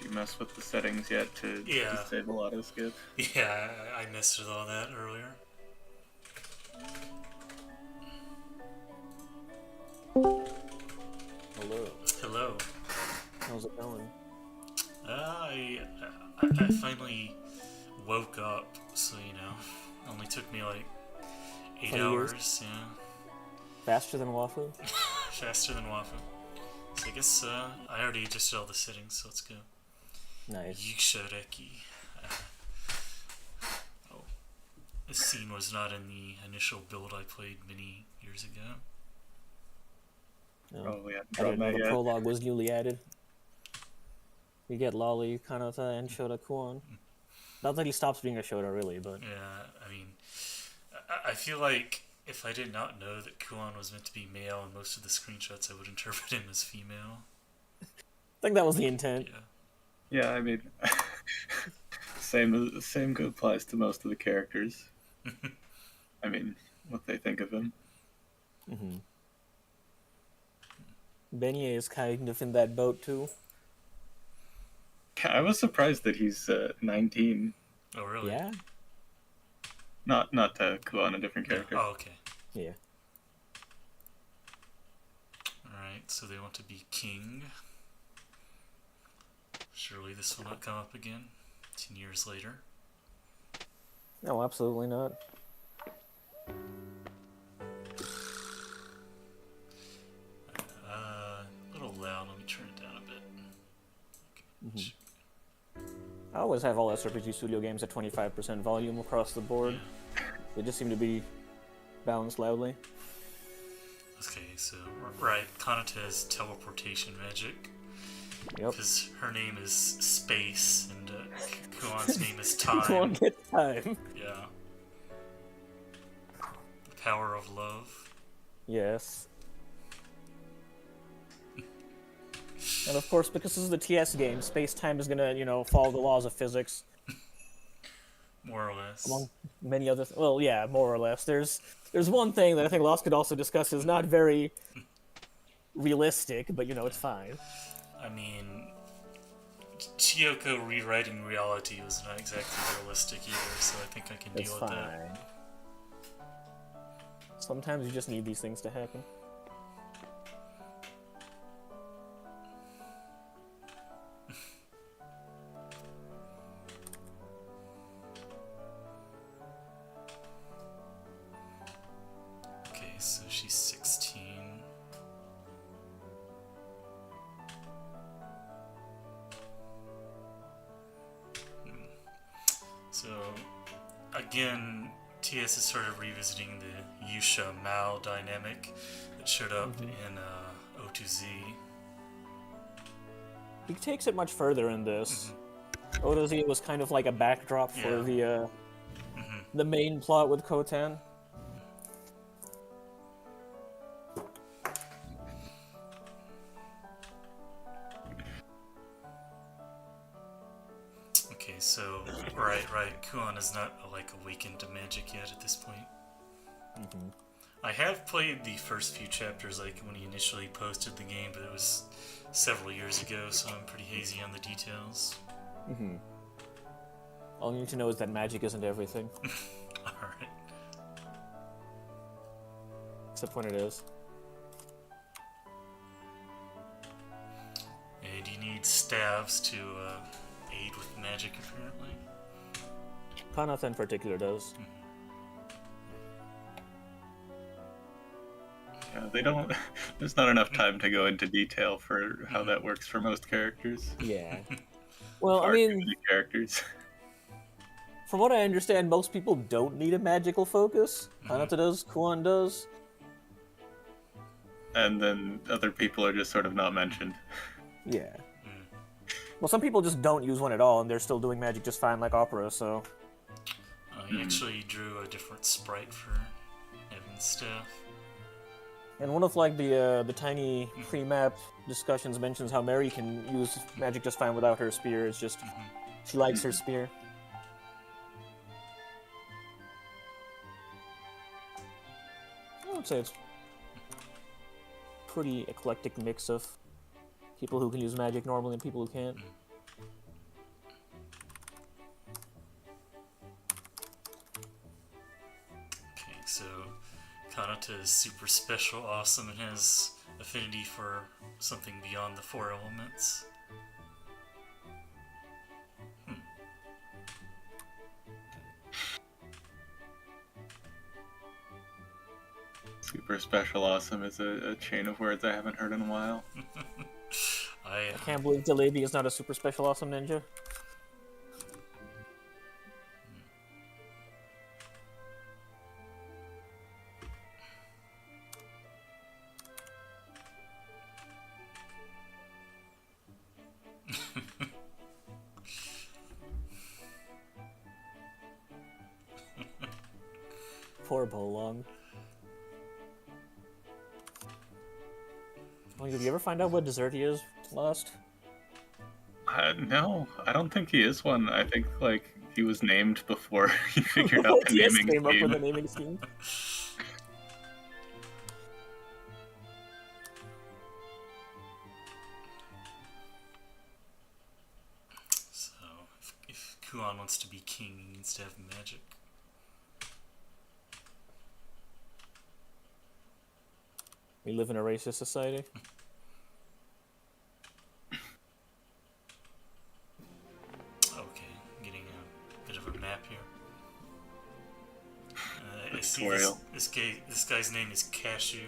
you mess with the settings yet to Yeah. disable auto skip. Yeah, I messed with all that earlier. Hello. Hello. How's it going? I finally woke up, so only took me like 8 20 years? hours. Yeah, Faster than Wafu? faster than Waffle. So I guess I already adjusted all the settings, so let's go. Nice. Yikshoreki. Oh, this scene was not in the initial build I played many years ago. No. Oh, we haven't I drawn didn't know that the yet. prologue was newly added. You get Lolly, Kanata, and Shota Kuon. Not that he stops being a Shota, really, but... Yeah, I mean, I feel like if I did not know that Kuon was meant to be male in most of the screenshots, I would interpret him as female. I think that was the intent. Yeah. Yeah, I mean, same applies to most of the characters. I mean, what they think of him. Mm-hmm. Beignet is kind of in that boat, too. I was surprised that he's 19. Oh, really? Yeah? Not Kuon, a different character. Oh, okay. Yeah. Alright, so they want to be king. Surely this will not come up again 10 years later. No, absolutely not. A little loud, let me turn it down a bit. Okay. I always have all SRPG Studio games at 25% volume across the board. Yeah. They just seem to be balanced loudly. Okay, so, right, Kanata has teleportation magic. Yep. Because her name is Space, and Kuon's name is Time. Kuon gets time. Yeah. The power of love. Yes. And of course, because this is the TS game, space-time is gonna, follow the laws of physics. More or less. Among many other... well, yeah, more or less. There's one thing that I think Lost could also discuss is not very realistic, but, it's fine. I mean, Chiyoko rewriting reality was not exactly realistic either, so I think I can deal with that. Sometimes you just need these things to happen. Okay, so she's 16. So, again, TS is sort of revisiting the Yusha Mao dynamic that showed up in O2Z. He takes it much further in this. O2Z was kind of like a backdrop for the main plot with Kotan. Okay, so right. Kuon is not awakened to magic yet at this point. I have played the first few chapters when he initially posted the game, but it was several years ago, so I'm pretty hazy on the details. All you need to know is that magic isn't everything. Alright. Except when it is. And you need staves to aid with magic, apparently. Kanata in particular does. Yeah, they don't. There's not enough time to go into detail for how that works for most characters. Yeah. Well, Far I too mean, many characters. from what I understand, most people don't need a magical focus. Kanata does, Kuon does. And then other people are just sort of not mentioned. Yeah. Well, some people just don't use one at all, and they're still doing magic just fine, like Opera, so... He actually drew a different sprite for Evan's staff. And one of, the tiny pre-map discussions mentions how Mary can use magic just fine without her spear. It's just... she likes her spear. I would say it's pretty eclectic mix of people who can use magic normally and people who can't. so Kanata is super special, awesome, and has affinity for something beyond the four elements. Super special awesome is a chain of words I haven't heard in a while. I can't believe Jalebi is not a super special awesome ninja. Poor Bolong. Oh, did you ever find out what dessert he is, Lost? No, I don't think he is one. I think like he was named before he figured out the TS naming came up with scheme. the naming scheme. So, if Kuon wants to be king, he needs to have magic. We live in a racist society. Okay, getting a bit of a map here. I see Tutorial. this guy's name is Cashew.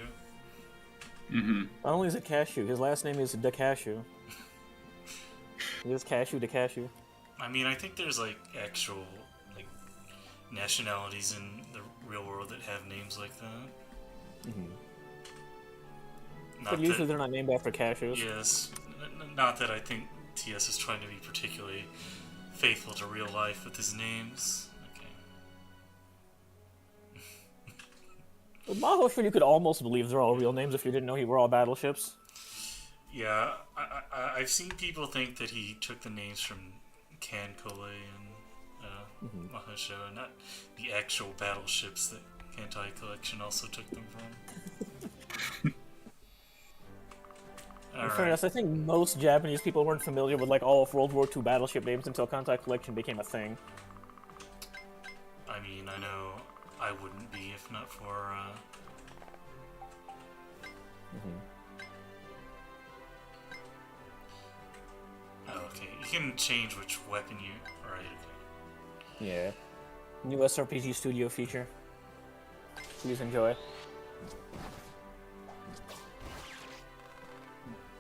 Mm-hmm. Not only is it Cashew, his last name is De Cashew. He is Cashew De Cashew. I mean, I think there's like actual like nationalities in the real world that have names like that. Mm-hmm. Not But usually that, they're not named after cashews. yes, not that I think TS is trying to be particularly faithful to real life with his names. Okay. With Mahoshu, you could almost believe they're all real names if you didn't know he were all battleships. Yeah, I've seen people think that he took the names from Kankole and Mahasho, not the actual battleships that Kantai Collection also took them from. In fairness, I think most Japanese people weren't familiar with like all of World War II battleship names until Kantai Collection became a thing. I mean, I know I wouldn't be if not for. Oh, okay. You can change which weapon you. Right. Okay. Yeah. New SRPG Studio feature. Please enjoy.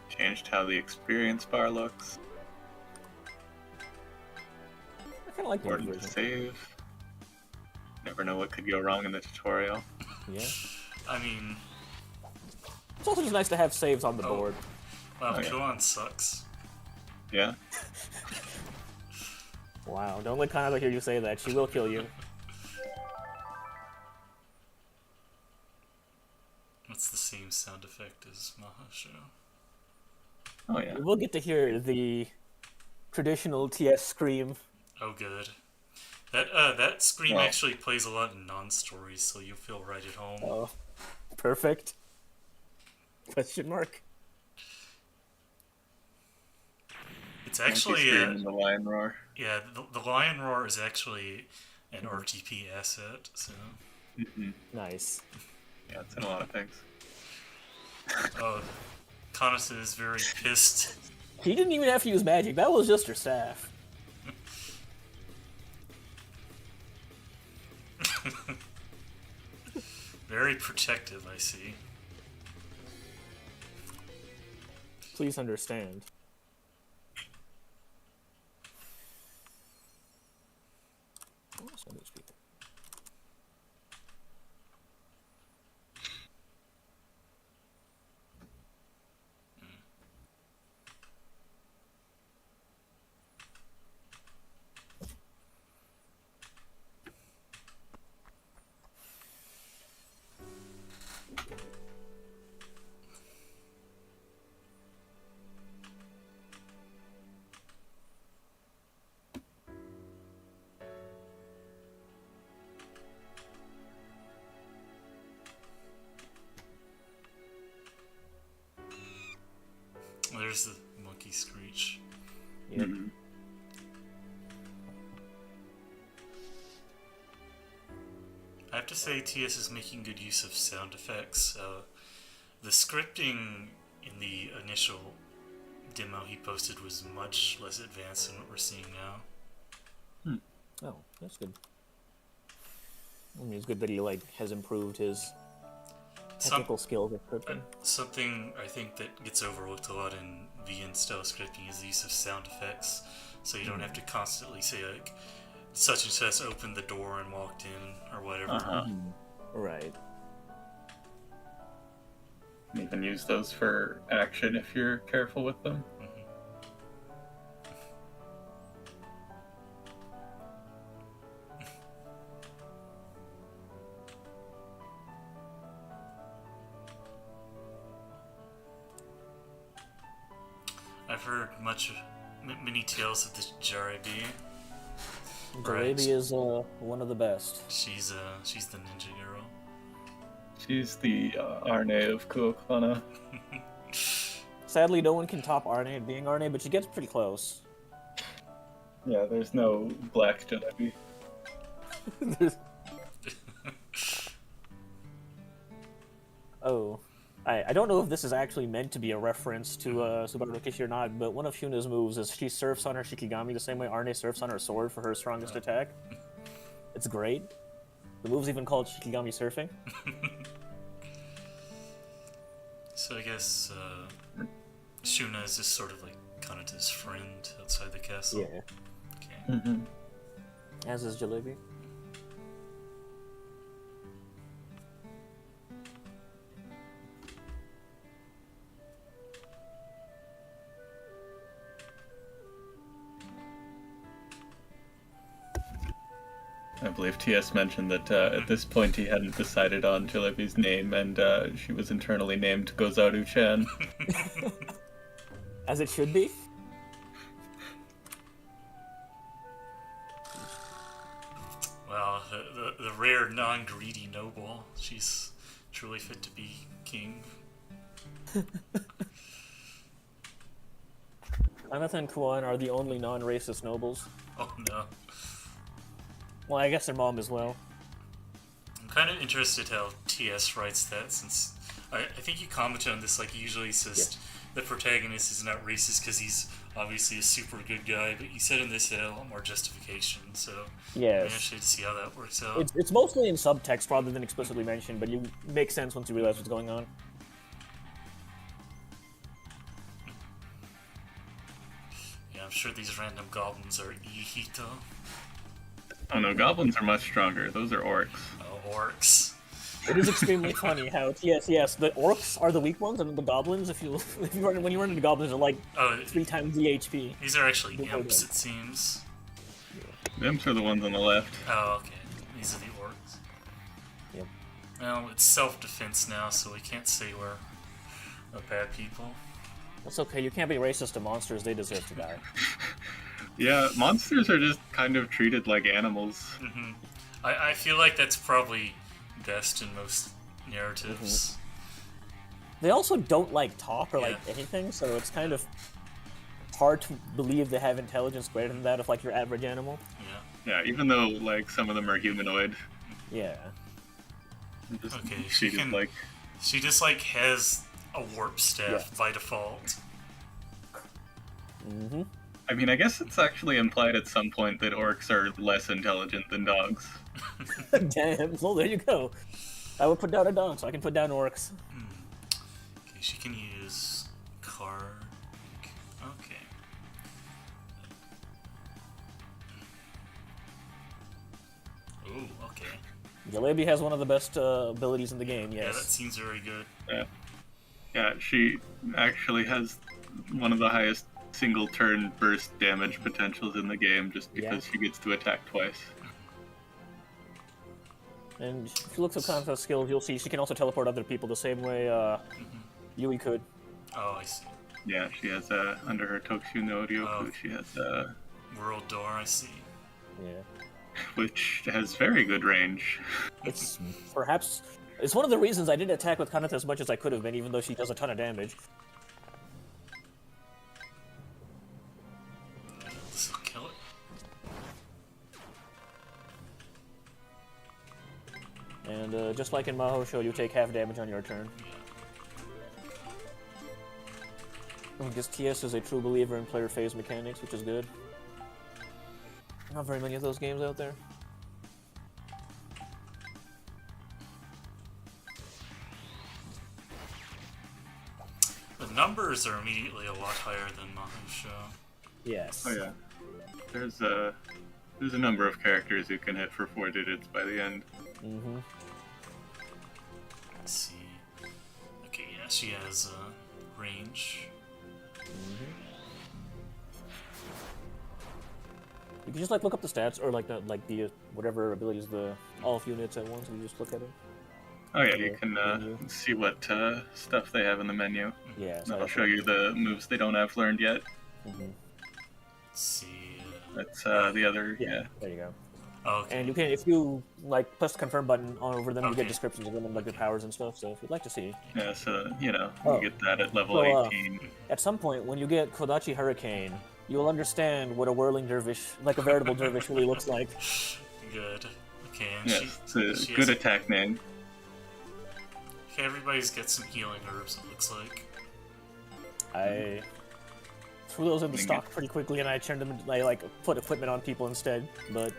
Changed how the experience bar looks. I kind of like the Where new to version. save. Never know what could go wrong in the tutorial. Yeah. I mean, It's also just nice to have saves on the Oh. board. well, Oh, yeah. Kuon sucks. Yeah? Wow, don't let Kanata hear you say that. She will kill you. What's the same sound effect as Mahasho? Oh yeah. You will get to hear the traditional TS scream. Oh, good. That scream Well. actually plays a lot in non-stories, so you'll feel right at home. Oh, perfect. Question mark. It's Monkey actually scream and the lion roar. yeah, the lion roar is actually an RTP asset. So Nice. Yeah, it's in a lot of things. oh, Kanata is very pissed. He didn't even have to use magic. That was just her staff. Very protective, I see. Please understand. What's on these people? There's the monkey screech. Yep. Mhm. have to say TS is making good use of sound effects. The scripting in the initial demo he posted was much less advanced than what we're seeing now. Oh, that's good. I mean, it's good that he has improved his technical skills at scripting. Something I think that gets overlooked a lot in VN style scripting is the use of sound effects, so you don't have to constantly say like such and such opened the door and walked in or whatever. Right. You can use those for action if you're careful with them. I've heard many tales of the Jarabi. Jalebi is one of the best. She's the ninja girl. She's the Arne of Kuokana. Sadly, no one can top Arne at being Arne, but she gets pretty close. Yeah, there's no black jalebi. Oh. I don't know if this is actually meant to be a reference to Subaru Kishi or not, but one of Hyuna's moves is she surfs on her Shikigami the same way Arne surfs on her sword for her strongest attack. It's great. The move's even called Shikigami surfing. So I guess Shuna is just sort of like Kanata's friend outside the castle. Yeah. Okay. As is Jalebi. I believe TS mentioned that at this point he hadn't decided on Jalebi's name, and she was internally named Gozaru-chan. As it should be. Well, the rare non-greedy noble. She's truly fit to be king. Kanata and Kuon are the only non-racist nobles. Oh no. Well, I guess their mom as well. I'm kind of interested how TS writes that, since I think you commented on this, like usually it's just the protagonist is not racist because he's obviously a super good guy, but you said in this it had a lot more justification, so I'm interested to see how that works out. It's mostly in subtext rather than explicitly mentioned, but it makes sense once you realize what's going on. Yeah, I'm sure these random goblins are Ihito. Oh no, goblins are much stronger. Those are orcs. Oh, orcs. It is extremely funny how yes, the orcs are the weak ones, and the goblins, when you run into goblins, are like 3 times the HP. These are actually imps, it seems. The imps are the ones on the left. Oh, okay. These are the orcs. Yep. Well, it's self-defense now, so we can't say we're bad people. That's okay. You can't be racist to monsters. They deserve to die. Yeah, monsters are just kind of treated like animals. I feel like that's probably best in most narratives. They also don't talk or anything, so it's kind of hard to believe they have intelligence greater than that of your average animal. Yeah, even though some of them are humanoid. Yeah. Okay, She just has a warp staff by default. I mean, I guess it's actually implied at some point that orcs are less intelligent than dogs. Damn, well, there you go. I would put down a dog, so I can put down orcs. Okay, she can use card. Okay. Ooh, okay. Jalebi has one of the best abilities in the game, yes. Yeah, that seems very good. Yeah, she actually has one of the highest single turn burst damage potentials in the game just because she gets to attack twice. And if you look at Kanata's skills, you'll see she can also teleport other people the same way Yui could. Oh, I see. Yeah, she has under her Tokushu no Ryoku, she has World Door, I see. Yeah. Which has very good range. It's one of the reasons I didn't attack with Kanata as much as I could have been, even though she does a ton of damage. This will kill it. And just like in Mahou, you take half damage on your turn. Because TS is a true believer in player phase mechanics, which is good. Not very many of those games out there. The numbers are immediately a lot higher than Mahou. Yes. Oh yeah. There's a number of characters who can hit for 4 digits by the end. Mm-hmm. Let's see. Okay, yeah, she has range. Mm-hmm. You can just like look up the stats, or like the whatever abilities the all units at once, and you just look at it. Oh yeah, you can see what stuff they have in the menu. Yeah, That'll show you the moves they don't have learned yet. Mm-hmm. Let's see. That's the other. Yeah. There you go. Okay. And you can, if you like, press the confirm button over them, you Okay. get descriptions of them and like their powers and stuff. So if you'd like to see. Yeah. So you Oh. get that at level So, 18. At some point, when you get Kodachi Hurricane, you'll understand what a whirling dervish, like a veritable dervish, really looks like. Good. Okay, and Yes, she it's a she good has, attack name. Okay, everybody's got some healing herbs, it looks like. I threw those into Dang stock pretty quickly, and I turned them. I like put equipment on people instead, but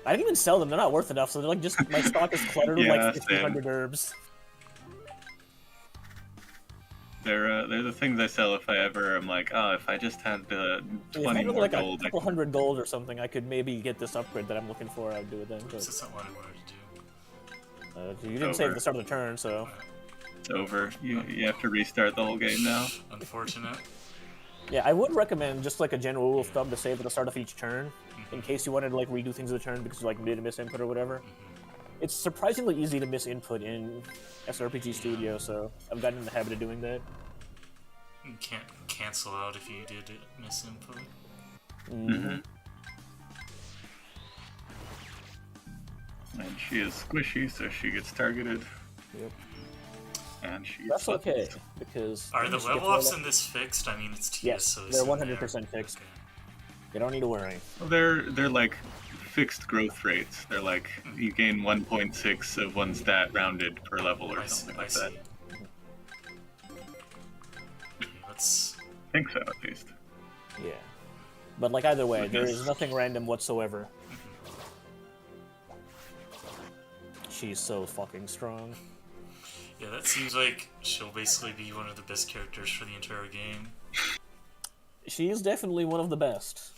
I didn't even sell them. They're not worth enough, so they're like just my stock is cluttered with Yeah, like same. 1,500 herbs. They're the things I sell if I ever am like, oh, if I just had the If I 20 had more like gold. a couple hundred gold or something, I could maybe get this upgrade that I'm looking for. I'd do it then. This But, is not what I wanted to do. you didn't save at the start of the turn, so It's over. You have to restart the whole game now. Unfortunate. yeah, I would recommend just like a general rule of thumb to save at the start of each turn, in case you wanted to like redo things of the turn because you like did a miss input or whatever. It's surprisingly easy to miss input in SRPG Studio, so I've gotten in the habit of doing that. You can't cancel out if you did miss input. Mm-hmm. And she is squishy, so she gets targeted. Yep. And she That's gets okay, because Are the once you get level ups to in this fixed? I mean, it's TS, Yes, so they're it's 100% fixed. Okay. You don't need to worry. Well, they're like fixed growth rates. They're like you gain 1.6 of one stat rounded per level or something like that. Okay, let's... I think so, at least. Yeah. But like either way, there is nothing random whatsoever. She's so fucking strong. Yeah, that seems like she'll basically be one of the best characters for the entire game. She is definitely one of the best.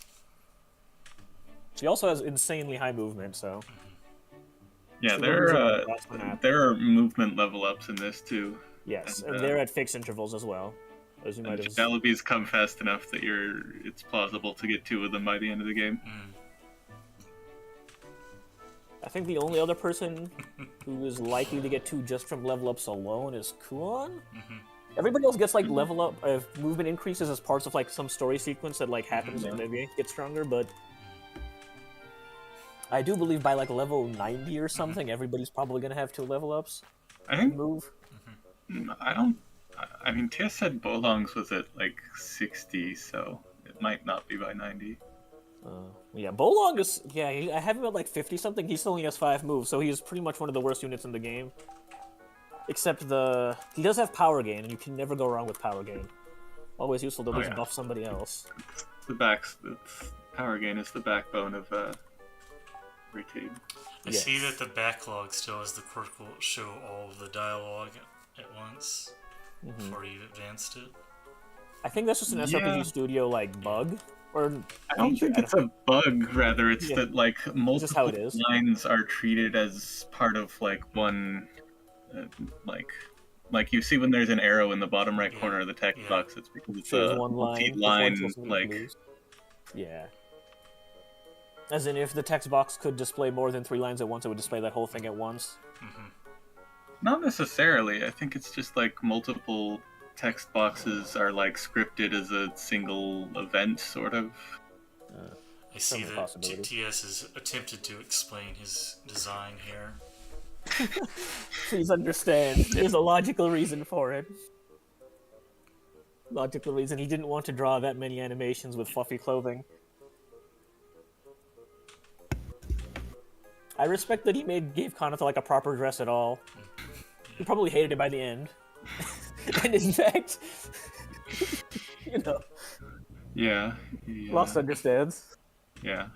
She also has insanely high movement, so... Yeah, She there moves across the map. there are movement level ups in this too. Yes, and, and they're at fixed intervals as well. As you might have... Jalebies come fast enough that it's plausible to get 2 of them by the end of the game. I think the only other person who is likely to get 2 just from level ups alone is Kuon. Everybody else gets like level up movement increases as parts of like some story sequence that like happens and they get stronger, but I do believe by like level 90 or something, everybody's probably gonna have 2 level ups. I think Move. I mean, Tia said Bolong's was at like 60, so it might not be by 90. Yeah, Bolong is... Yeah, I have him at like 50 something. He still only has 5 moves, so he's pretty much one of the worst units in the game. Except he does have power gain, and you can never go wrong with power gain. Always useful to just buff somebody else. Power gain is the backbone of every team. I see that the backlog still has the quirk will show all of the dialogue at once before you advanced it. I think that's just an SRPG Studio like bug. Or I don't think it's a bug, rather it's that like multiple lines are treated as part of like one like you see when there's an arrow in the bottom right corner of the text box, it's because it's a one multi-line like as in if the text box could display more than 3 lines at once, it would display that whole thing at once. Not necessarily. I think it's just like multiple text boxes are like scripted as a single event, sort of. I see that TS has attempted to explain his design here. Please understand, there's a logical reason for it. Logical reason he didn't want to draw that many animations with fluffy clothing. I respect that he gave Kanata like a proper dress at all. He probably hated it by the end. And in fact, you know, Yeah. Lost understands. Yeah.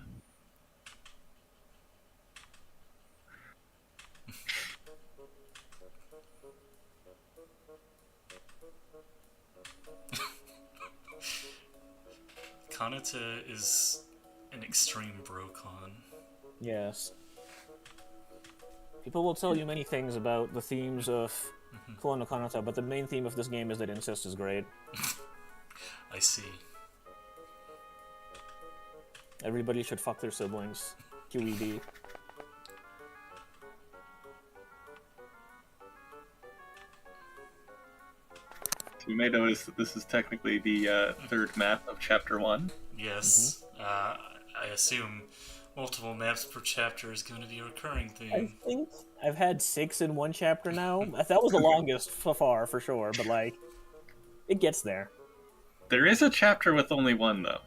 Kanata is an extreme brocon. Yes. People will tell you many things about the themes of Kuon no Kanata, but the main theme of this game is that incest is great. I see. Everybody should fuck their siblings. QED. You may notice that this is technically the third map of Chapter 1. Yes. I assume multiple maps per chapter is going to be a recurring I theme. think I've had 6 in one chapter now. That was the longest so far, for sure, but like, it gets there. There is a chapter with only one, though.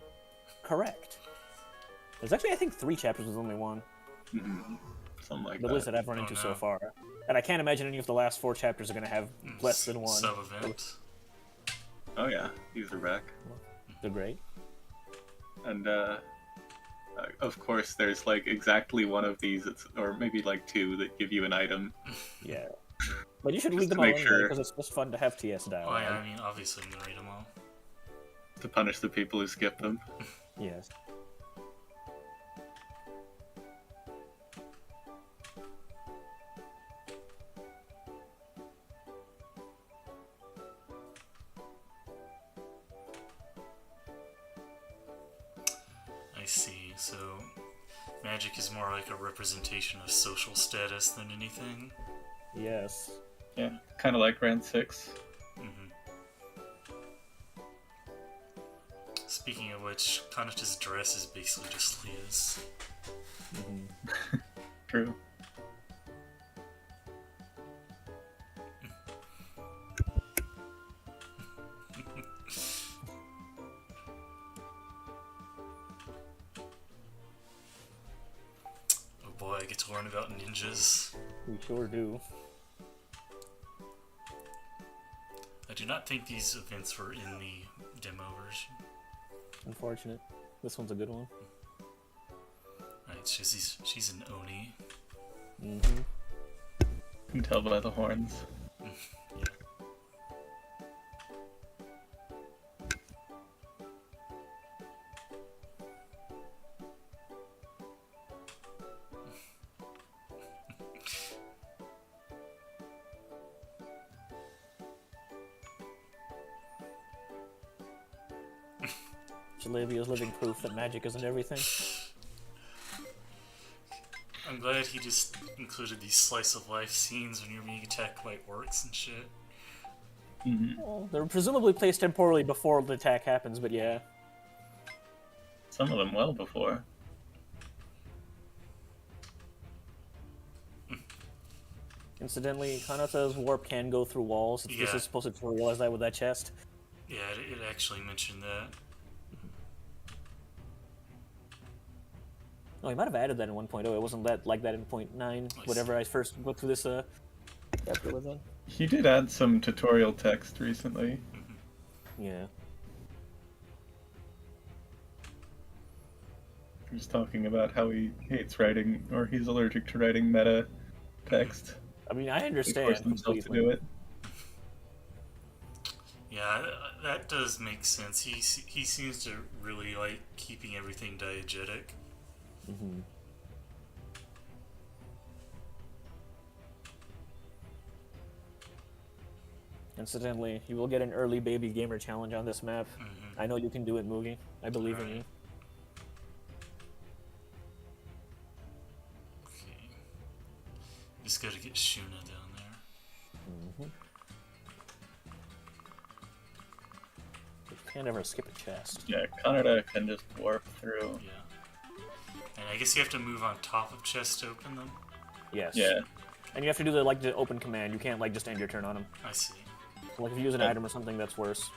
Correct. There's actually, I think, 3 chapters with only one. Something like The list that I've run into so far. And I can't imagine any of the last 4 chapters are going to have less than one. Sub-event. Oh yeah, these are back. They're great. And of course, there's like exactly one of these, or maybe like 2 that give you an item. Yeah. But you should Just read them to all make anyway, sure. because it's just fun to have TS dialogue. Oh yeah, I mean, obviously I'm going to read them all. To punish the people who skip them. Yes. I see. So, magic is more like a representation of social status than anything. Yes. Yeah, kind of like Grand 6. Speaking of which, Kanata's dress is basically just Leah's. True. Oh boy, I get to learn about ninjas. We sure do. I do not think these events were in the demo version. Unfortunate. This one's a good one. Right, she's an Oni. You can tell by the horns. Yeah. Jalevia is living proof that magic isn't everything. I'm glad he just included these slice of life scenes when you're being attacked by orcs and shit. Well, they're presumably placed temporally before the attack happens, but yeah. Some of them well before. Incidentally, Kanata's warp can go through walls. This Yeah. is supposed to realize that with that chest. Yeah, it actually mentioned that. Oh, he might have added that in 1.0. It wasn't that like that in 0.9, whatever I first went through this chapter with it. He did add some tutorial text recently. Yeah. He was talking about how he hates writing, or he's allergic to writing meta text. I mean, I He understand forced himself to completely. do it. Yeah, that does make sense. He seems to really like keeping everything diegetic. Incidentally, you will get an early baby gamer challenge on this map. I know you can do it, Mugi. I believe in you. Okay. Just gotta get Shuna down there. You can't ever skip a chest. Yeah, Kanata can just warp through. Yeah. And I guess you have to move on top of chests to open them? Yes. Yeah. And you have to do the open command. You can't just end your turn on them. I see. Like if you use an item or something, that's worse.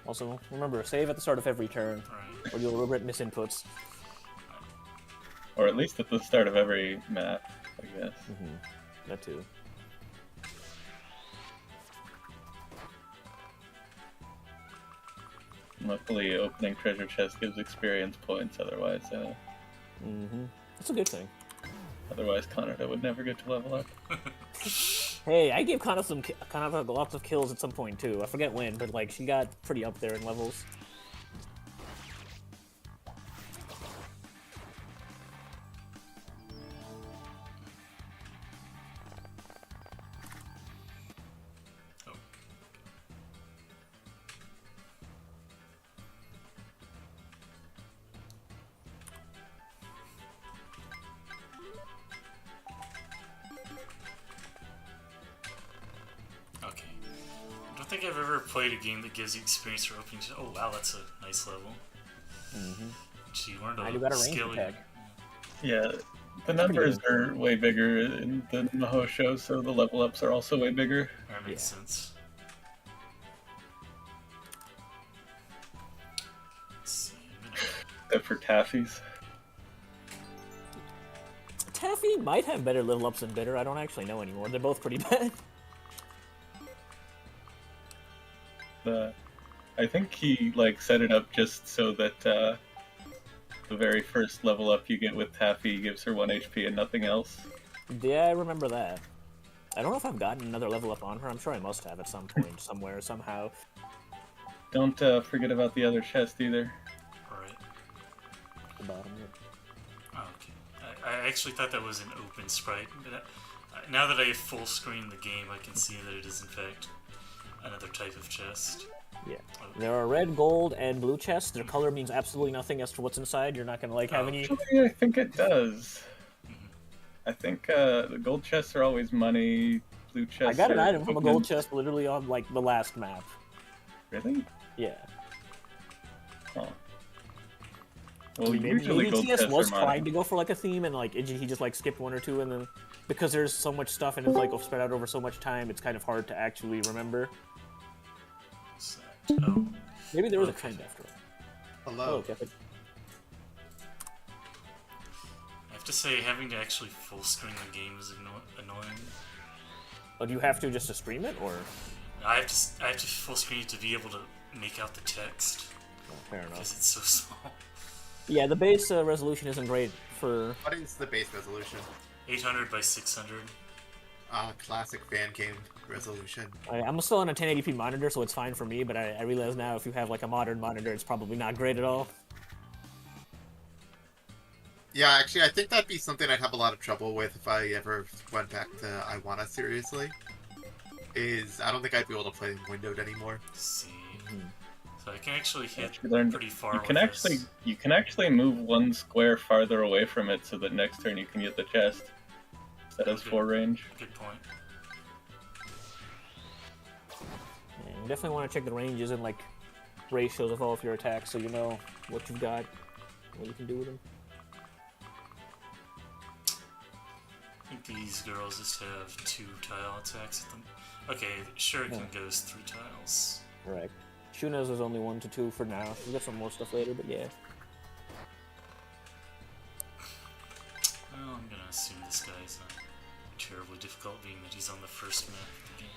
Also, remember, save at the start of every turn, Right. or you'll regret misinputs. Or at least at the start of every map, I guess. That too. Luckily, opening treasure chest gives experience points. Otherwise, That's a good thing. otherwise Kanata would never get to level up. Hey, I gave Kanata lots of kills at some point too. I forget when, but like she got pretty up there in levels. I don't think I've ever played a game that gives you experience for opening. Oh wow, that's a nice level. Gee, you learned a skill. Yeah, the numbers are way bigger in the Mahosho, so the level ups are also way bigger. That makes sense. Let's see. Except for Taffy's. Taffy might have better level ups than Bitter. I don't actually know anymore. They're both pretty bad. I think he like set it up just so that the very first level up you get with Taffy gives her 1 HP and nothing else. Yeah, I remember that. I don't know if I've gotten another level up on her. I'm sure I must have at some point, somewhere, somehow. Don't forget about the other chest either. Alright. The bottom. Oh, okay. I actually thought that was an open sprite, but now that I have full screen the game, I can see that it is in fact another type of chest. Yeah. There are red, gold, and blue chests. Their color means absolutely nothing as to what's inside. You're not gonna like have any. Actually, I think it does. I think the gold chests are always money. Blue chests. I got an item from a gold chest literally on like the last map. Really? Yeah. Oh. Well, maybe usually gold TS chests was are trying to go for like a theme, and like he just like skipped one or two, and then because there's so much stuff and it's like spread out over so much time, it's kind of hard to actually remember. Oh. Maybe there was a trend after it. Hello. Oh, I have to say, having to actually full screen the game is annoying. Oh, do you have to just to stream it, or? I have to full screen it to be able to make out the text. Oh, fair enough. Because it's so small. Yeah, the base resolution isn't great for. What is the base resolution? 800 by 600. Classic fan game resolution. I'm still on a 1080p monitor, so it's fine for me, but I realize now if you have like a modern monitor, it's probably not great at all. Yeah, actually, I think that'd be something I'd have a lot of trouble with if I ever went back to I Wanna seriously. I don't think I'd be able to play windowed anymore. Let's see. So I can actually hit learned, pretty far. You can actually move one square farther away from it, so that next turn you can get the chest. That has 4 range. Good point. Yeah, you definitely want to check the ranges and like ratios of all of your attacks, so you know what you've got, what you can do with them. I think these girls just have 2 tile attacks at them. Okay, Shuriken goes 3 tiles. Right. Shuna's is only 1 to 2 for now. We'll get some more stuff later, but yeah. Well, I'm gonna assume this guy's not terribly difficult, being that he's on the first map of the game.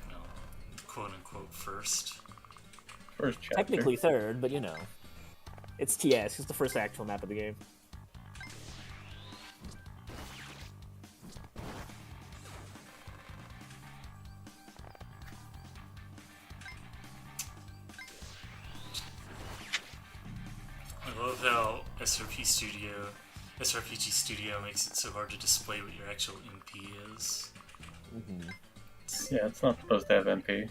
Well, quote-unquote first. First chapter. Technically third, but you know. It's TS, it's the first actual map of the game. I love how SRPG Studio makes it so hard to display what your actual MP is. Yeah, it's not supposed to have MP. Yeah.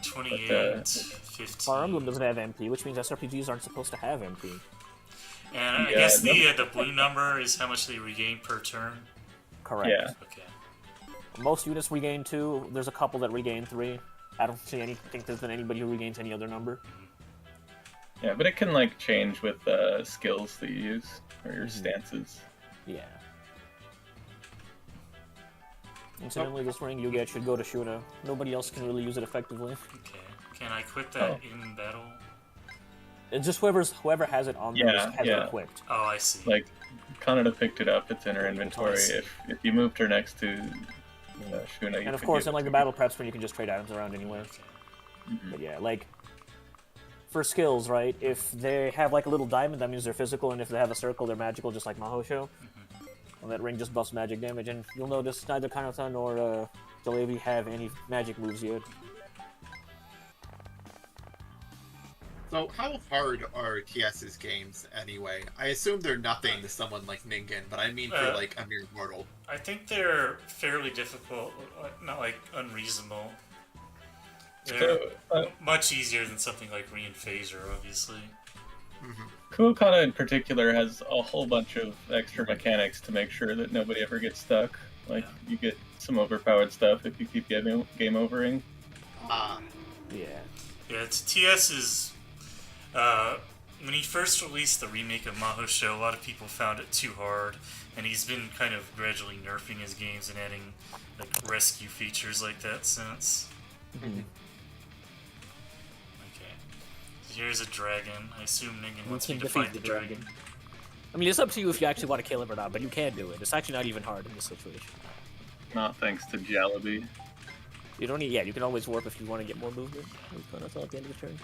28, 15. Fire Emblem doesn't have MP, which means SRPGs aren't supposed to have MP. And I guess the blue number is how much they regain per turn? Correct. Yeah. Okay. Most units regain 2, there's a couple that regain 3. I don't think there's been anybody who regains any other number. Yeah, but it can like change with skills that you use or your stances. Yeah. Incidentally, this ring you get should go to Shuna. Nobody else can really use it effectively. Okay. Can I quit that in battle? It's just whoever has it on there has it equipped. Oh, I see. Like, Kanata picked it up. It's in her inventory. If you moved her next to Shuna, you and of could course, give in it like the to battle prep screen, you can just trade items around anyway. Okay. But yeah, like for skills, right? If they have like a little diamond, that means they're physical, and if they have a circle, they're magical, just like Mahosho. And that ring just buffs magic damage, and you'll notice neither Kanata nor Jalebi have any magic moves yet. So how hard are TS's games anyway? I assume they're nothing to someone like Ningen, but I mean for like a mere mortal. I think they're fairly difficult, not like unreasonable. They're much easier than something like Re and Phaser, obviously. Kuokana in particular has a whole bunch of extra mechanics to make sure that nobody ever gets stuck. Like, you get some overpowered stuff if you keep game overing. Yeah. Yeah, TS is... when he first released the remake of Mahosho, a lot of people found it too hard, and he's been kind of gradually nerfing his games and adding like rescue features like that since. Okay. Here's a dragon. I assume Ningen wants me to fight the dragon. I mean, it's up to you if you actually want to kill him or not, but you can do it. It's actually not even hard in this situation. Not thanks to Jalebi. You don't need... Yeah, you can always warp if you want to get more movement. That's all at the end of the turn.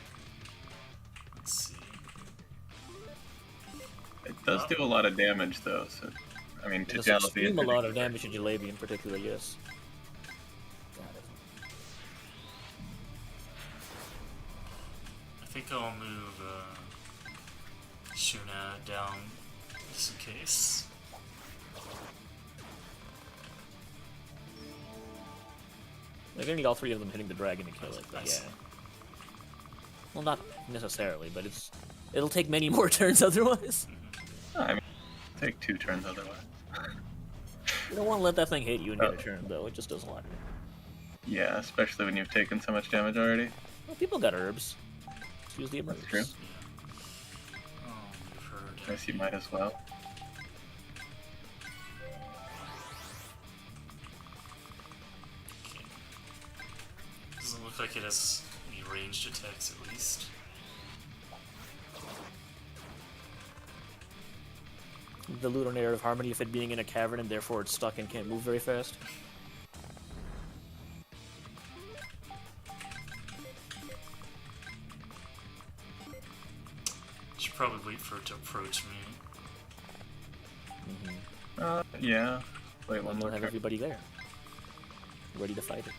Let's see. It does do a lot of damage, though. So, I mean, to Jalebi, it does a lot of damage to Jalebi in particular. Yes. I think I'll move Shuna down just in case. They're gonna need all three of them hitting the dragon to kill it. But yeah. Well, not necessarily, but it'll take many more turns otherwise. I mean, take 2 turns otherwise. You don't want to let that thing hit you and get a turn, though. It just does a lot. Yeah, especially when you've taken so much damage already. Well, people got herbs. Let's use the herbs. That's true. I guess you might as well. Okay. Doesn't look like it has any ranged attacks at least. The Ludo narrative harmony of it being in a cavern and therefore it's stuck and can't move very fast. Should probably wait for it to approach me. Yeah. Wait one more have turn. everybody there, ready to fight it.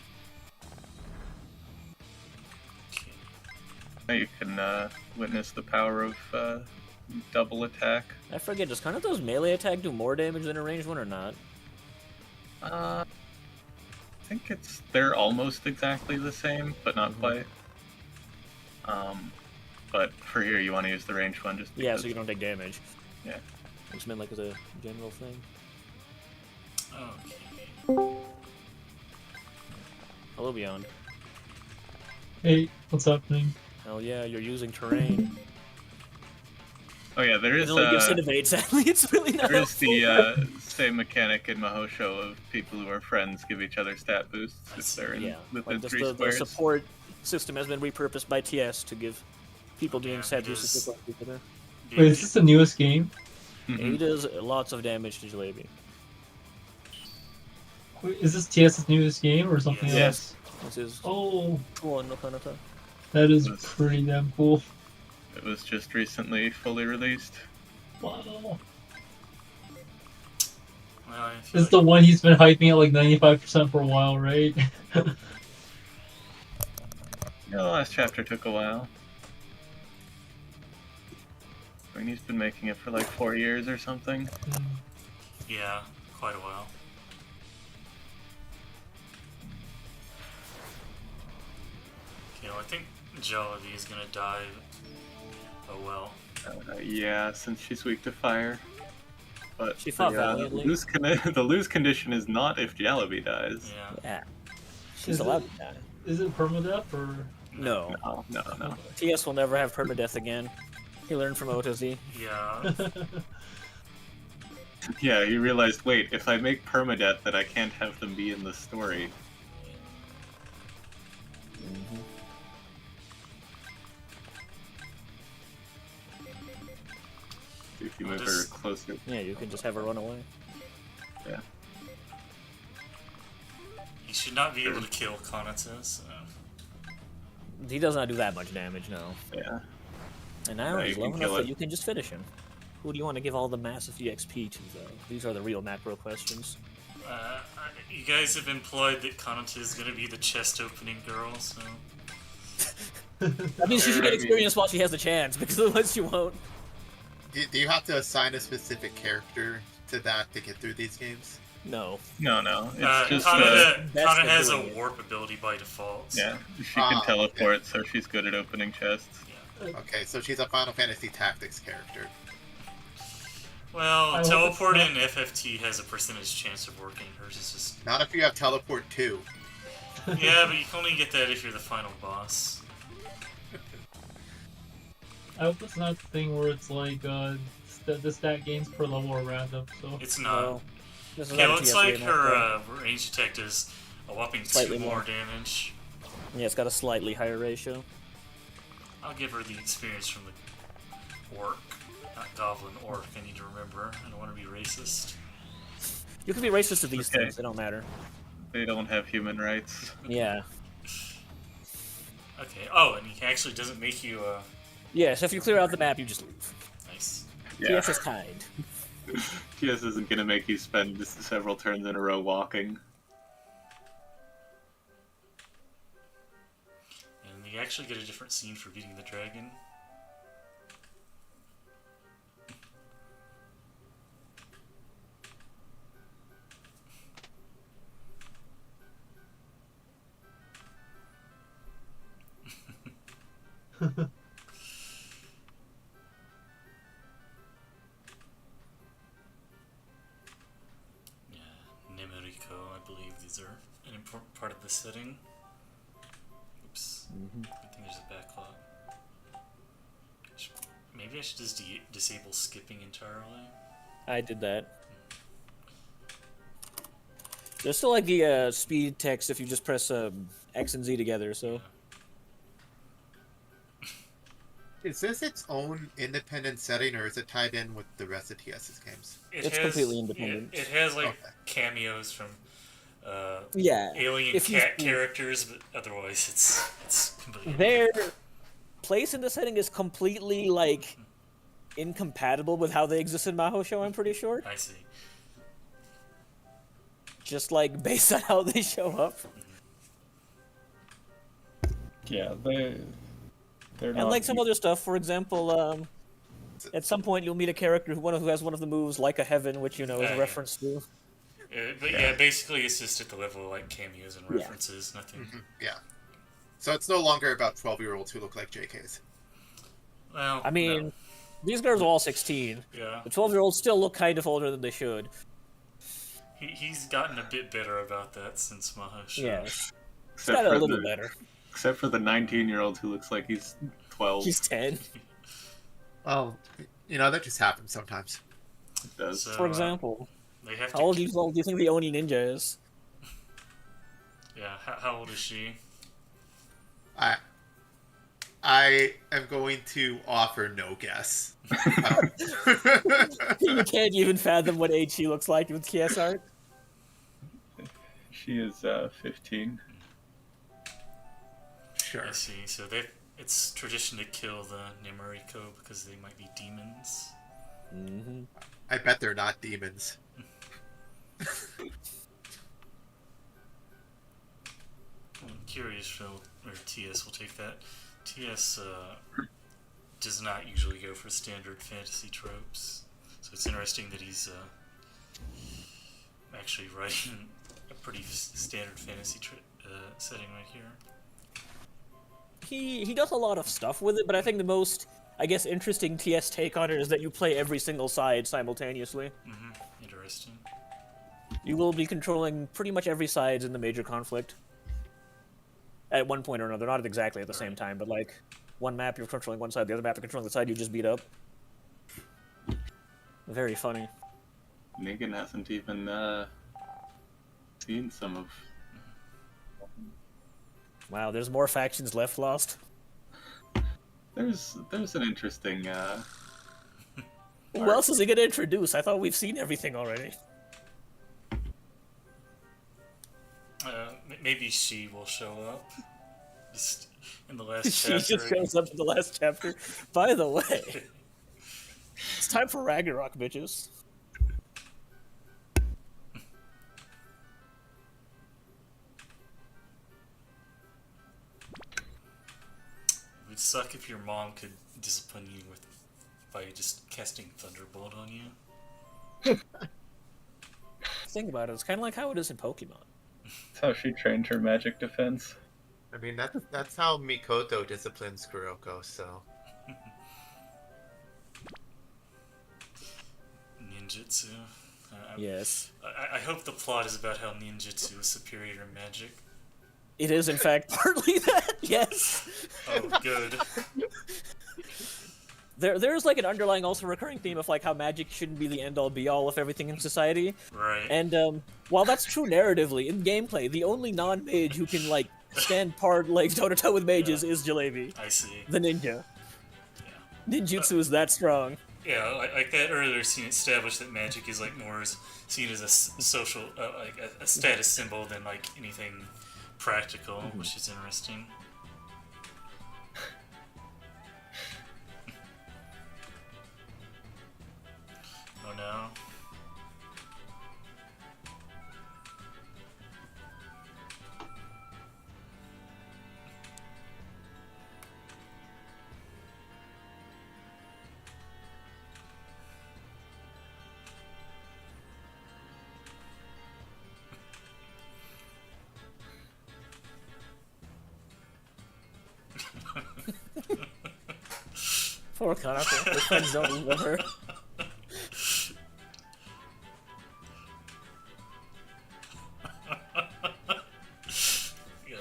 Okay. You can witness the power of double attack. I forget, does Kanata's melee attack do more damage than a ranged one or not? I think they're almost exactly the same, but not quite. But for here, you want to use the ranged one just because... Yeah, so you don't take damage. Yeah. I just meant like as a general thing. Okay. Hello, Beyond. Hey, what's happening? Oh yeah, you're using terrain. Oh yeah, there is It only gives innovate, sadly. It's really not there is helpful. the same mechanic in Mahosho of people who are friends give each other stat boosts if they're within like 3 the squares. The support system has been repurposed by TS to give people being sad because- boosters to each other. Wait, is this the newest game? He does lots of damage to Jalebi. Wait, is this TS's newest game or something Yes. else? This is Oh, Kuon no Kanata. that is pretty damn cool. It was just recently fully released. Wow. Well, I feel This is the one he's been hyping at like 95% for a while, right? Yeah, the last chapter took a while. I mean, he's been making it for like 4 years or something. yeah, quite a while. Okay, well, I think Jollity is gonna die. Oh well. Yeah, since she's weak to fire. But She fought valiantly. The lose condition is not if Jalebi dies. Yeah. Yeah. She's Is allowed it- to die. Is it permadeath or? No. No. TS will never have permadeath again. He learned from Otazi. Yeah. Yeah, he realized, wait, if I make permadeath, that I can't have them be in the story. if you Well, move just- her closer. Yeah, you can just have her run away. Yeah. You should not be able to kill Kanata, so... He does not do that much damage, no. Yeah. And now No, he's you low can enough kill that it. you can just finish him. Who do you want to give all the massive EXP to, though? These are the real macro questions. You guys have implied that Kanata is gonna be the chest-opening girl, so... That means she should get experience while she has the chance, because otherwise she won't. Do you have to assign a specific character to that to get through these games? No. No. It's just Kanata best at has a doing it. warp ability by default. So. yeah. She can Ah, teleport, so she's good at opening chests. Okay, so she's a Final Fantasy Tactics character. Well, I hope teleport it's in FFT has a percentage chance of working. Hers is just... Not if you have Teleport 2. Yeah, but you can only get that if you're the final boss. I hope it's not the thing where it's like the stat gains per level are random. So It's not. No. This is Okay, not a looks TS like game, her range attack does a whopping Slightly 2 more more. damage. Yeah, it's got a slightly higher ratio. I'll give her the experience from the orc. Not goblin, orc, I need to remember. I don't want to be racist. You can be racist to these Okay. things, they don't matter. They don't have human rights. Yeah. Okay, oh, and he actually doesn't make you, Yeah, so if you clear out the map, you just leave. nice. Yeah. TS is kind. TS isn't gonna make you spend just several turns in a row walking. And you actually get a different scene for beating the dragon. Yeah, Nimeriko, I believe these are an important part of the setting. Oops. I think there's a backlog. Maybe I should just disable skipping entirely. I did that. There's still like the speed text if you just press X and Z together, so... Is this its own independent setting, or is it tied in with the rest of TS's games? It's completely independent. It has like Okay. cameos from Yeah. alien if you- cat characters, but otherwise it's completely Their place in the setting is completely, like, incompatible with how they exist in Maho Show, I'm pretty sure. I see. Just, like, based on how they show up. Yeah, they're And not like some other stuff, for example, at some point you'll meet a character who has one of the moves, like a heaven, which, you know, is Yeah, a yeah. reference to. But yeah, basically it's just at the level of like cameos and references, nothing. Yeah. So it's no longer about 12-year-olds who look like JKs. Well, I mean, no. these girls are all 16. Yeah, The 12-year-olds still look kind of older than they should. he's gotten a bit better about that since Maho Show. Yeah, it's except got a for little the better. except for the 19-year-old who looks like he's 12. He's 10. Well, you know, that just happens sometimes. It does. So, For example, they have how to. old do you think the Oni Ninja is? Yeah, how old is she? I am going to offer no guess. You can't even fathom what age she looks like with TS art. She is 15. Sure. I see. So it's tradition to kill the Nimeriko because they might be demons. Mm-hmm. I bet they're not demons. I'm curious where TS will take that. TS does not usually go for standard fantasy tropes, so it's interesting that he's actually writing a pretty standard fantasy setting right here. He does a lot of stuff with it, but I think the most, I guess, interesting TS take on it is that you play every single side simultaneously. Interesting. You will be controlling pretty much every side in the major conflict. At one point or another, not exactly at the same time, but like, one map you're controlling one side, the other map you're controlling the side you just beat up. Very funny. Negan hasn't even seen some of. Wow, there's more factions left, Lost. There's an interesting Who else is he gonna introduce? I thought we've seen everything already. Maybe she will show up. Just in the last She chapter. just shows up in the last chapter. By the way, it's time for Ragnarok, bitches. It would suck if your mom could discipline you by just casting Thunderbolt on you. Think about it. It's kind of like how it is in Pokemon. That's how she trained her magic defense. I mean, that's how Mikoto disciplines Kuroko, so... Ninjutsu. Yes. I hope the plot is about how ninjutsu is superior to magic. It is, in fact, partly that, yes. Oh, good. There's like an underlying, also recurring theme of like how magic shouldn't be the end-all be-all of everything in society. Right. And while that's true narratively, in gameplay, the only non-mage who can like stand like toe-to-toe with mages is Jalebi, I see. the ninja. Yeah. Ninjutsu is that strong. Yeah, like that earlier scene established that magic is like more seen as a social, like a status symbol than like anything practical, which is interesting. Oh no. Poor Kanata. Her friends don't love her. Yeah.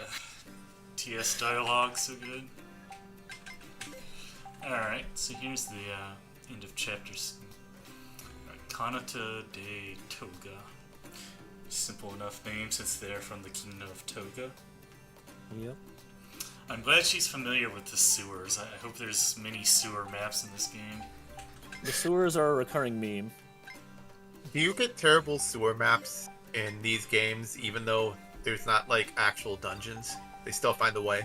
TS dialogue, so good. Alright, so here's the end of chapters. Kanata de Toga. Simple enough name since they're from the kingdom of Toga. Yep. I'm glad she's familiar with the sewers. I hope there's many sewer maps in this game. The sewers are a recurring meme. Do you get terrible sewer maps in these games, even though there's not, like, actual dungeons? They still find a way?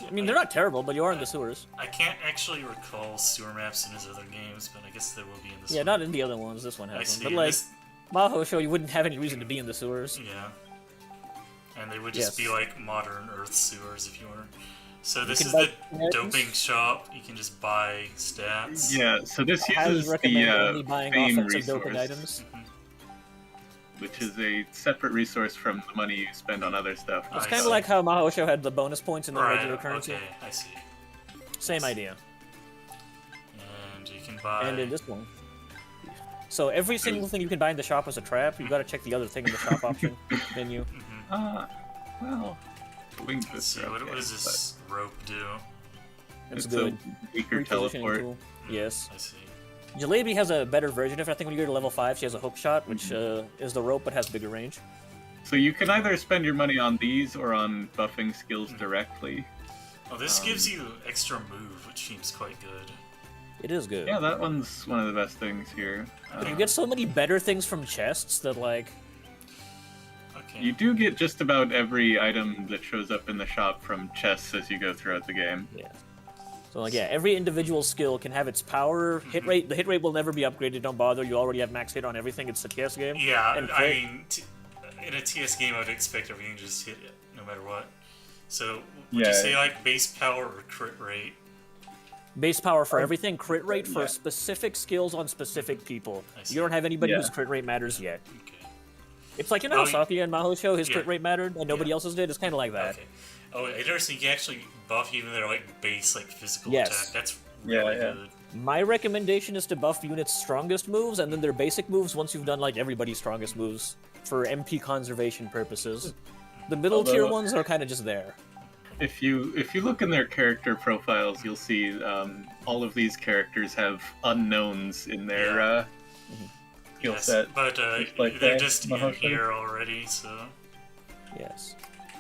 I mean, they're not terrible, but you are in the sewers. I can't actually recall sewer maps in his other games, but I guess there will be in this Yeah, one. not in the other ones. This one I has see. them. But like, This- Maho show, you wouldn't have any reason to be in the sewers. Yeah. And they would just Yes. be like modern Earth sewers if you were. So this can is buy the items. doping shop. You can just buy stats. Yeah, so this I highly uses recommend the only buying fame offensive doping resource, items. which is a separate resource from the money you spend on other stuff. It's I kind of see. like how Maho show had the bonus points in the Right, regular currency. okay, I see. Same idea. And you can buy... And in this one. So every single thing you can buy in the shop is a trap. You gotta check the other thing in the shop option menu. Well, wings Let's see, what does this rope do? It's It's good. a weaker Repositioning teleport. tool. Yes. I see. Jalebi has a better version of it. I think when you go to level 5, she has a hook shot, which is the rope but has bigger range. So you can either spend your money on these or on buffing skills directly. Oh, this gives you extra move, which seems quite good. It is good. Yeah, that one's one of the best things here. But you get so many better things from chests that, like... Okay. You do get just about every item that shows up in the shop from chests as you go throughout the game. Yeah. So, like, yeah, every individual skill can have its power. Hit rate. The hit rate will never be upgraded. Don't bother. You already have max hit on everything. It's a TS game. Yeah, And I crit. mean, in a TS game, I would expect everything to just hit it, no matter what. So, would you Yeah. say, like, base power or crit rate? Base power for everything. Crit rate for Yeah. specific skills on specific people. I see. You don't have anybody Yeah. whose crit rate matters yet. Okay. It's like, you know how Oh, Saki and Maho show his yeah. crit rate mattered and nobody Yeah. else's did? It's kind of like that. Okay. Oh, interesting. You can actually buff even their, like, base, like, physical Yes. attack. That's Yeah, really yeah. good. My recommendation is to buff units' strongest moves and then their basic moves once you've done like everybody's strongest moves for MP conservation purposes. The middle tier Although- ones are kind of just there. If you look in their character profiles, you'll see all of these characters have unknowns in their Yeah. skill Yes, set. but just like they're that, just in Mahosha. here already, so... Yes.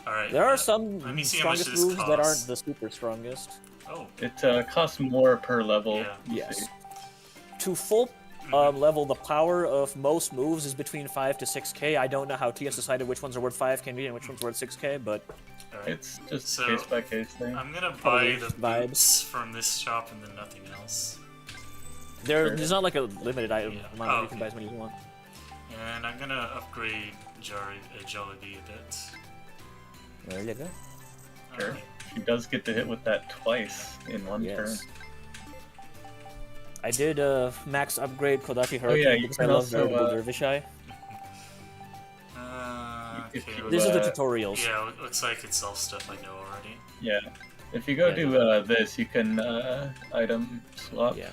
Alright. There are some let me see how much strongest this moves that aren't costs. the super strongest. Oh, It costs more per level. Yeah. you Yes. see. to full level, the power of most moves is between 5 to 6k. I don't know how TS decided which ones are worth 5k and which ones are worth 6k, but Alright. It's just So, case by case thing. I'm gonna buy Probably the vibes. boots from this shop and then nothing else. there's not like a limited item Yeah. amount. Oh, You can buy as many as you want. And I'm gonna upgrade Jollibee a bit. There you go. Sure. Alright. She does get to hit with that twice in one turn. Yes. I did max upgrade Kodachi Hurricane yeah, you because I can love also, Veritable Dervishai. If Okay, you- These are the uh, tutorials. yeah, looks like it's all stuff I know already. Yeah. If you go Yeah. do this, you can item swap. Yeah.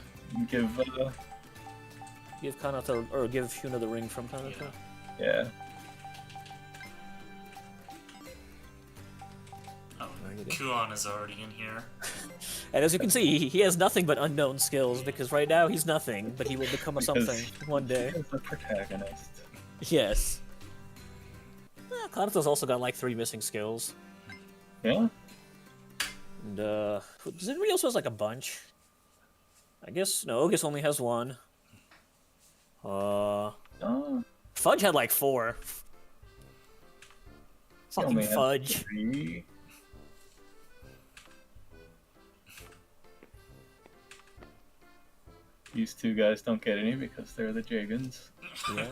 Give Give Kanata or give Hyuna the ring from Kanata. yeah. Oh, There you go. Kuon is already in here. And as you can see, he has nothing but unknown skills because right now he's nothing, but he will become a Because- something one day. As the protagonist. Yes. Kanata's also got like 3 missing skills. Yeah. And does anybody else has like a bunch? I guess no. Ogus only has 1. Oh, Fudge had like 4. he Fucking only has Fudge. 3. These two guys don't get any because they're the Jagans. Yeah.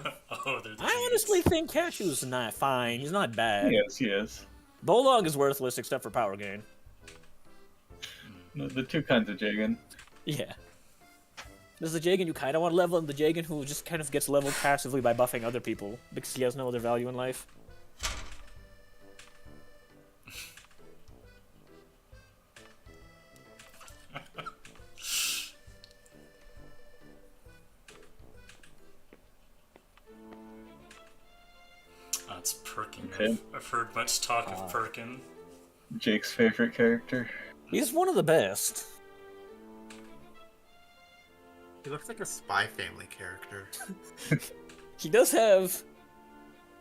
Oh, they're the I Jays. honestly think Cashew's not fine. He's not bad. He is. Bolog is worthless except for power gain. The two kinds of Jagan. Yeah. There's the Jagan you kind of want to level, and the Jagan who just kind of gets leveled passively by buffing other people because he has no other value in life. Oh, it's Perkin. Okay. I've heard much talk of Perkin. Jake's favorite character. He's one of the best. He looks like a Spy Family character. He does have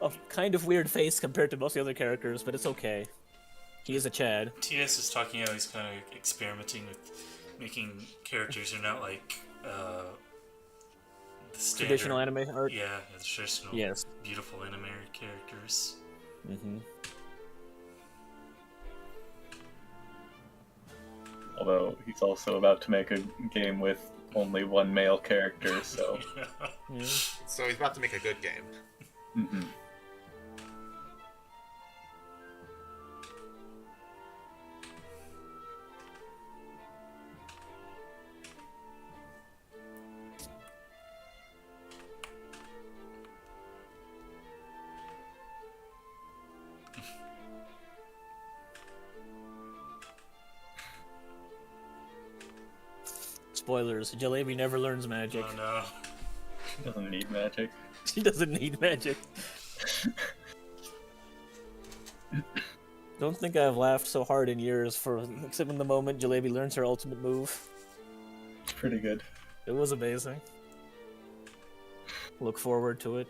a kind of weird face compared to most of the other characters, but it's okay. He is a Chad. TS is talking how he's kind of experimenting with making characters who are not like the standard, Traditional anime art. Yeah, the traditional, Yes. beautiful anime characters. Mm-hmm. Although he's also about to make a game with only one male character, so. Yeah. So he's about to make a good game. Mhm. Spoilers. Jalebi never learns magic. Oh no. He doesn't need magic. She doesn't need magic. Don't think I've laughed so hard in years except in the moment Jalebi learns her ultimate move. It's pretty good. It was amazing. Look forward to it.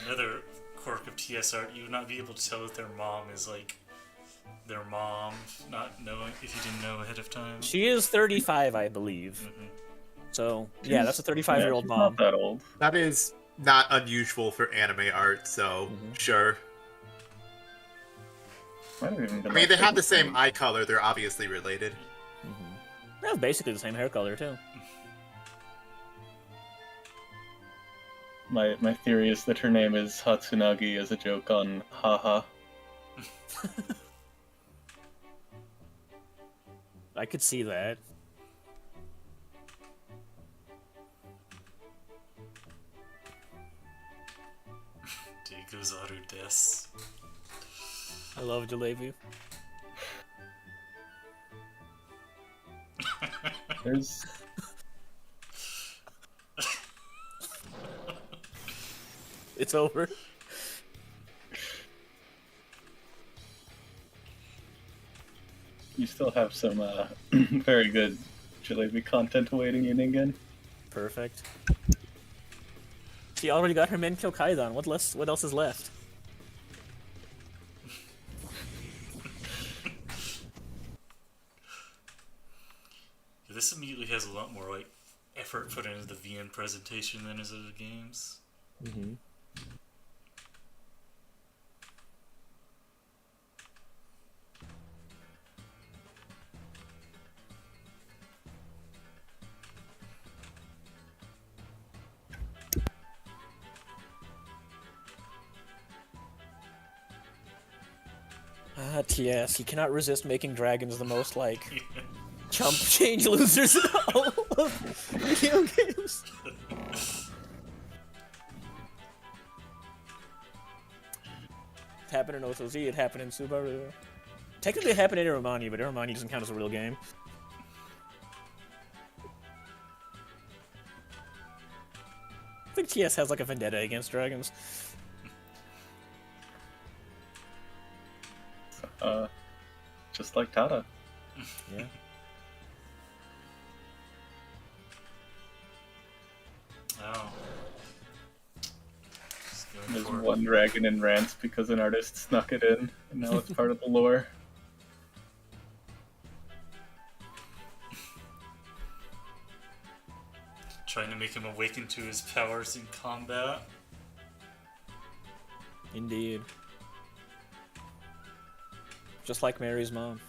Another quirk of TS art, you would not be able to tell if their mom is like their mom, not knowing if you didn't know ahead of time. She is 35, I believe. Mhm. So, yeah, that's a 35-year-old she's mom. Not that old. That is not unusual for anime art, so sure. Might have even been I mean, they like have the 33. same eye color. They're obviously related. They have basically the same hair color, too. My theory is that her name is Hatsunagi as a joke on haha. I could see that. Deiguzaru desu. I love Jalebi. There's It's over. you still have some very good Jalebi content awaiting you, Ningen. Perfect. She already got her Menkyo Kaidan. What else is left? This immediately has a lot more like effort put into the VN presentation than is other games. Mm-hmm. TS, he cannot resist making dragons the most, like, chump change losers in all of video games. It happened in OTOZ, it happened in Subaru. Technically it happened in Iromani, but Iromani doesn't count as a real game. I think TS has, like, a vendetta against dragons. Just like Tata. Yeah. Oh. There's one dragon in Rants because an artist snuck it in, and now it's part of the lore. Trying to make him awaken to his powers in combat. Indeed. Just like Mary's mom.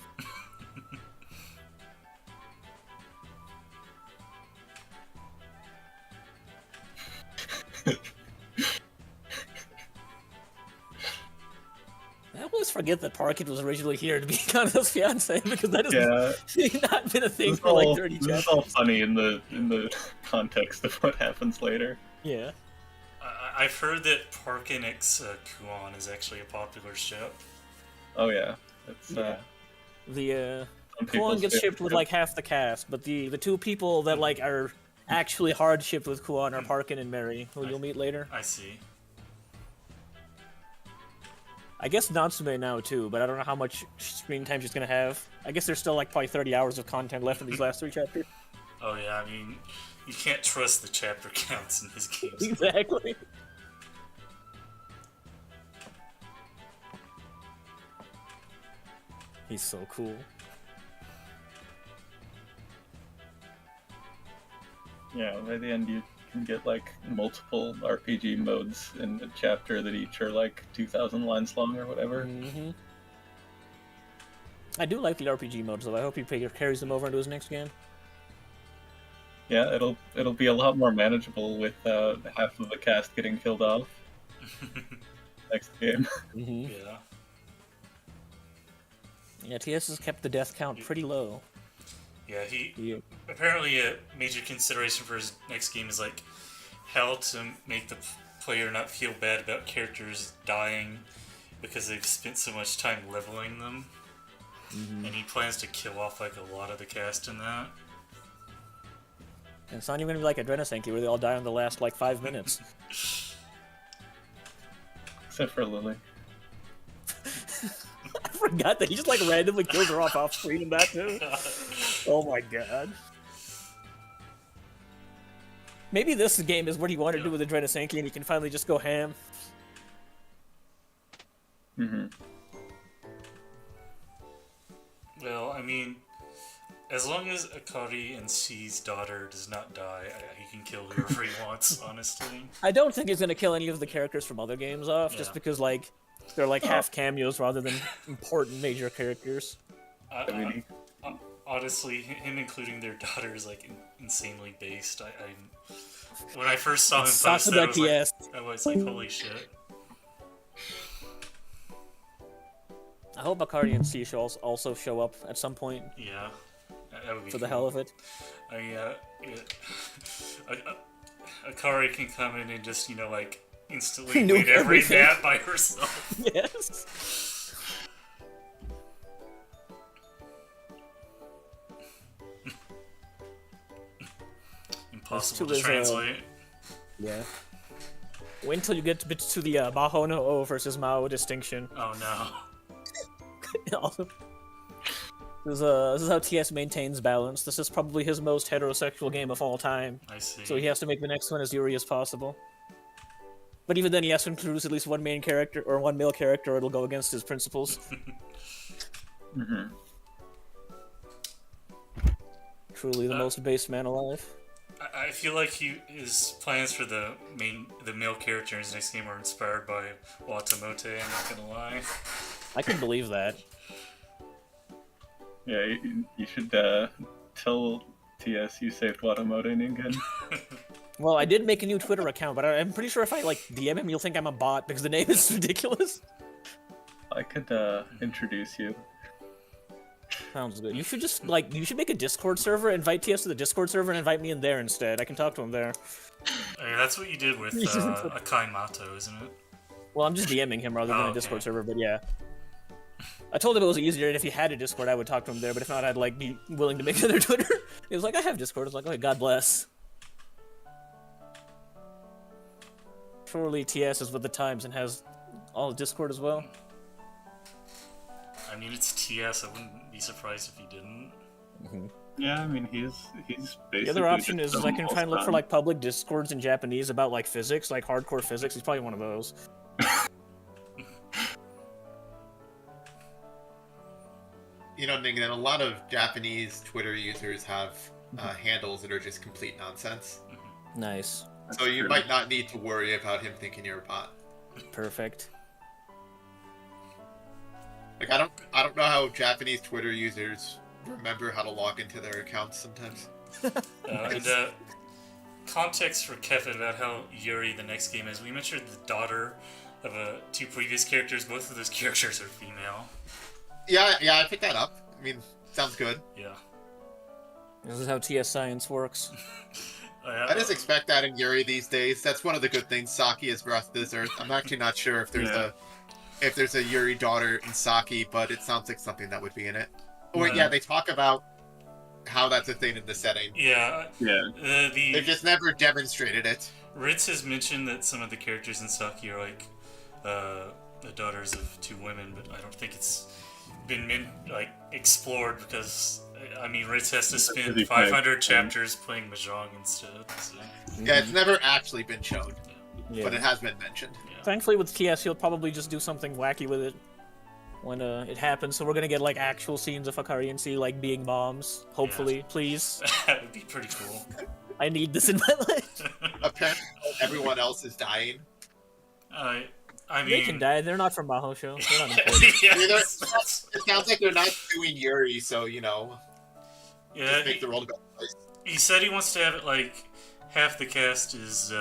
I always forget that Parkit was originally here to be Kanata's fiance because that has not been a thing for like 30 chapters. This is all funny in the context of what happens later. Yeah. I've heard that Parkin x Kuon is actually a popular ship. Oh yeah. It's, the Kuon gets shipped with like half the cast, but the two people that like are actually hard shipped with Kuon are Parkin and Mary, who you'll meet later. I see. I guess Natsume now too, but I don't know how much screen time she's gonna have. I guess there's still like probably 30 hours of content left in these last 3 chapters. Oh yeah, I mean, you can't trust the chapter counts in his games. Exactly. He's so cool. Yeah, by the end you can get like multiple RPG modes in the chapter that each are like 2,000 lines long or whatever. Mm-hmm. I do like the RPG modes though. I hope he carries them over into his next game. Yeah, it'll be a lot more manageable with half of the cast getting killed off next game. Mm-hmm. Yeah. Yeah, TS has kept the death count pretty low. Yeah, apparently a major consideration for his next game is like how to make the player not feel bad about characters dying because they've spent so much time leveling them. Mm-hmm. And he plans to kill off like a lot of the cast in that. And it's not even gonna be like a Drenasenki where they all die in the last like 5 minutes. Except for Lily. I forgot that he just like randomly kills her off screen in that too. Oh my god. Maybe this game is what he wanted to do with the Drenasenki and he can finally just go ham. Mm-hmm. Well, I mean, as long as Akari and C's daughter does not die, he can kill whoever he wants, honestly. I don't think he's gonna kill any of the characters from other games off, just because like they're like half cameos rather than important major characters. Honestly, him including their daughter is like insanely based. When I first saw him post that, I was like, holy shit. I hope Akari and C also show up at some point. Yeah, that would be for the hell of it. Akari can come in and just, like, instantly win every map by herself. Yes. Impossible to translate. Yeah. Wait until you get to the Baho no O versus Mao distinction. Oh no. This is how TS maintains balance. This is probably his most heterosexual game of all time. I see. So he has to make the next one as Yuri as possible. But even then, he has to introduce at least one main character or one male character, or it'll go against his principles. Mm-hmm. Truly the most base man alive. I feel like his plans for the male character in his next game are inspired by Watamote. I'm not gonna lie. I can believe that. Yeah, you should tell TS you saved Watamote Ningen. Well, I did make a new Twitter account, but I'm pretty sure if I like DM him, you'll think I'm a bot because the name is ridiculous. I could introduce you. Sounds good. You should just you should make a Discord server, invite TS to the Discord server, and invite me in there instead. I can talk to him there. Hey, that's what you did with Akai Mato, isn't it? Well, I'm just DMing him rather than a okay. Discord server, but yeah. I told him it was easier, and if he had a Discord, I would talk to him there, but if not, I'd be willing to make another Twitter. He was like, I have Discord. I was like, okay, God bless. Surely TS is with the times and has all of Discord as well. I mean, it's TS. I wouldn't be surprised if he didn't. Mm-hmm. Yeah, I mean he's basically. The other option just is I can try and look for almost public Discords in Japanese about physics, hardcore physics. He's probably one of those. Ningen, a lot of Japanese Twitter users have handles that are just complete nonsense. Nice. So you might not need to worry about him thinking you're a bot. Perfect. I don't know how Japanese Twitter users remember how to log into their accounts sometimes. Context for Kevin about how Yuri the next game is. We mentioned the daughter of two previous characters. Both of those characters are female. Yeah, I picked that up. I mean, sounds good. Yeah. This is how TS science works. I just expect that in Yuri these days. That's one of the good things Saki has brought to this earth. I'm actually not sure if there's a Yuri daughter in Saki, but it sounds like something that would be in it. Oh wait, yeah, they talk about how that's a thing in the setting. Yeah. They've just never demonstrated it. Ritz has mentioned that some of the characters in Saki are the daughters of two women, but I don't think it's been explored because Ritz has to spend 500 chapters playing Mahjong instead. So. Yeah, it's never actually been shown, but it has been mentioned. Yeah. Thankfully, with TS, he'll probably just do something wacky with it when it happens. So we're gonna get actual scenes of Hikari and C being moms. Hopefully, please. That would be pretty cool. I need this in my life. Apparently, everyone else is dying. They can die. They're not from Mahou Show. They're not important. It sounds like they're not doing Yuri, so Yeah, make the world a better place. He said he wants to have it half the cast is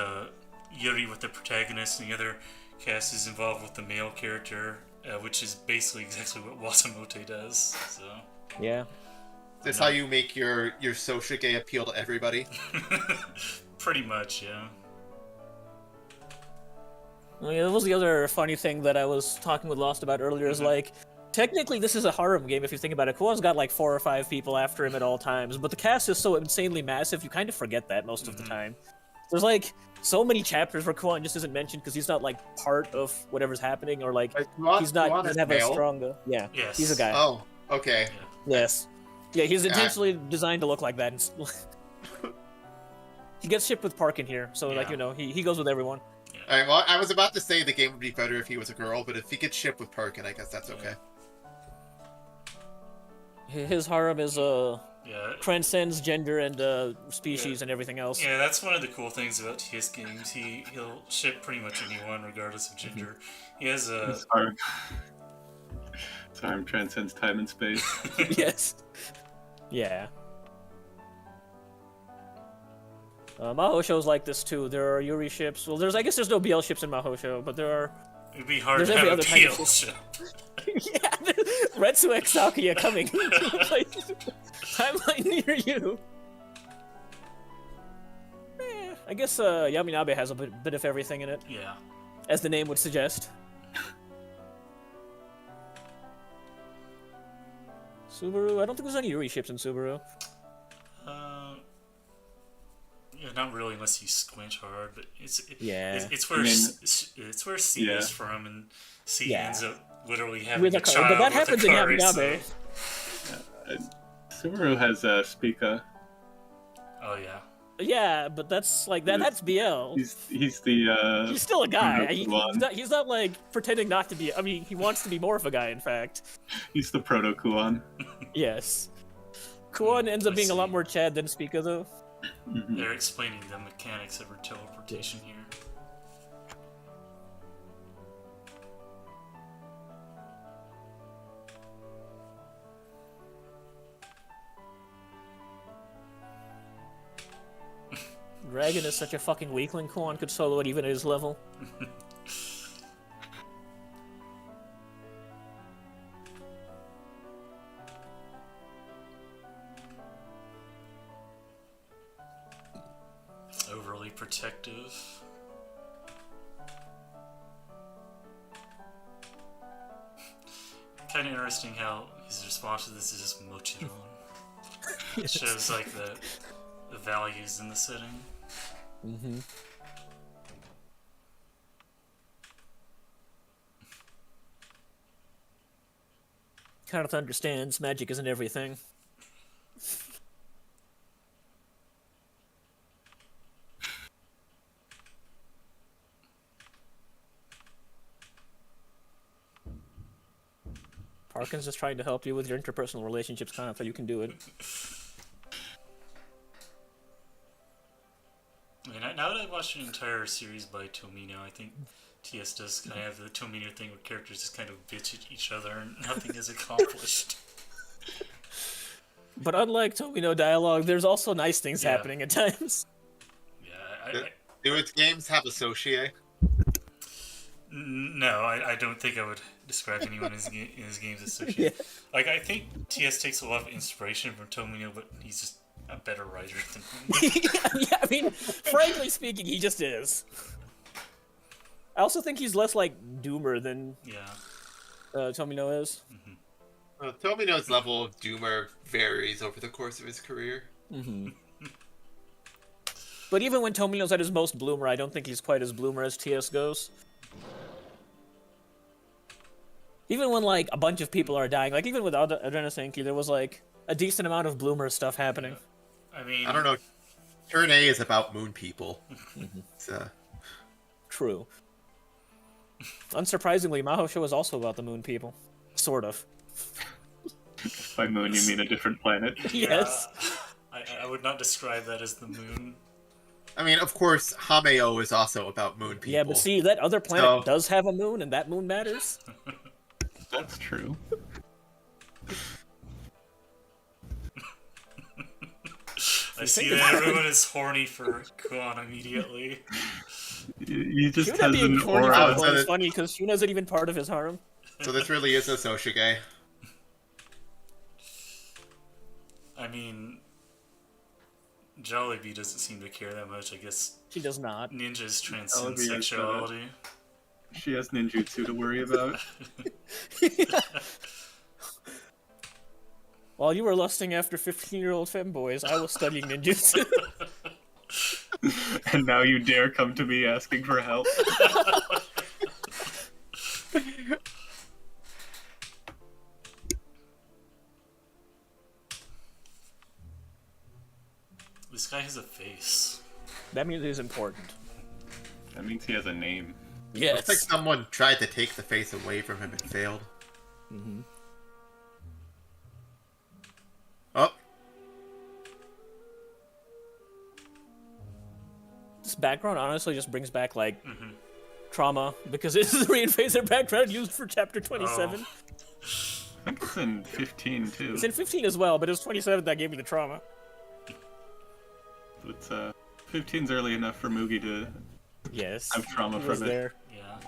Yuri with the protagonist, and the other cast is involved with the male character, which is basically exactly what Watamote does. So. Yeah. That's how you make your Soshige appeal to everybody? Pretty much, yeah. That was the other funny thing that I was talking with Lost about earlier, is technically this is a harem game if you think about it. Kuon's got 4 or 5 people after him at all times, but the cast is so insanely massive, you kind of forget that most of the time. There's so many chapters where Kuon just isn't mentioned because he's not part of whatever's happening, or he's not Kuon doesn't is have male? a strong Yes. he's a guy. Oh, okay. Yes. Yeah, he's intentionally designed to look like that. He gets shipped with Park in here, so he goes with everyone. Alright, well, I was about to say the game would be better if he was a girl, but if he gets shipped with Perkin, I guess that's okay. His harem is transcends gender and species and everything else. Yeah, that's one of the cool things about his games. He'll ship pretty much anyone, regardless of gender. He has a. His harem transcends time and space. Yes. Yeah. Mahou shows like this too. There are Yuri ships. Well, I guess there's no BL ships in Mahou show, but there are. It'd be hard There's to every have a other kind of PL ship. Yeah, Retsu X Sakuya coming. Timeline near you. I guess Yaminabe has a bit of everything in it. Yeah. As the name would suggest. Subaru? I don't think there's any Yuri ships in Subaru. Yeah, not really unless you squint hard, but it's where C is from, and C ends up literally having a child but that with happens in Hikari, Yaminabe. Subaru has Spica. Oh yeah. Yeah, but that's like that. That's BL. He's the. He's still a guy. Kuon. He's not like pretending not to be. I mean, he wants to be more of a guy. In fact. He's the proto Kuon. Yes. Kuon ends up being a lot more Chad than Spica, though. Mm-hmm. They're explaining the mechanics of her teleportation here. Dragon is such a fucking weakling. Kuon could solo it even at his level. Overly protective. Kind of interesting how his response to this is just Mochiron. It shows like the values in the setting. Mm-hmm. Kanata understands magic isn't everything. Parkin's just trying to help you with your interpersonal relationships, Kanata. You can do it. I mean, now that I've watched an entire series by Tomino, I think TS does kind of have the Tomino thing where characters just kind of bitch at each other and nothing is accomplished. But unlike Tomino dialogue, there's also nice things happening at times. Yeah, Do its games have associate? No, I don't think I would describe anyone in his games as associate. Yeah. Like, I think TS takes a lot of inspiration from Tomino, but he's just a better writer than him. Yeah, I mean, frankly speaking, he just is. I also think he's less like Doomer than Tomino is. Mm-hmm. Tomino's level of Doomer varies over the course of his career. Mm-hmm. But even when Tomino's at his most bloomer, I don't think he's quite as bloomer as TS goes. Even when, like, a bunch of people are dying, like, even with Adrena Senki, there was, like, a decent amount of bloomer stuff happening. I mean... I don't know. Turn A is about moon people. So. True. Unsurprisingly, Mahosho is also about the moon people. Sort of. By moon, you mean a different planet? Yes. I would not describe that as the moon. I mean, of course, Hameo is also about moon people. Yeah, but see, that other planet does have a moon, and that moon matters. That's true. I see that everyone is horny for Kuon immediately. You just Shuna has being an horny for aura. Kuon is funny, because Shuna isn't even part of his harem. So this really is a Soshige. I mean, Jollibee doesn't seem to care that much. I guess She does not. ninjas transcend Jollibee is, sexuality. She has ninjutsu to worry about. While you were lusting after 15-year-old femboys, I was studying ninjutsu. And now you dare come to me asking for help. This guy has a face. That means he's important. That means he has a name. Yes. Looks like someone tried to take the face away from him and failed. Mm-hmm. Oh. This background honestly just brings back, like, trauma, because this is the re-phaser background used for Chapter 27. I think it's in 15, too. It's in 15 as well, but it was 27 that gave me the trauma. It's 15's early enough for Mugi to have trauma he was from it. there. Yeah.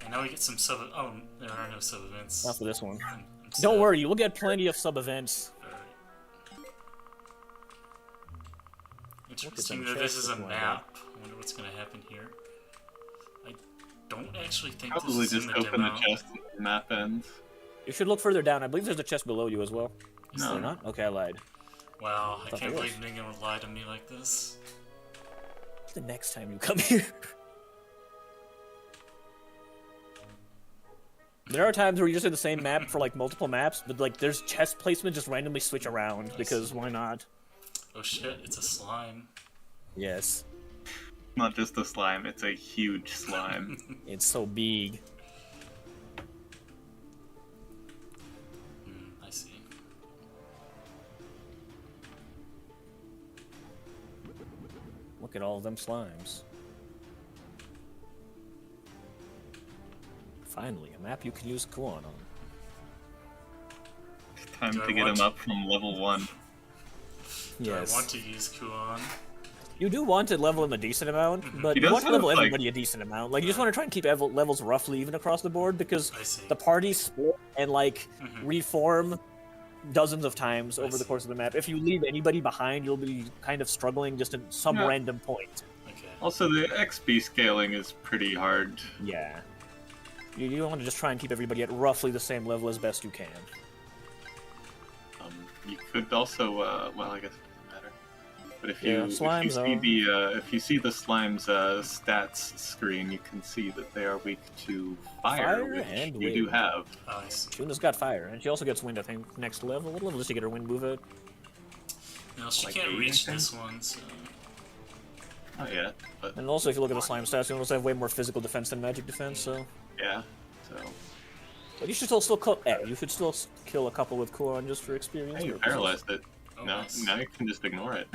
And now we get some sub. Oh, there are no sub events. Not for this one. I'm Don't sad. worry, you will get plenty of sub-events. Alright. Interesting some that this is a chests before I map. I wonder what's going to happen here. I don't actually think Probably this is just in the open demo. the chest and the map ends. You should look further down. I believe there's a chest below you as well. Is No. there not? Okay, I lied. Wow, I Thought can't there believe was. Ningen would lie to me like this. The next time you come here. There are times where you just do the same map for like multiple maps, but like there's chest placement just randomly switch around because why not? Oh shit! It's a slime. Yes. Not just a slime; it's a huge slime. It's so big. I see. Look at all of them slimes. Finally, a map you can use Kuon on. It's time Do I to get want him up from level 1. Do I want to use Kuon? You do want to level him a decent amount, but He you does want to level have, like- everybody a decent amount. Like, you just want to try and keep levels roughly even across the board, because I see. the parties split and, like, reform dozens of times over the see. course of the map. If you leave anybody behind, you'll be kind of struggling just at some Yeah. random point. Okay. Also, the XP scaling is pretty hard. Yeah. You want to just try and keep everybody at roughly the same level as best you can. You could also, well, I guess it doesn't matter. But if Yeah, you slimes if you see the slime's stats screen, you can see that they are weak to fire, Fire which and you do wind. have. Oh, I see. Shuna's got fire, and she also gets wind, I think, next level. What level does she get her wind move at? No, she Like can't 8, I reach think? this one, so... Oh yeah, but And also, if you look at the slime stats, you also have way more physical defense than magic defense, so... yeah, so But you should still kill. You should still kill a couple with Kuon just for experience. hey, you purposes. paralyzed it. Oh, No, nice. now you can just ignore it.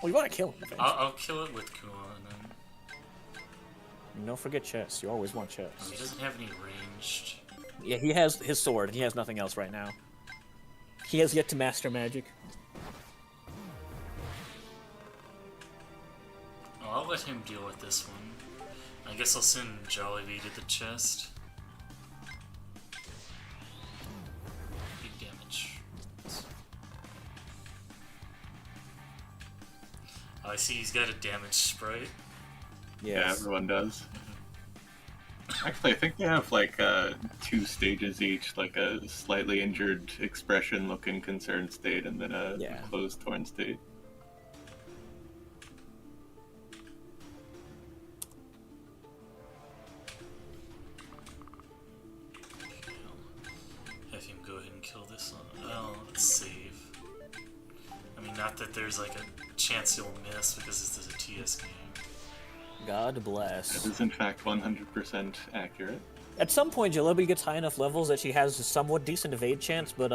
Well, you want to kill him. Eventually. I'll kill it with Kuon, then. Don't forget chests. You always want Oh, chests. he doesn't have any ranged... Yeah, he has his sword, and he has nothing else right now. He has yet to master magic. Oh, I'll let him deal with this one. I guess I'll send Jollibee to the chest. Big damage. Oh, I see he's got a damage sprite. Yeah, Yes. everyone does. Actually, I think they have like 2 stages each, like a slightly injured expression looking concerned state, and then a Yeah. closed torn state. Have him go ahead and kill this one. Oh, let's save. I mean, not that there's like a chance he'll miss because this is a TS game. God That bless. is in fact 100% accurate. At some point, Jollibee gets high enough levels that she has a somewhat decent evade chance, but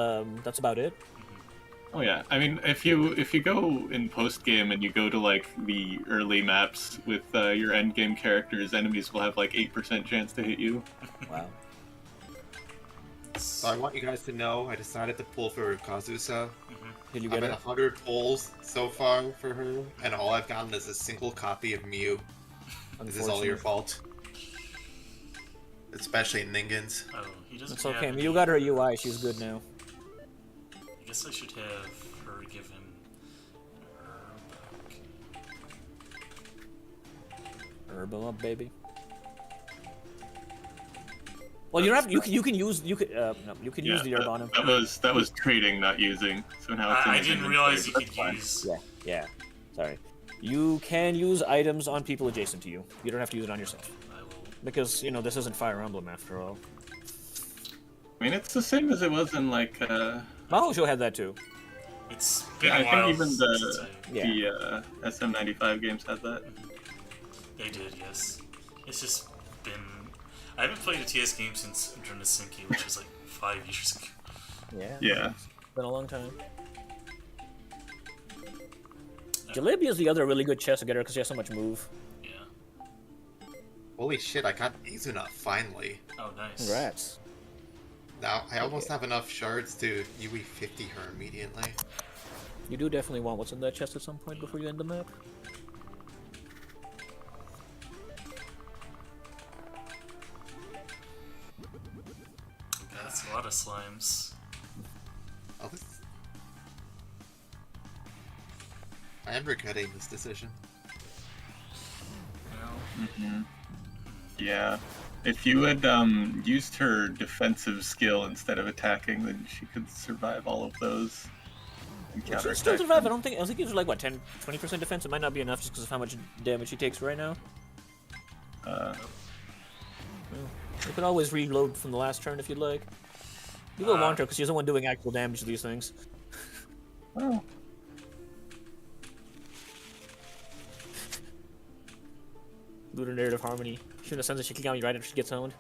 that's about it. Oh yeah, I mean, if you go in post game and you go to like the early maps with your end game characters, enemies will have like 8% chance to hit you. Wow. So I want you guys to know I decided to pull for Kazusa. Did you I've get had it? 100 pulls so far for her, and all I've gotten is a single copy of Mew. This is all your fault. Especially Ningens. Oh, he doesn't It's have okay. any- You got her UI. She's good now. I guess I should have her give him an herb. Herbal up, baby. Well, you don't have. You can use. You could. No, you can use the herb on him. That was trading, not using. So now it's in I his didn't inventory, realize you but could that's fine. use... Yeah. Sorry. You can use items on people adjacent to you. You don't have to use it on yourself. I will... Because, you know, this isn't Fire Emblem after all. I mean, it's the same as it was in like. Mahou had that too. It's been Yeah, a I while think even since Yeah. the SM95 games had that. They did, yes. It's just been... I haven't played a TS game since Drinasinki, which was like 5 years ago. Yeah. Yeah. It's been a long time. Jollibee is the other really good chest getter because she has so much move. Yeah. Holy shit, I got Izuna finally. Oh, nice. Congrats. Now, I almost have enough shards to UE 50 her immediately. You do definitely want what's in that chest at some point before you end the map. That's a lot of slimes. Oh, this... I am regretting this decision. Well, Yeah. If you had used her defensive skill instead of attacking, then she could survive all of those. And She still counterattack survive. them. I think it's like what 20% defense. It might not be enough just because of how much damage she takes right now. You can always reload from the last turn if you'd like. You go long turn because she's the one doing actual damage to these things. Oh. Lunar Narrative Harmony. Shouldn't have sent the Shikigami right after she gets owned.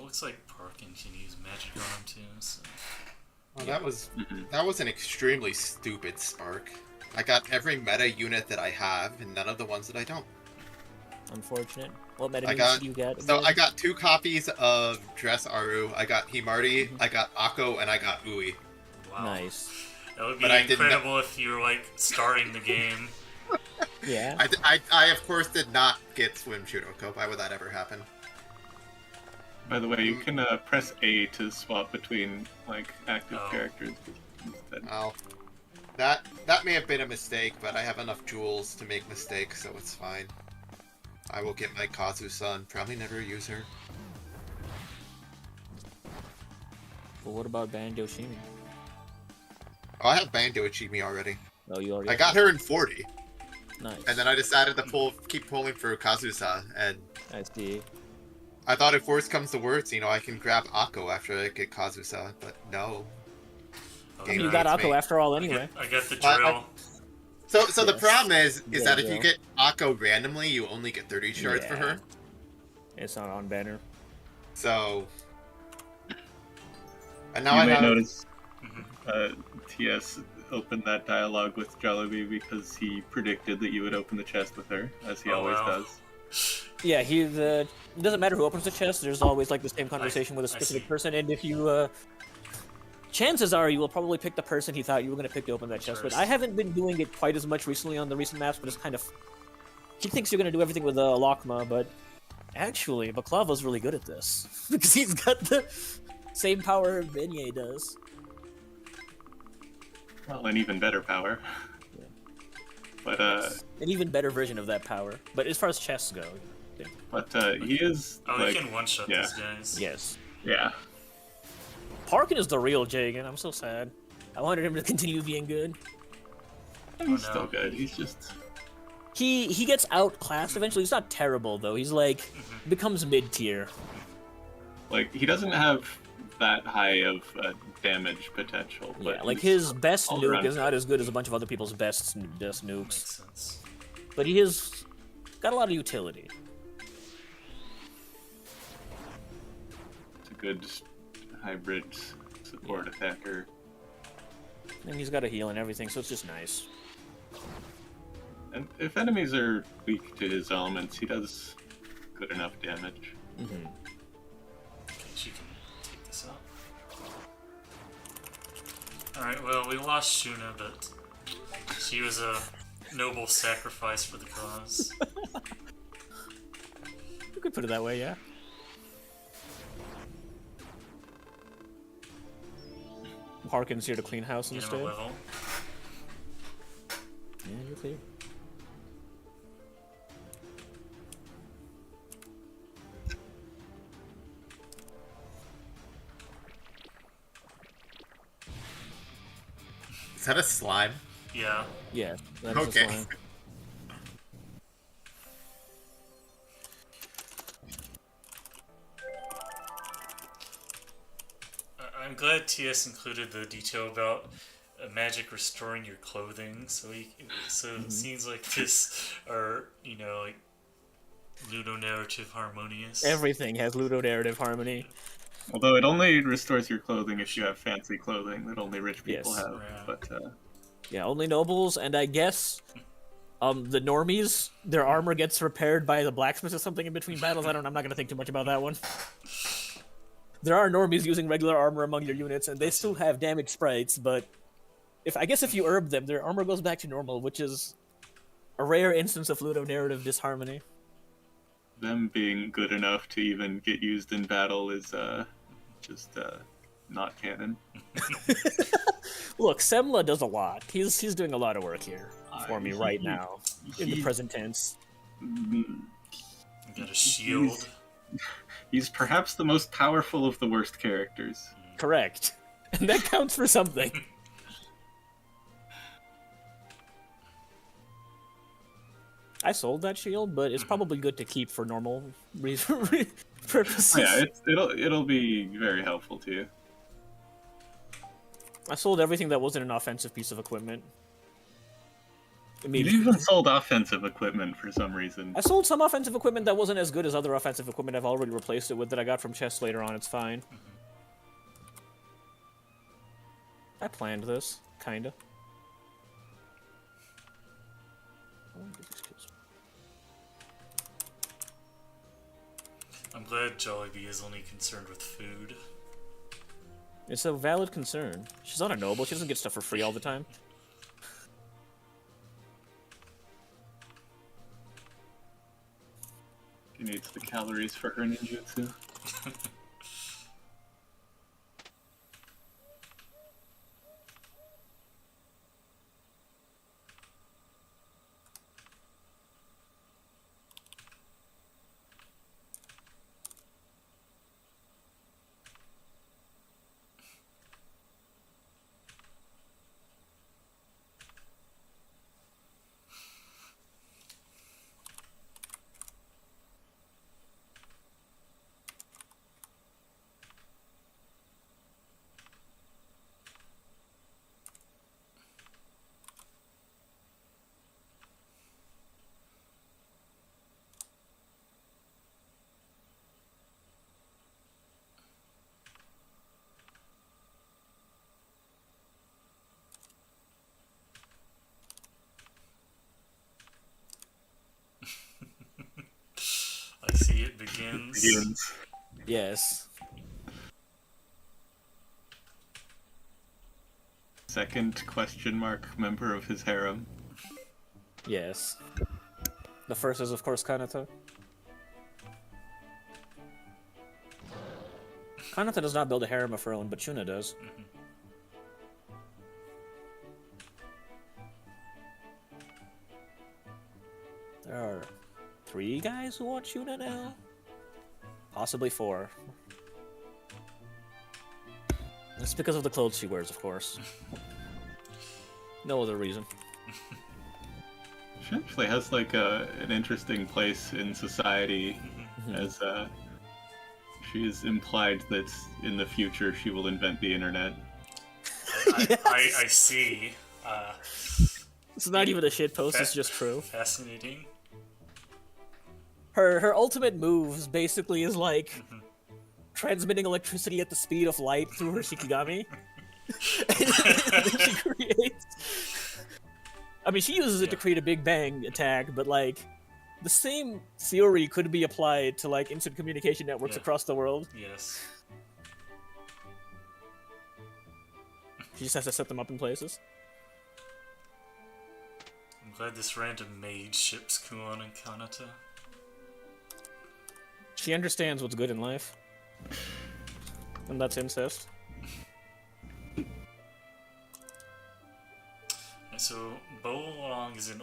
Looks like Parkin can use Magic Arm too, so... Well, that was an extremely stupid spark. I got every meta unit that I have, and none of the ones that I don't. Unfortunate. What meta units do you get? So I got 2 copies of Dress Aru, I got Himardi, I got Akko, and I got Ui. Wow. Nice. That would be incredible if you were, like, starting the game. Yeah. I of course did not get Swim Shuroko. Why would that ever happen? By the way, you can press A to swap between like active characters instead. Oh, that may have been a mistake, but I have enough jewels to make mistakes, so it's fine. I will get my Kazu-san. Probably never use her. Well, what about Banjo Shimi? Oh, I have Banjo Ichimi already. Oh, you already. I got her in 40. Nice. And then I decided to keep pulling for Kazusa, and I see. I thought if worse comes to worse, I can grab Akko after I get Kazusa, but no. You got Akko after all anyway. I got the drill. So yes. The problem is that if you get Akko randomly, you only get 30 shards for her. It's not on banner. So... And now you may notice TS opened that dialogue with Jollibee because he predicted that you would open the chest with her, as he always does. Yeah, it doesn't matter who opens the chest, there's always like the same conversation with a specific person, and if you, chances are you will probably pick the person he thought you were going to pick to open that chest with. I haven't been doing it quite as much recently on the recent maps, but it's kind of... He thinks you're going to do everything with Lakma, but actually, Baklava's really good at this, because he's got the same power Beignet does. Well, an even better power. Yeah. But, an even better version of that power. But as far as chests go... Yeah. But, he is, he can one-shot these guys. Yes. Yeah. Parkin is the real Jagan. I'm so sad. I wanted him to continue being good. He's still good. He's just... He gets outclassed eventually. He's not terrible, though. He's, like, becomes mid-tier. Like, he doesn't have that high of damage potential. But yeah, like, his best nuke is not as good as a bunch of other people's best nukes. Makes sense. But he has got a lot of utility. It's a good hybrid support attacker. And he's got a heal and everything, so it's just nice. And if enemies are weak to his elements, he does good enough damage. Mm-hmm. Okay, she can take this out. Alright, well, we lost Shuna, but she was a noble sacrifice for the cause. You could put it that way, yeah. Parkin's here to clean house instead. Level. Yeah, you're clear. Is that a slime? Yeah. Yeah, that is a slime. I'm glad TS included the detail about magic restoring your clothing, so it seems like this are, like ludonarrative harmonious. Everything has ludonarrative harmony. Although it only restores your clothing if you have fancy clothing that only rich people have. Yeah. But yeah, only nobles, and I guess the normies, their armor gets repaired by the blacksmith or something in between battles. I'm not gonna think too much about that one. there are normies using regular armor among your units, and they still have damage sprites, but I guess if you herb them, their armor goes back to normal, which is a rare instance of ludonarrative disharmony. Them being good enough to even get used in battle is just not canon. Look, Semla does a lot. He's doing a lot of work here for me right now, in the present tense. You got a shield. He's perhaps the most powerful of the worst characters. Correct. And that counts for something. I sold that shield, but it's probably good to keep for normal purposes. Yeah, it'll be very helpful to you. I sold everything that wasn't an offensive piece of equipment. You even sold offensive equipment for some reason. I sold some offensive equipment that wasn't as good as other offensive equipment I've already replaced it with that I got from chests later on. It's fine. I planned this, kinda. I'm glad Jollibee is only concerned with food. It's a valid concern. She's not a noble. She doesn't get stuff for free all the time. She needs the calories for her ninjutsu. I see it begins. Yes. Second question mark member of his harem. Yes. The first is, of course, Kanata. Kanata does not build a harem of her own, but Shuna does. There are 3 guys who want Shuna now? Possibly 4. It's because of the clothes she wears, of course. No other reason. She actually has like an interesting place in society, as she's implied that in the future she will invent the internet. I see. It's not even a shitpost, it's just true. Fascinating. Her ultimate moves basically is like transmitting electricity at the speed of light through her Shikigami. And then she creates... I mean, she uses it to create a Big Bang attack, but like, the same theory could be applied to like instant communication networks across the world. Yes. She just has to set them up in places. I'm glad this random maid ships Kuon and Kanata. She understands what's good in life. And that's incest. So, Bolong is an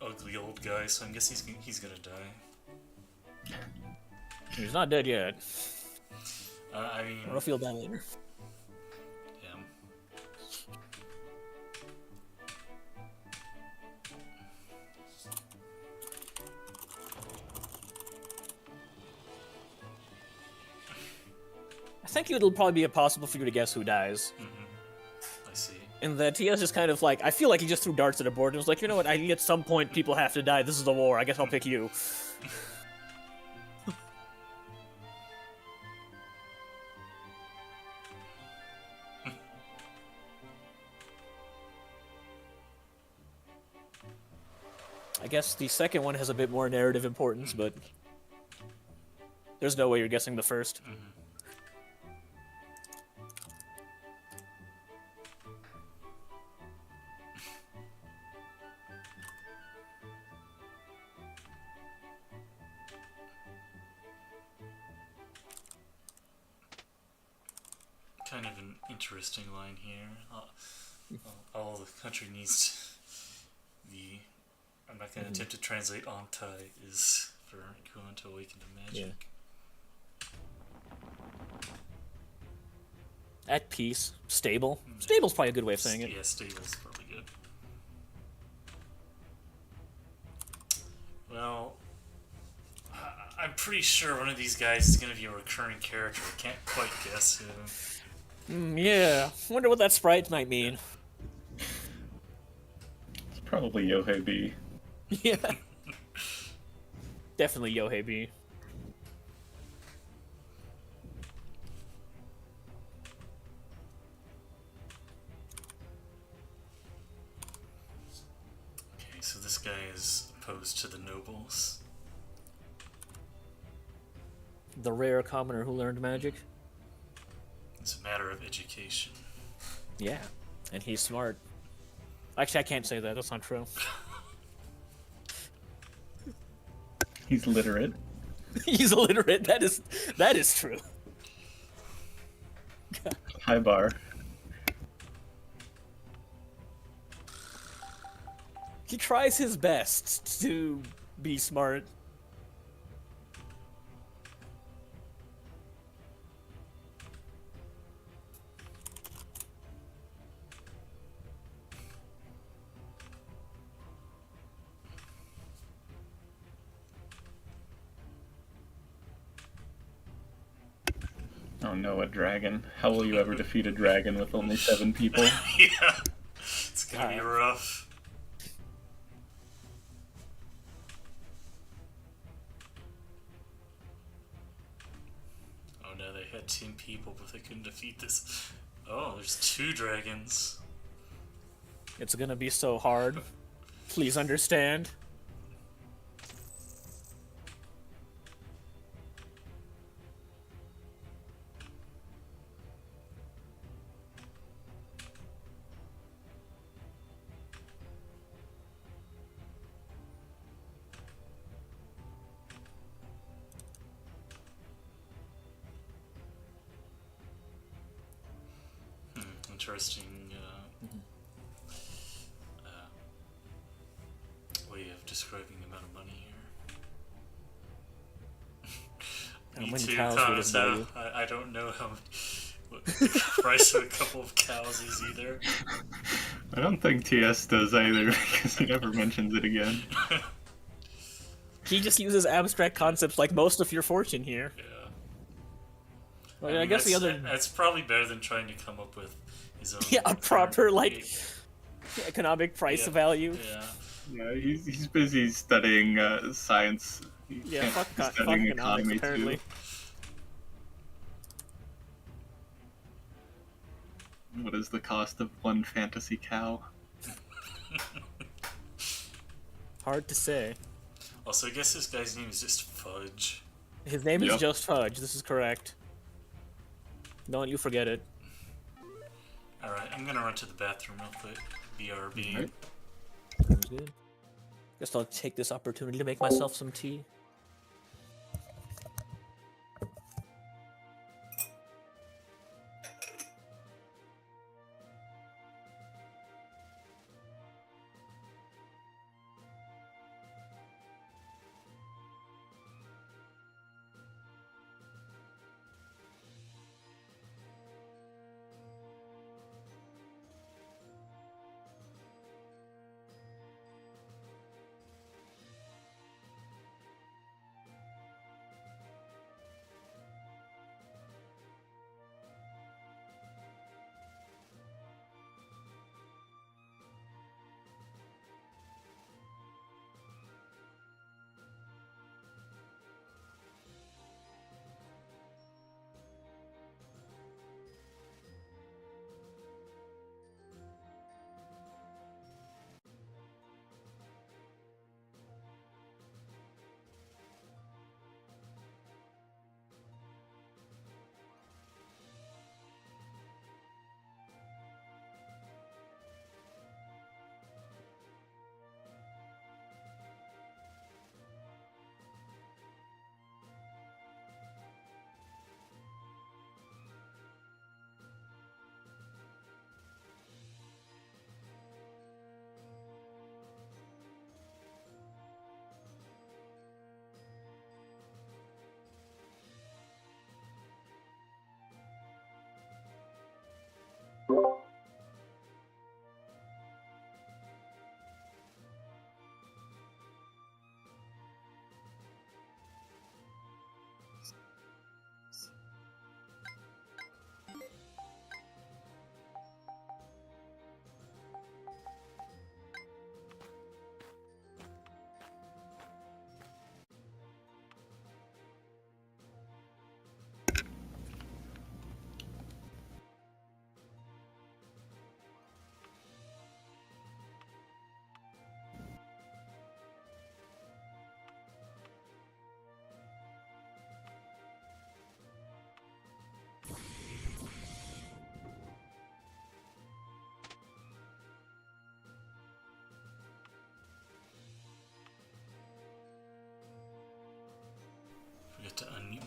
ugly old guy, so I guess he's gonna die. He's not dead yet. I mean... I'll feel that later. Yeah. I think it'll probably be impossible for you to guess who dies. I see. And that he has just kind of like, I feel like he just threw darts at a board and was like, you know what, at some point people have to die, this is the war, I guess I'll pick you. I guess the second one has a bit more narrative importance, but there's no way you're guessing the first. kind of an interesting line here. All the country needs the... I'm not going to attempt to translate Ontai is for Kuon to awaken to magic. Yeah. At peace. Stable. Stable's probably a good way of saying it. Yeah, stable's probably good. Well, I'm pretty sure one of these guys is going to be a recurring character. I can't quite guess who. Yeah. Wonder what that sprite might mean. It's probably Yohei B. Yeah. Definitely Yohei B. Okay, so this guy is opposed to the nobles. The rare commoner who learned magic. It's a matter of education. Yeah. And he's smart. Actually, I can't say that. That's not true. He's literate. He's illiterate. That is true. High bar. He tries his best to be smart. Oh no, a dragon. How will you ever defeat a dragon with only 7 people? Yeah, it's gonna be rough. Oh no, they had 10 people, but they couldn't defeat this. Oh, there's 2 dragons. It's gonna be so hard. Please understand. Interesting way of describing the amount of money here. Me many too, cows would it buy Kanata. you? I don't know what the price of a couple of cows is either. I don't think TS does either, because he never mentions it again. He just uses abstract concepts like most of your fortune here. Yeah. Well, I I mean, guess the other... That's probably better than trying to come up with his own... Yeah, a proper, like, economic price value. Yeah. Yeah, he's busy studying science. He Yeah, can't fuck be studying economics, economy apparently. too. What is the cost of one fantasy cow? Hard to say. Also, I guess this guy's name is just Fudge. His name is Yep. just Fudge, this is correct. Don't you forget it. Alright, I'm gonna run to the bathroom real quick. BRB. Alright. Sounds good. Guess I'll take this opportunity to make myself some tea.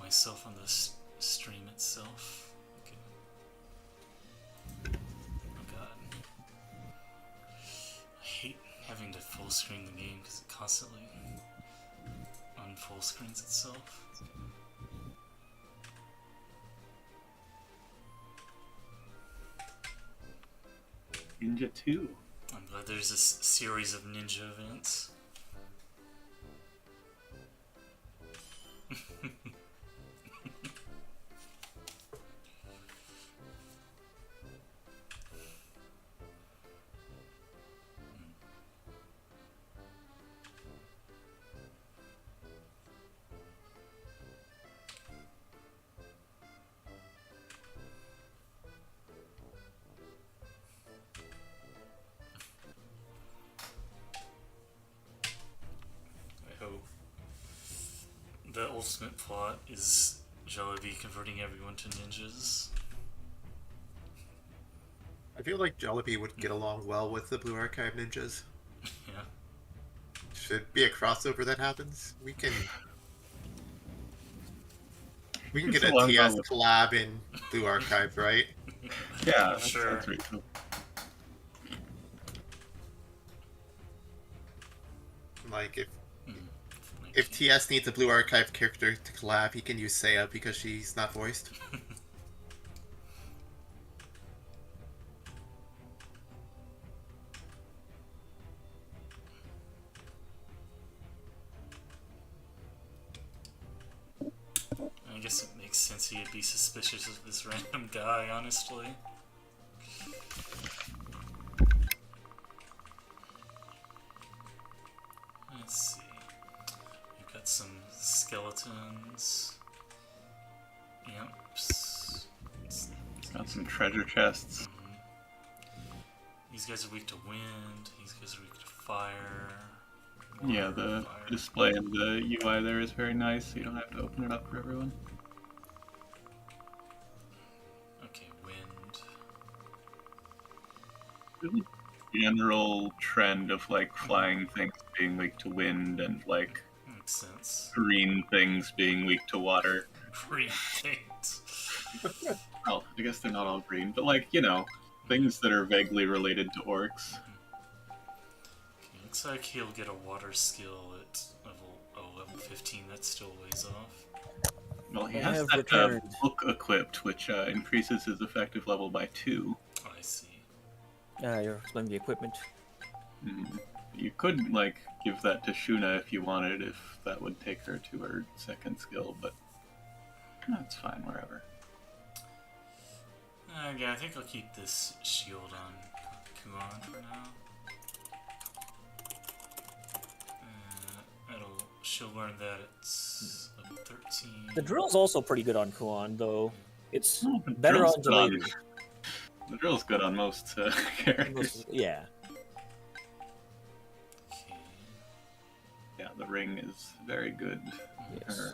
myself on the stream itself. Okay. Oh god. I hate having to full screen the game because it constantly unfull screens itself. Ninja 2. I'm glad there's this series of ninja events. I hope the ultimate plot is Jollibee converting everyone to ninjas. I feel like Jollibee would get along well with the Blue Archive ninjas. Yeah. Should be a crossover that happens. We can get a TS collab in Blue Archive, right? Yeah, Sure. That's reasonable. Like if TS needs a Blue Archive character to collab, he can use Seiya because she's not voiced. I guess it makes sense he'd be suspicious of this random guy, honestly. Let's see. You've got some skeletons. Imps. Got some treasure chests. These guys are weak to wind. These guys are weak to fire. Yeah, the display of the UI there is very nice, so you don't have to open it up for everyone. Okay, wind. Really general trend of like flying things being weak to wind and like Makes sense. green things being weak to water. Green things. Well, I guess they're not all green, but like, you know, things that are vaguely related to orcs. Okay, looks like he'll get a water skill at level 15. That's still ways off. Well, he I has have that returned. book equipped, which increases his effective level by 2. Oh, I see. You're explaining the equipment. You could, like, give that to Shuna if you wanted, if that would take her to her second skill, but that's fine, wherever. Yeah, I think I'll keep this shield on Kuon for now. She'll learn that it's level 13. The drill's also pretty good on Kuon, though. It's Oh, the better drill's on good Jalebi. The drill's good on most characters. Yeah. Okay. Yeah, the ring is very good. Yes.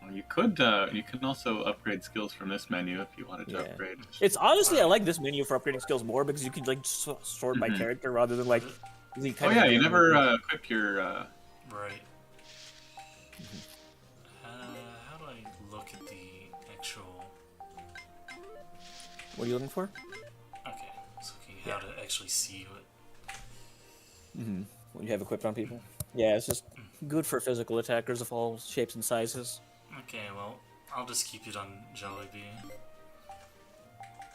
Well, you can also upgrade skills from this menu if you wanted to upgrade. It's honestly, I like this menu for upgrading skills more because you can like sort by character rather than like. Oh yeah, you never equip your. Right. How do I look at the actual? What are you looking for? Okay, I was looking how to actually see what. What you have equipped on people? Yeah, it's just good for physical attackers of all shapes and sizes. Okay, well, I'll just keep it on Jollibee.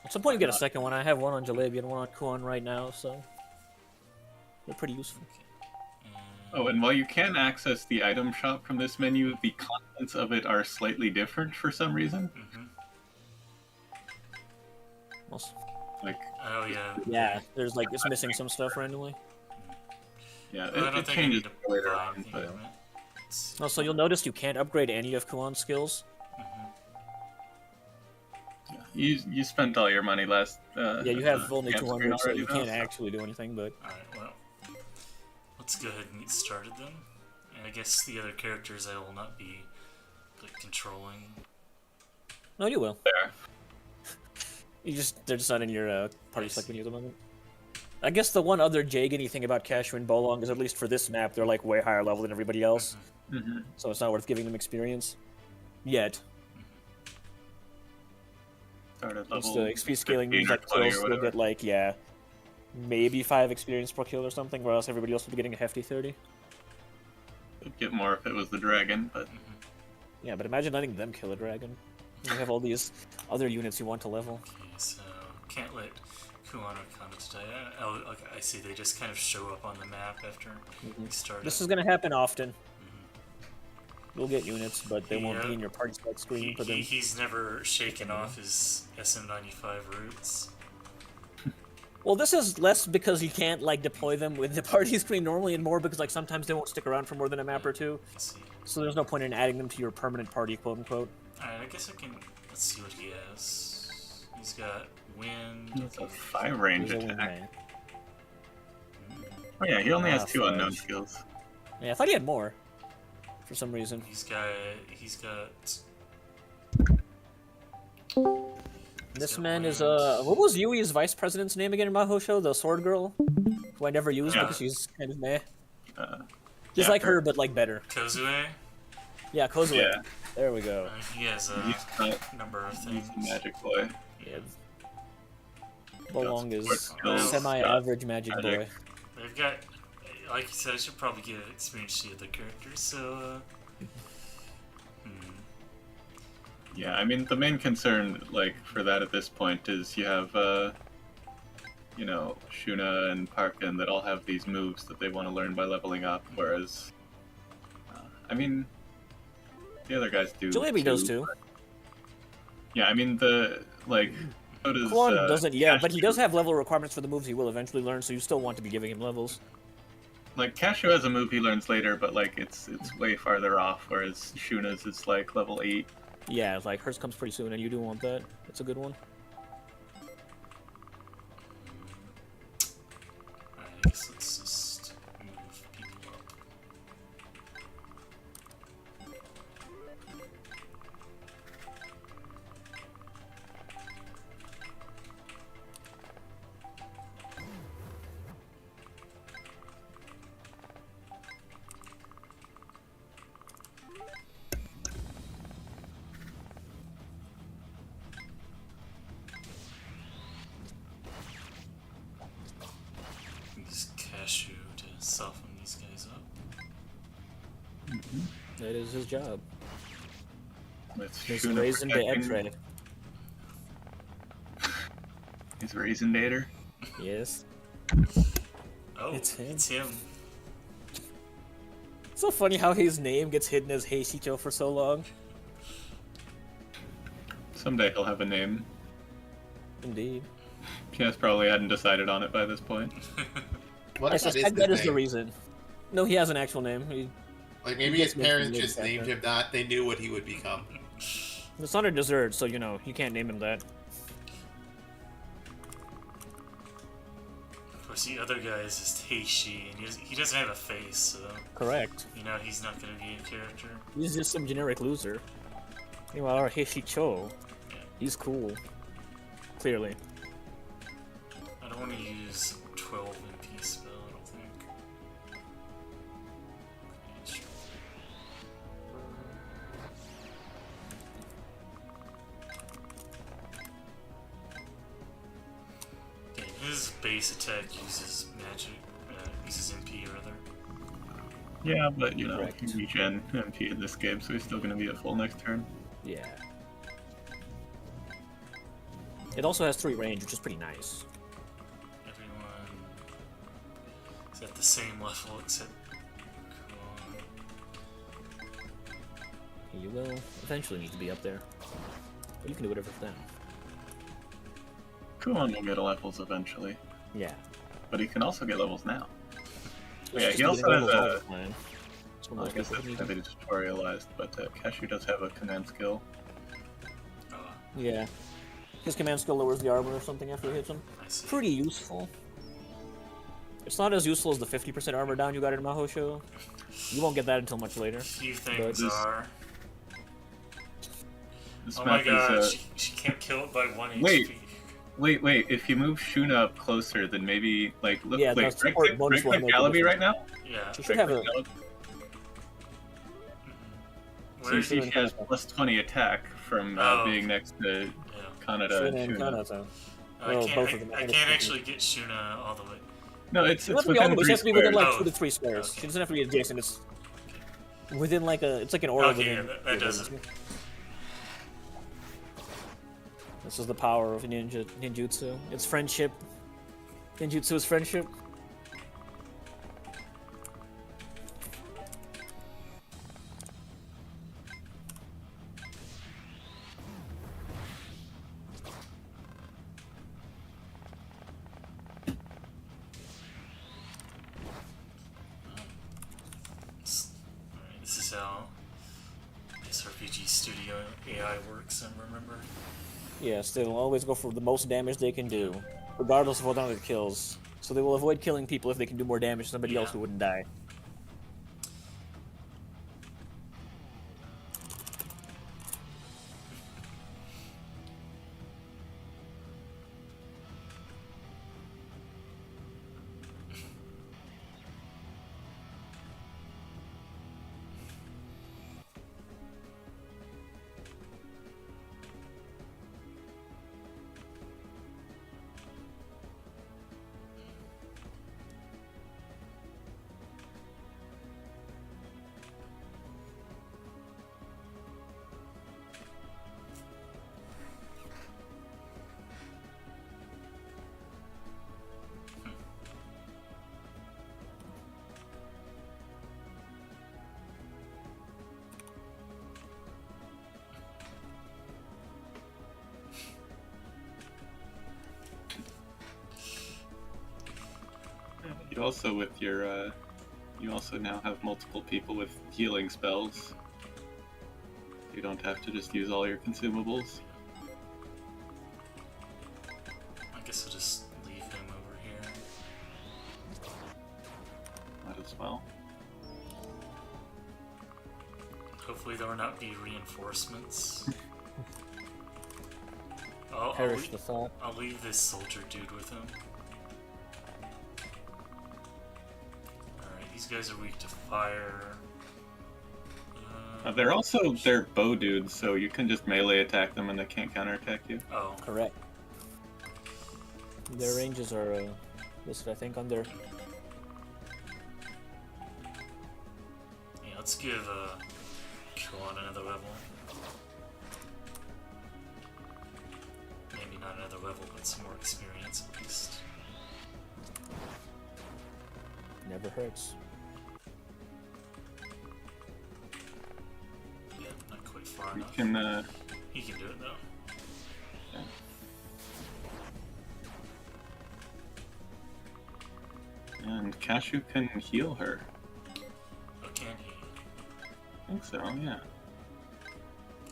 At some point, you get a second one. I have one on Jalebi and one on Kuon right now, so they're pretty useful. Oh, and while you can access the item shop from this menu, the contents of it are slightly different for some reason. Like, oh yeah. Yeah, there's like it's missing some stuff randomly. Yeah, I don't it think I changes need to later buy on. anything But... from it. Also, you'll notice you can't upgrade any of Kuon's skills. You spent all your money last. Yeah, you have only camp screen 200, so already you now, can't so- actually do anything. But Alright, well, let's go ahead and get started then. And I guess the other characters I will not be like controlling. no, you will. There. They're just not in your party I select see. menu at the moment. I guess the one other jaggedy thing about Cashew and Bolong is, at least for this map, they're like way higher level than everybody else. Mm-hmm. So it's not worth giving them experience. Yet. Start at It's level the XP scaling 15 means or like 20 or kills will whatever. get like, yeah, maybe 5 experience per kill or something, whereas everybody else will be getting a hefty 30. It'd get more if it was the dragon, but Yeah, but imagine letting them kill a dragon. You have all these other units you want to level. Okay, so can't let Kuon or Kanata die. Okay, I see. They just kind of show up on the map after we start. This is going to happen often. You'll get units, but they won't Yeah. be in your party select screen for them. He's never shaken off his SM95 roots. Well, this is less because you can't like deploy them with the party screen normally, and more because like sometimes they won't stick around for more than a map or two. Let's see. So there's no point in adding them to your permanent party, quote unquote. Alright, I guess I can. Let's see what he has. He's got wind. it's a 5 range There's a attack. wingman. Oh yeah, he only has Ah, 2 unknown fudge. skills. Yeah, I thought he had more. For some reason. He's got. This got man is wind. what was Yui's vice president's name again in Maho Show? The sword girl, who I never used Yeah. because she's kind of meh. Uh, Just yeah, like her, but like better. Kozue. Yeah, Kozue. yeah, There we go. He has he's a not number of he's things. a magic boy. Yeah. Bolong support is skills, semi-average magic magic. boy. They've got, like you said, I should probably give experience to the other characters. So, Yeah, I mean the main concern, like for that at this point, is you have, you know, Shuna and Parkin that all have these moves that they want to learn by leveling up, whereas, I mean, the other guys do. Jalebi does too. Yeah, I mean the like. So does, Kuon doesn't yet, but he Cashew. does have level requirements for the moves he will eventually learn, so you still want to be giving him levels. Like Cashew has a move he learns later, but like it's way farther off, whereas Shuna's is like level 8. Yeah, like hers comes pretty soon, and you do want that. It's a good one. alright, I guess let's just move people up. Use Cashew to soften these guys up. That is his job. With He's Shuna raising the protecting- X-ray. He's Raisin Dater. Yes. Oh, It's him. It's him. It's so funny how his name gets hidden as Heishicho for so long. Someday he'll have a name. Indeed. Chance probably hadn't decided on it by this point. What I if that is suspect his that is the name? reason. No, he has an actual name. Like maybe He his gets mentioned parents later just after. named him that. They knew what he would become. It's not a dessert, so you know, you can't name him that. Of course, the other guy is just Heishi, and he doesn't have a face, so Correct. you know he's not going to be a character. He's just some generic loser. Meanwhile, our Heishicho, Yeah. he's cool. Clearly. I don't want to use 12 MP spell, I don't think. Okay, his base attack uses magic, uses MP rather. Yeah, but you know, Correct. he regen MP in this game, so he's still gonna be at full next turn. Yeah. It also has 3 range, which is pretty nice. Everyone is at the same level except Kuon. You will eventually need to be up there. But you can do whatever for them. Kuon will get levels eventually, Yeah. but he can also get levels now. It's Yeah, just he also getting has levels all a. the time. It's one Well, of I those guess that's people who heavily tutorialized, but Cashew does have a command skill. need- Yeah. His command skill lowers the armor or something after it hits him. I see. Pretty useful. It's not as useful as the 50% armor down you got in Maho Show. You won't get that until much later. Few things This- are. This Oh my map god, is. she can't kill it by 1 Wait. HP. Wait. If you move Shuna up closer, then maybe like look. Yeah, Wait, the support bonus will right make a Galaby difference. right now. Yeah. She should have a. Where See, Shuna she has and plus 20 attack from being next to Yeah. Kanata Shuna and and Shuna. Kanata. I Well, can't. both of them. I can't actually get Shuna all the way. No, it's She doesn't have to be all within the way. She 3 has to be within squares. like Oh, 2 to 3 squares. okay. She doesn't have to be adjacent. It's within like a. It's like an aura Okay, within. yeah, that does it. This is the power of ninjutsu. It's friendship. Ninjutsu is friendship. Alright, this is how this RPG Studio AI works, I remember. Yes, they will always go for the most damage they can do, regardless of what other kills. So they will avoid killing people if they can do more damage to somebody else Yeah. who wouldn't die. You also with your you also now have multiple people with healing spells. You don't have to just use all your consumables. I guess I'll just leave him over here. Might as well. Hopefully there will not be reinforcements. Perish the thought. I'll leave this soldier dude with him. Alright, these guys are weak to fire. They're bow dudes, so you can just melee attack them and they can't counterattack you. Oh, Correct. Their ranges are listed, I think, on their. yeah, let's give Kuon another level. Maybe not another level, but some more experience at least. Never hurts. Yeah, not quite far You enough. can He can do it though. and Cashew can heal her. Oh, can he? I think so, yeah.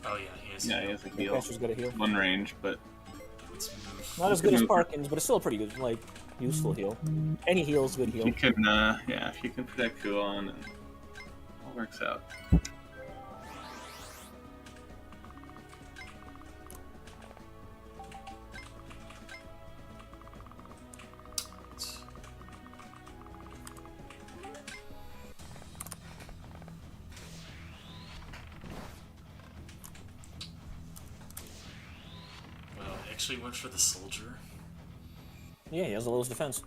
Oh yeah, he is. Yeah, he has a The heal. Cashew's got a heal. One range, but Let's move. Not as good as Parkins, but it's still a pretty good, like, useful heal. Any heal is good if heal. you can yeah, if you can protect Kuon, and it all works out. Well, I actually went for the soldier. Yeah, he has the lowest defense.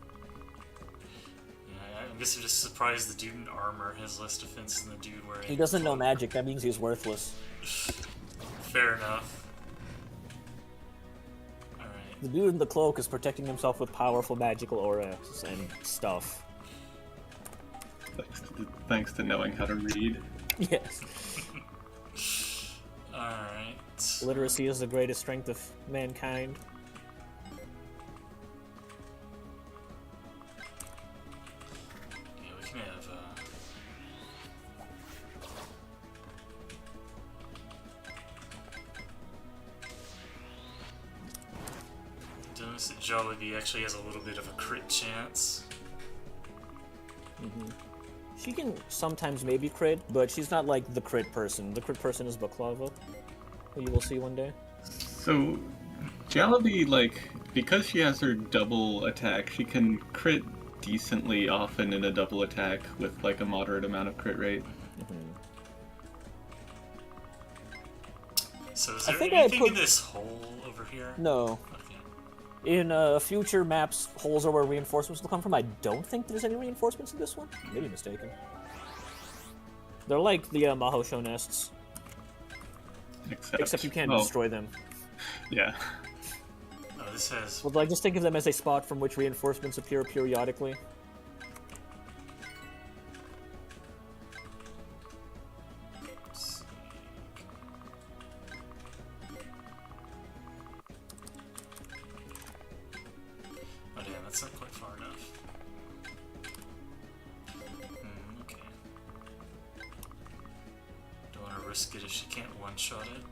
Yeah, I guess I'm just surprised the dude in armor has less defense than the dude wearing. He doesn't know magic, that means he's worthless. Fair enough. Alright. The dude in the cloak is protecting himself with powerful magical auras and stuff. Thanks to knowing how to read. Yes. Alright. Literacy is the greatest strength of mankind. Yeah, we can have, notice that Jollibee actually has a little bit of a crit chance. She can sometimes maybe crit, but she's not like the crit person. The crit person is Baklava, who you will see one day. So Jollibee, like, because she has her double attack, she can crit decently often in a double attack with, like, a moderate amount of crit rate. So is I there think I anything put- in this hole over here? No. Okay. In future maps, holes are where reinforcements will come from. I don't think there's any reinforcements in this one. Maybe mistaken. They're like the Mahosho nests, except you can't well, destroy them. Yeah. Oh, this has... Well, like, just think of them as a spot from which reinforcements appear periodically. Let's see. Oh damn, that's not quite far enough. Okay. Don't want to risk it if she can't one-shot it.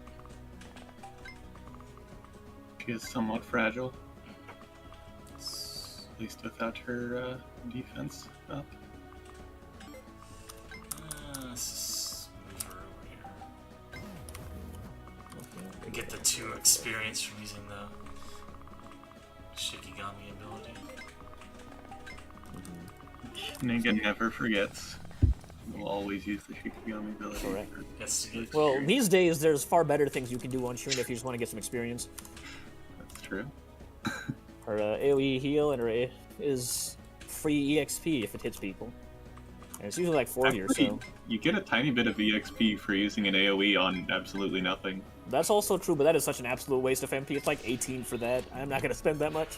She is somewhat fragile. At least without her defense up. Let's move her over here. Get the 2 experience from using the Shikigami ability. Negan never forgets. Will always use the Shikigami ability. Correct. Gets to get Well, these days, there's far better things you can do on Shuna if you just want to get some experience. That's true. Her AoE heal and her is free EXP if it hits people. And it's usually like 40 or Actually, so. you get a tiny bit of EXP for using an AoE on absolutely nothing. That's also true, but that is such an absolute waste of MP. It's like 18 for that. I'm not going to spend that much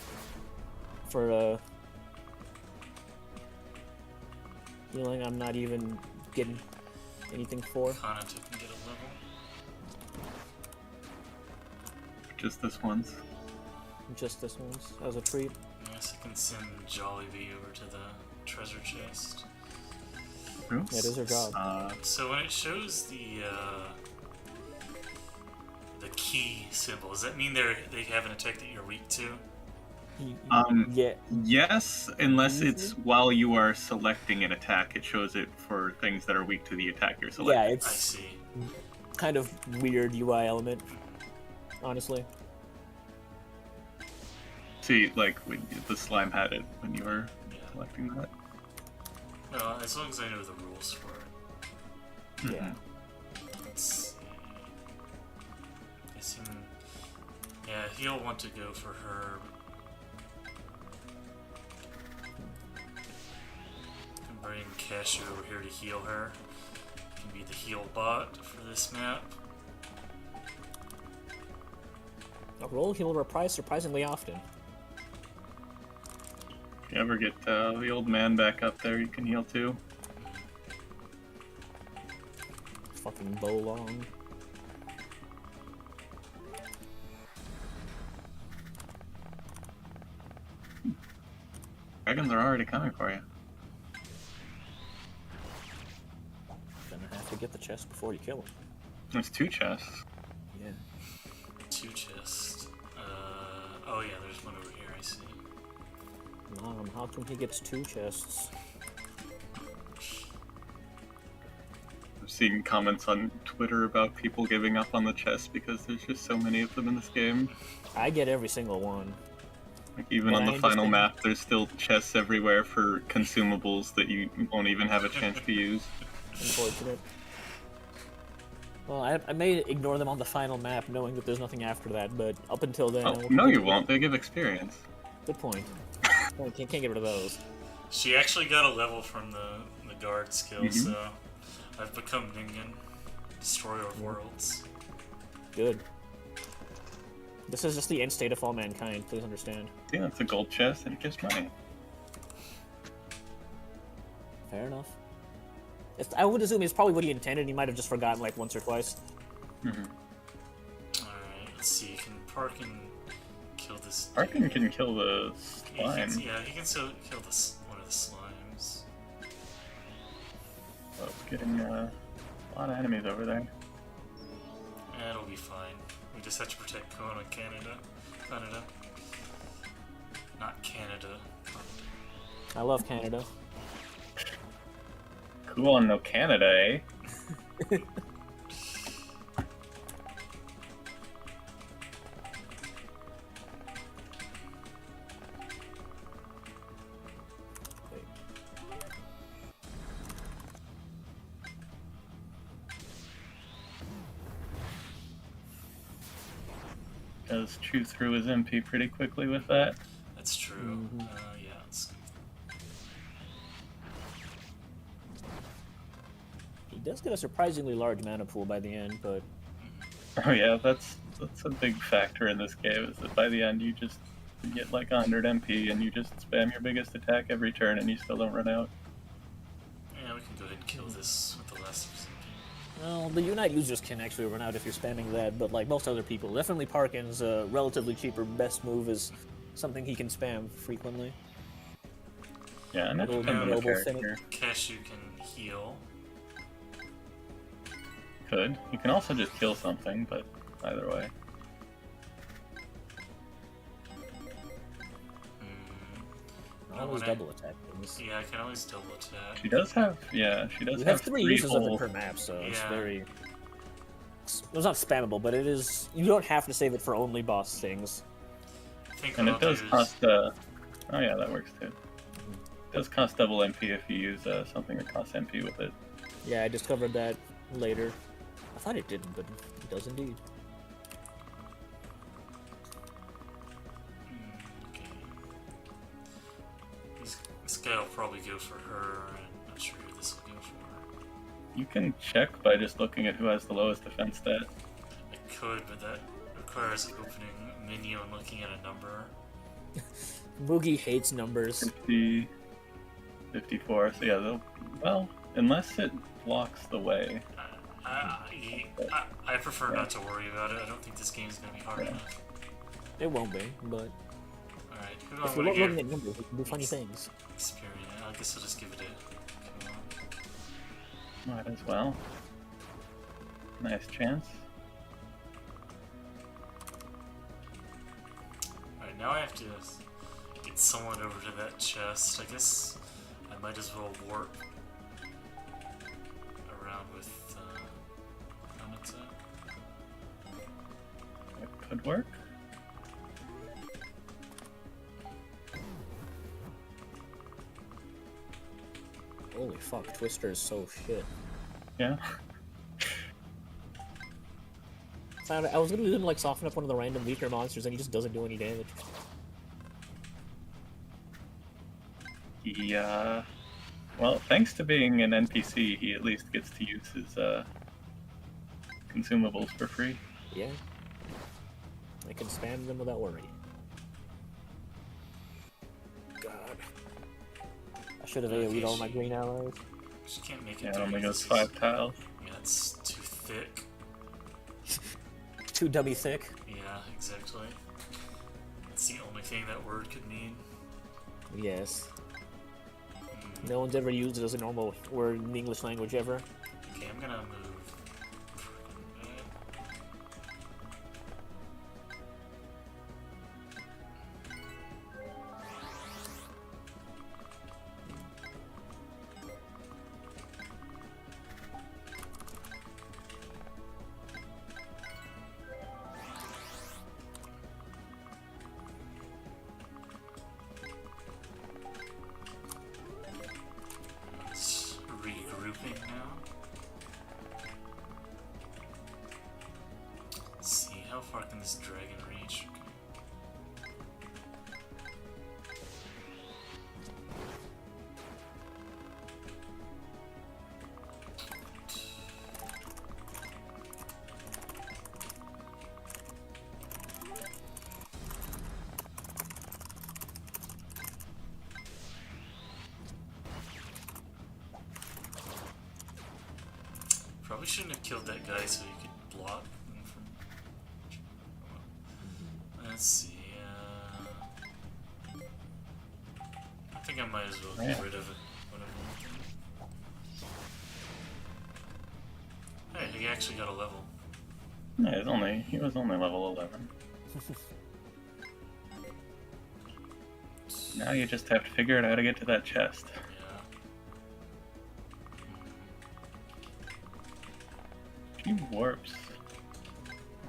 for healing I'm not even getting anything for. Kanata can get a level. Just this once. Just this once, as a treat. Yes, I can send Jollibee over to the treasure chest. True. Yeah, it is her job. So when it shows the key symbol, does that mean they have an attack that you're weak to? Yeah. Yes, unless it's while you are selecting an attack, it shows it for things that are weak to the attack you're selecting. Yeah, I it's see. kind of weird UI element, honestly. See, like, when the slime had it when you were Yeah. selecting that. Well, as long as I know the rules for it. Yeah. Let's see. Guessing. Yeah, he'll want to go for her. Can bring Cashew over here to heal her. Can be the heal bot for this map. A roll heal reprise surprisingly often. If you ever get the old man back up there, you can heal too. Fucking bow long. Dragons are already coming for you. Gonna have to get the chest before you kill him. There's 2 chests. Yeah. 2 chests. Oh yeah, there's one over here, I see. Mom, how come he gets 2 chests? I've seen comments on Twitter about people giving up on the chests because there's just so many of them in this game. I get every single one. Like, even And on I the final understand. map, there's still chests everywhere for consumables that you won't even have a chance to use. Unfortunate. Well, I may ignore them on the final map, knowing that there's nothing after that, but up until then... I Oh, won't no get you to it. won't. They give experience. Good point. Well, can't get rid of those. She actually got a level from the guard skill, Mhm. so I've become Ningen, Destroyer of Worlds. Good. This is just the end state of all mankind, please understand. Yeah, it's a gold chest and it gives money. Fair enough. I would assume it's probably what he intended, he might have just forgotten like once or twice. Mm-hmm. Alright, let's see, can Parkin kill this? Arkin can kill the He can, slime. yeah, he can still kill this one of the slimes. So it's getting a lot of enemies over there. It'll be fine. We just have to protect Kuon and Canada. Not Canada. I love Canada. Kuon no Canada, eh? does chew through his MP pretty quickly with that. That's true. Yeah. He does get a surprisingly large mana pool by the end, but Oh yeah, that's a big factor in this game, is that by the end you just get like 100 MP and you just spam your biggest attack every turn and you still don't run out. Yeah, we can go ahead and kill this with the last of his MP. well, the Unite users can actually run out if you're spamming that, but like most other people, definitely Parkin's relatively cheaper best move is something he can spam frequently. Yeah, and it Little depends on the noble character. Cashew can heal. Could. You can also just kill something, but either way. Always double attack things. Yeah, I can always double attack. She does have, yeah, she does You have have 3 uses of it whole- per map, so it's Yeah. very... It's not spammable, but it is... You don't have to save it for only boss things. I think And what it I'll does do is- cost, oh yeah, that works too. It does cost double MP if you use something that costs MP with it. Yeah, I discovered that later. I thought it didn't, but it does indeed. Okay. This guy will probably go for her. I'm not sure who this will go for. You can check by just looking at who has the lowest defense stat. I could, but that requires opening a menu and looking at a number. Moogie hates numbers. 50, 54, so yeah, they'll, well, unless it blocks the way. I prefer not to worry about it. I don't think this game's going to be hard Yeah. enough. It won't be, but... Alright, who do If I you're want to looking give at numbers, you can do funny things. experience? I guess I'll just give it a Kuon. Might as well. Nice chance. Alright, now I have to get someone over to that chest. I guess I might as well warp around with Kanata. It could work. Holy fuck, Twister is so shit. Yeah. I was gonna do him like soften up one of the random weaker monsters and he just doesn't do any damage. Yeah. Well, thanks to being an NPC, he at least gets to use his consumables for free. Yeah. I can spam them without worry. God. I should have AoE'd all my green allies. Just can't make it Yeah, it through. only This goes is- 5 tiles. Yeah, it's too thick. Too dummy thick. Yeah, exactly. It's the only thing that word could mean. Yes. No one's ever used it as a normal word in the English language ever. Okay, I'm gonna move. It's regrouping now. Let's see, how far can this dragon reach? Probably shouldn't have killed that guy so he could block him from. Let's see. I think I might as well get Yeah. rid of it. One of them. Hey, he actually got a level. Yeah, he was only level 11. Now you just have to figure out how to get to that chest. Yeah. She warps.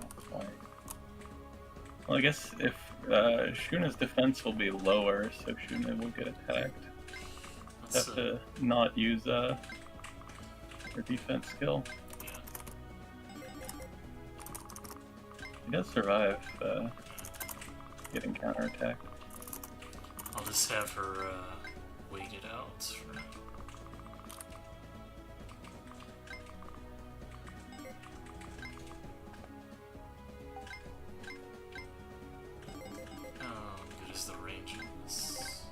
Not quite. Well, I guess if Shuna's defense will be lower, so Shuna will get attacked. Let's, Have to not use her defense skill. yeah. He does survive getting counterattacked. I'll just have her wait it out for now. Oh, good as the range is.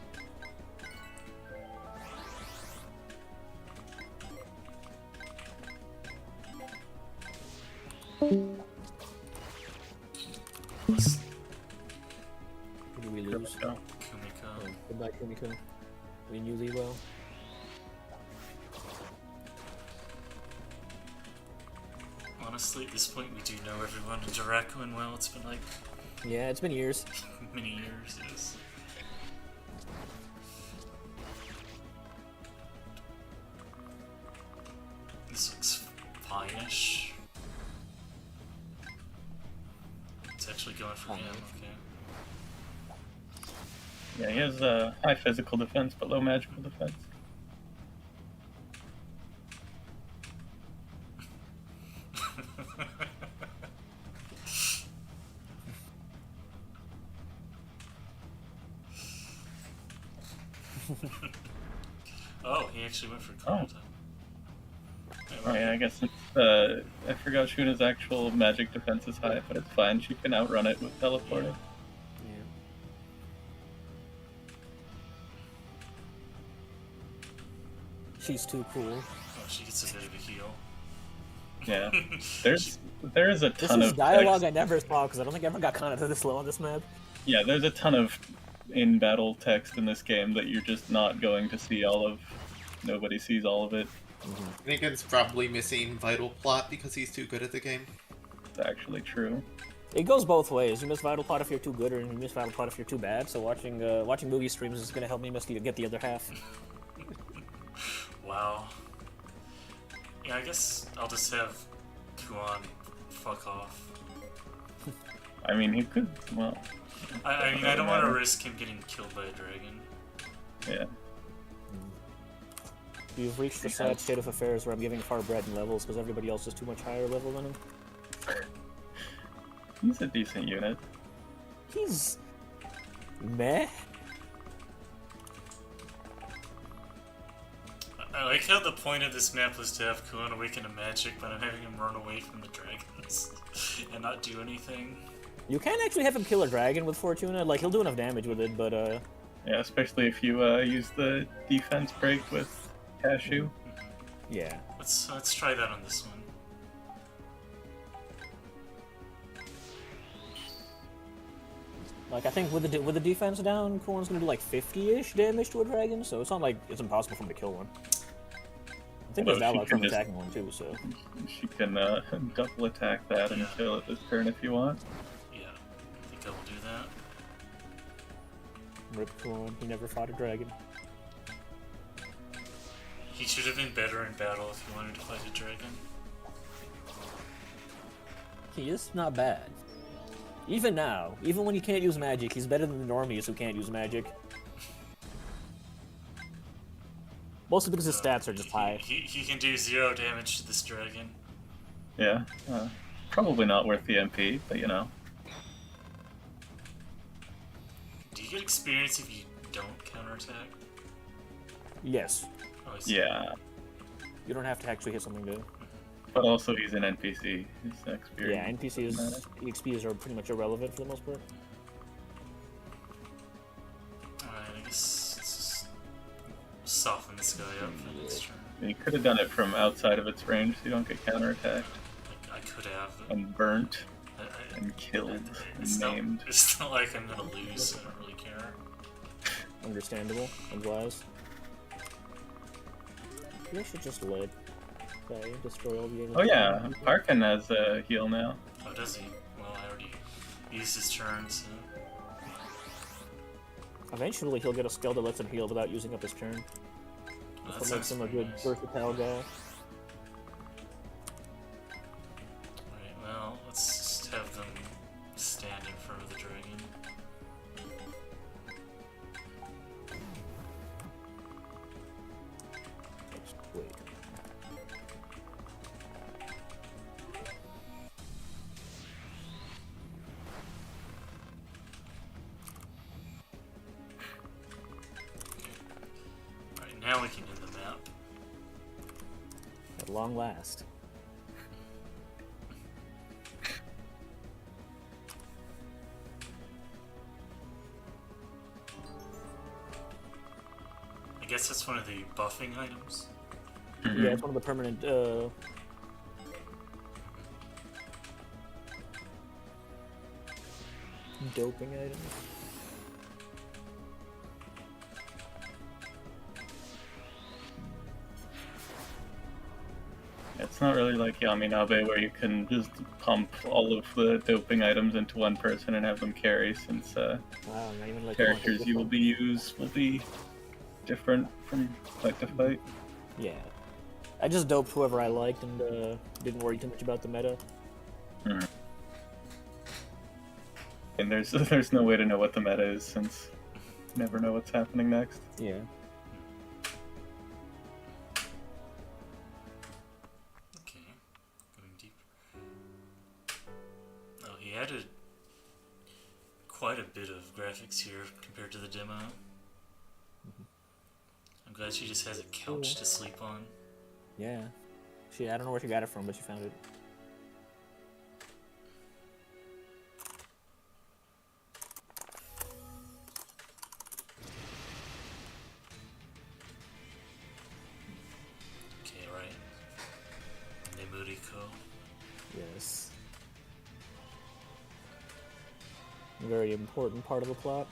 Who do we lose? Go. Kumiko. Oh, goodbye, Kumiko. We knew thee well. Honestly, at this point, we do know everyone in Jirakuin well. It's been like Yeah, it's been years. many years. Yes. This looks fine-ish. It's actually going for him. Okay. Yeah, he has high physical defense but low magical defense. Oh, he actually went for Kanata. Oh yeah, I guess it's, I forgot Shuna's actual magic defense is high, but it's fine. She can outrun it with teleporting. Yeah. She's too cool. Oh, she gets a bit of a heal. Yeah. There's a This ton is of dialogue text. I never saw because I don't think I ever got Kanata this low on this map. Yeah, there's a ton of in-battle text in this game that you're just not going to see all of. Nobody sees all of it. Finnegan's probably missing vital plot because he's too good at the game. It's actually true. It goes both ways. You miss Vital Plot if you're too good, or you miss Vital Plot if you're too bad. So watching movie streams is gonna help me get the other half. Wow. Yeah, I guess I'll just have Kuon fuck off. I mean, he could, well, I mean, I don't want to risk him getting killed by a dragon. yeah. You've reached the sad state of affairs where I'm giving Farbred in levels because everybody else is too much higher level than him. He's a decent unit. He's meh. I like how the point of this map was to have Kuon awaken to magic, but I'm having him run away from the dragons and not do anything. You can actually have him kill a dragon with Fortuna. Like he'll do enough damage with it, but Yeah, especially if you use the defense break with Cashew. yeah. Let's try that on this one. Like I think with the defense down, Kuon's gonna do like 50-ish damage to a dragon, so it's not like it's impossible for him to kill one. I think there's Although she dialogue can from just- attacking one too, so She can double attack that and Yeah. kill it this turn if you want. Yeah, I think I will do that. rip Kuon. He never fought a dragon. He should have been better in battle if he wanted to fight a dragon. He is not bad. Even now, even when he can't use magic, he's better than the normies who can't use magic. Mostly because his stats are just high. He can do 0 damage to this dragon. Yeah. Probably not worth the MP, but you know. Do you get experience if you don't counterattack? Yes. Oh, I see. Yeah. You don't have to actually hit something to. But also he's an NPC. His experience. Yeah, NPCs, EXPs are pretty much irrelevant for the most part. Alright, I guess let's just soften this guy up for next turn. You could have done it from outside of its range so you don't get counterattacked I could have. and burnt I- and killed it's and not, named. it's not like I'm gonna lose, so I don't really care. Understandable and wise. You should just let destroy all the enemies. Oh yeah, Parkin has a heal now. Oh, does he? Well, I already used his turn, so. Eventually he'll get a skill that lets him heal without using up his turn. Well, That makes him a pretty good nice. versatile guy. Right, well, let's just have them stand in front of the dragon. Wait. now we can do the map. At long last. I guess that's one of the buffing items. Yeah, it's one of the permanent, doping items. It's not really like Yaminabe where you can just pump all of the doping items into one person and have them carry, since Wow, not even like characters you will be different from fight to fight. Yeah. I just doped whoever I liked and didn't worry too much about the meta. And there's no way to know what the meta is, since you never know what's happening next. Yeah. Okay, going deeper. Oh, he added quite a bit of graphics here compared to the demo. I'm glad she just has a couch to sleep on. Yeah. I don't know where she got it from, but she found it. Okay, right. Nemuriko. Yes. A very important part of the plot.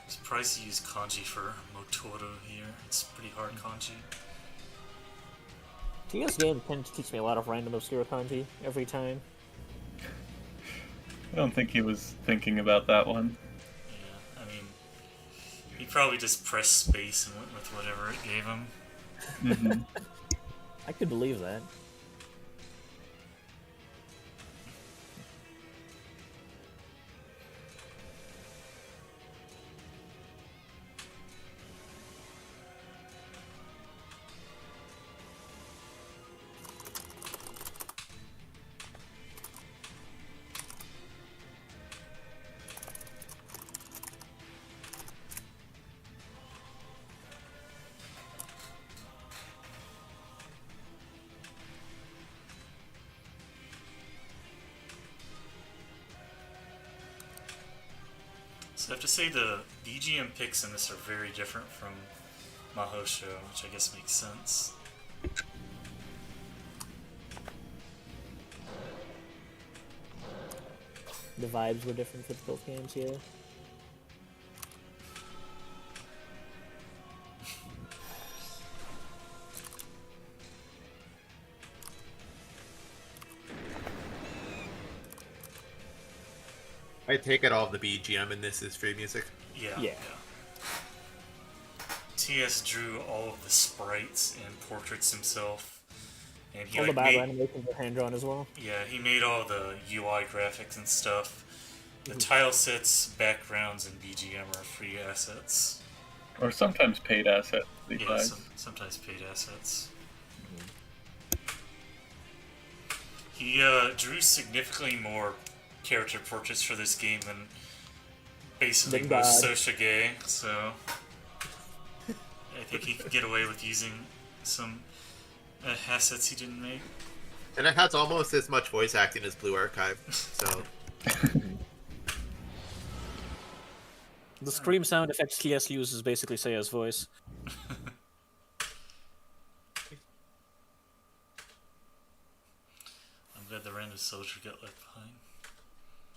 Surprised to use kanji for Motoro here. It's pretty hard kanji. TS game tends to teach me a lot of random obscure kanji every time. I don't think he was thinking about that one. Yeah, I mean, he probably just pressed space and went with whatever it gave him. I could believe that. So I have to say the BGM picks in this are very different from Mahosho, which I guess makes sense. The vibes were different for both games, yeah. I take it all of the BGM in this is free music. Yeah. TS drew all of the sprites and portraits himself. And he All the like, battle made, animations are hand-drawn as well. yeah, he made all the UI graphics and stuff. The tile sets, backgrounds, and BGM are free assets. Or sometimes paid assets. Yeah, sometimes paid assets. He drew significantly more character portraits for this game than basically Thank most God. Soshige, so I think he could get away with using some assets he didn't make. And it has almost as much voice acting as Blue Archive, so... The scream sound effects TS uses basically Seiya's voice. I'm glad the random soldier got left behind.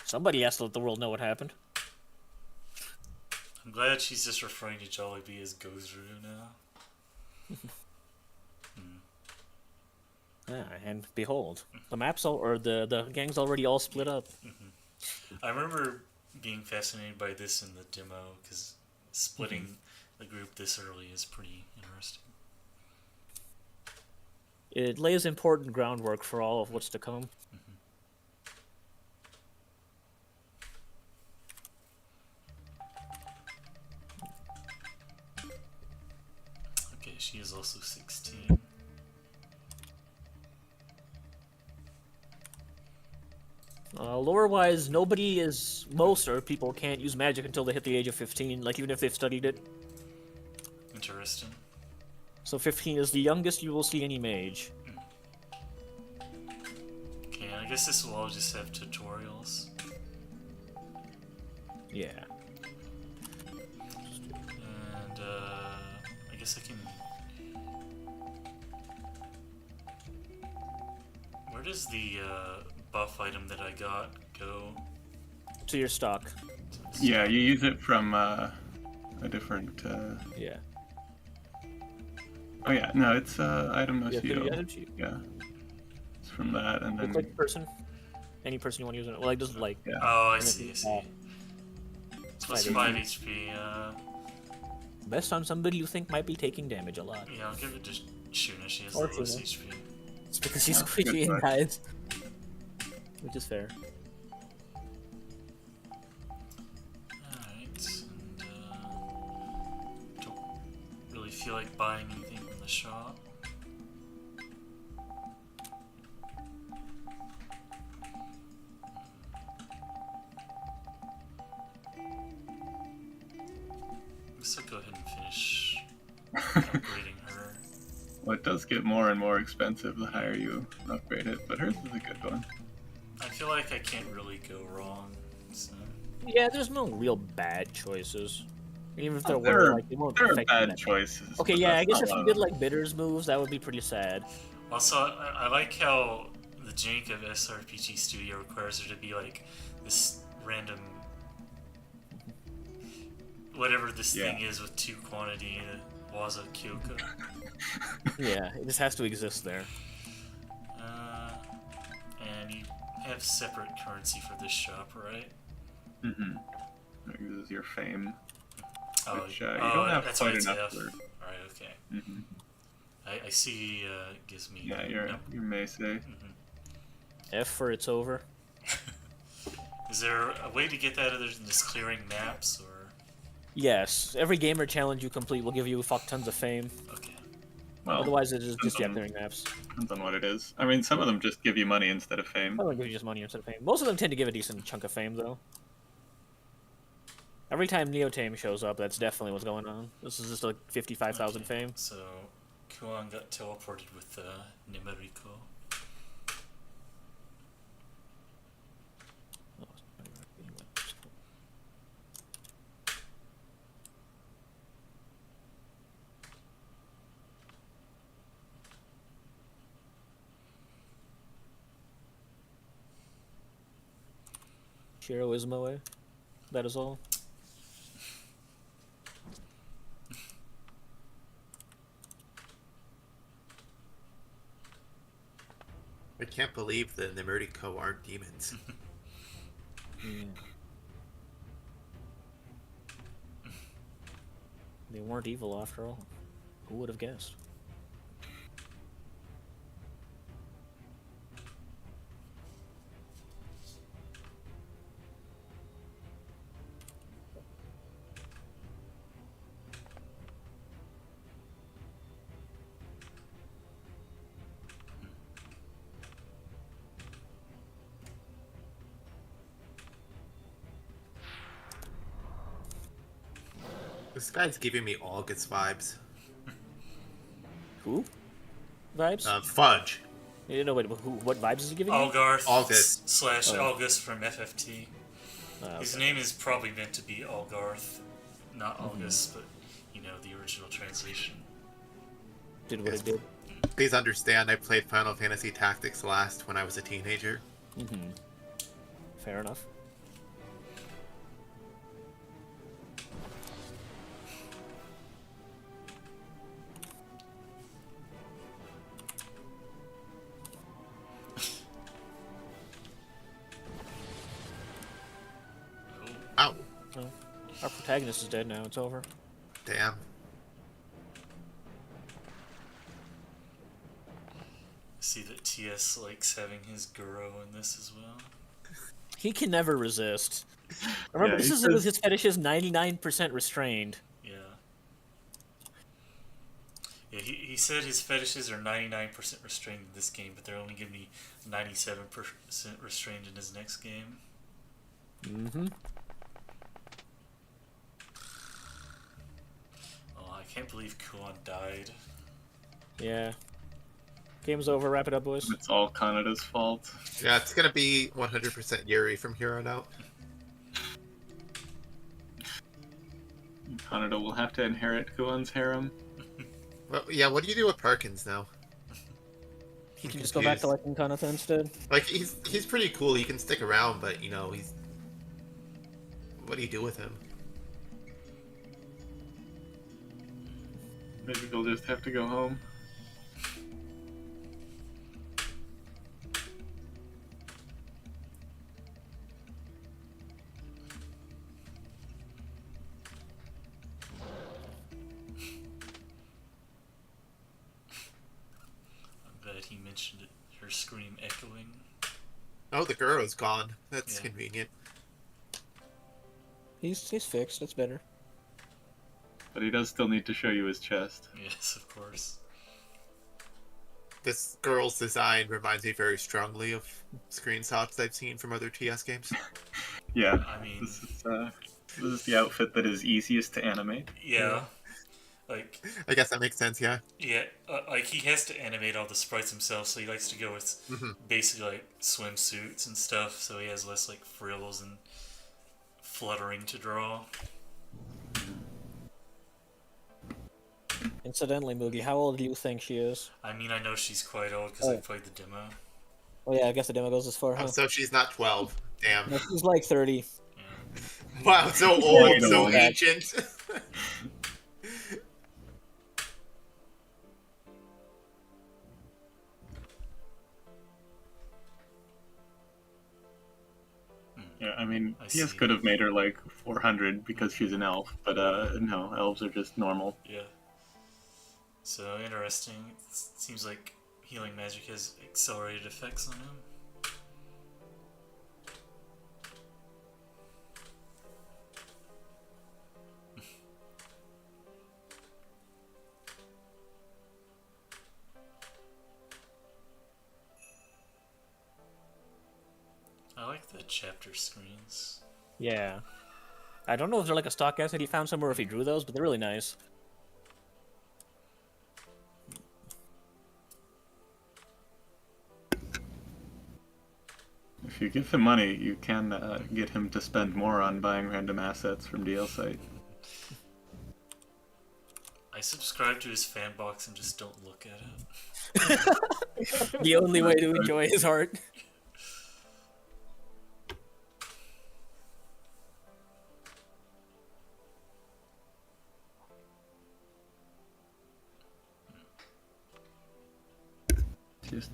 Somebody has to let the world know what happened. I'm glad she's just referring to Jollibee as Gozru now. And behold, the the gang's already all split up. I remember being fascinated by this in the demo, because splitting the group this early is pretty interesting. It lays important groundwork for all of what's to come. Okay, she is also 16. Lore-wise, most or people can't use magic until they hit the age of 15, like even if they've studied it. Interesting. So 15 is the youngest you will see any mage. Okay, I guess this will all just have tutorials. Yeah. And, I guess I can... Where does the, buff item that I got go? To your stock. Yeah, you use it from a different. Yeah. Oh yeah, no, it's item no Yeah, CO. you added to you. Yeah, it's from that, and then Click person. Any person you want to use it. Well, like just like. yeah. Oh, I see, I see. Plus 5 5 HP, Best on somebody you think might be taking damage a lot. yeah, I'll give it to Shuna, she has Or the lowest Shuna. HP. It's because she's That's a good squishy and choice. guys. Which is fair. Alright, and, don't really feel like buying anything from the shop. So go ahead and finish upgrading her. Well, it does get more and more expensive the higher you upgrade it, but hers is a good one. I feel like I can't really go wrong. So. Yeah, there's no real bad choices. Even if there There were, are- like, they won't There are affect bad that. choices. Okay, but yeah, I that's guess not if one you of did them. like bidders moves, that would be pretty sad. Also, I like how the jank of SRPG Studio requires there to be like this random whatever this Yeah. thing is with 2 quantity Waza Kyoko. Yeah, it just has to exist there. And you have separate currency for this shop, right? Mm-hmm. It uses your fame, Oh, which you don't have that's quite why it's enough F. for. Alright, okay. Mm-hmm. I see. Gives me. Yeah, your Mace. F for it's over. Is there a way to get that other than just clearing maps, or? Yes, every gamer challenge you complete will give you fuck tons of fame. Okay. Well, Otherwise, it is just depends on- clearing maps. depends on what it is. I mean, some of them just give you money instead of fame. I don't give you just money instead of fame. Most of them tend to give a decent chunk of fame, though. Every time Neotame shows up, that's definitely what's going on. This is just like 55,000 Okay, fame. So, Kuon got teleported with Nimariko. Shiro Ismoe. That is all. I can't believe the Nimuriko aren't demons. They weren't evil after all. Who would have guessed? This guy's giving me August vibes. Who? Vibes? Fudge. You know, wait, who? What vibes is he giving you? Algarth August. slash Oh. August from FFT. His Okay. name is probably meant to be Algarth, not August, but you know the original translation. Did what it did. Please understand, I played Final Fantasy Tactics last when I was a teenager. Mm-hmm. Fair enough. Ow. Well, our protagonist is dead now. It's over. Damn. See that TS likes having his Guro in this as well. He can never resist. Remember, Yeah, this he is says- his fetish is 99% restrained. Yeah. Yeah, he said his fetishes are 99% restrained in this game, but they're only giving me 97% restrained in his next game. Mm-hmm. Oh, I can't believe Kuon died. Yeah. Game's over. Wrap it up, boys. It's all Kanata's fault. Yeah, it's gonna be 100% Yuri from here on out. Kanata will have to inherit Kuon's harem. Well, yeah, what do you do with Parkins now? You can just go back to liking Kanata instead. Like, he's pretty cool, he can stick around, but, you know, he's... What do you do with him? Maybe he'll just have to go home. I'm glad he mentioned it. Her scream echoing. Oh, the Guro's gone. That's Yeah. convenient. He's fixed. That's better. But he does still need to show you his chest. Yes, of course. This girl's design reminds me very strongly of screenshots I've seen from other TS games. Yeah, I mean, this is the outfit that is easiest to animate. yeah. Like, I guess that makes sense, yeah. yeah, like he has to animate all the sprites himself, so he likes to go with basically like swimsuits and stuff, so he has less like frills and fluttering to draw. Incidentally, Moogie, how old do you think she is? I mean, I know she's quite old because I played the demo. Oh yeah, I guess the demo goes as far, huh? Oh, so she's not 12. Damn. No, she's like 30. Wow, so old, Quite so old. ancient. Yeah, I mean, I TS see. could have made her like 400 because she's an elf, but no, elves are just normal. Yeah. So interesting. It seems like healing magic has accelerated effects on him. I like the chapter screens. Yeah. I don't know if they're like a stock asset he found somewhere or if he drew those, but they're really nice. If you give him money, you can get him to spend more on buying random assets from DL site. I subscribe to his fan box and just don't look at it. The only way to enjoy his art.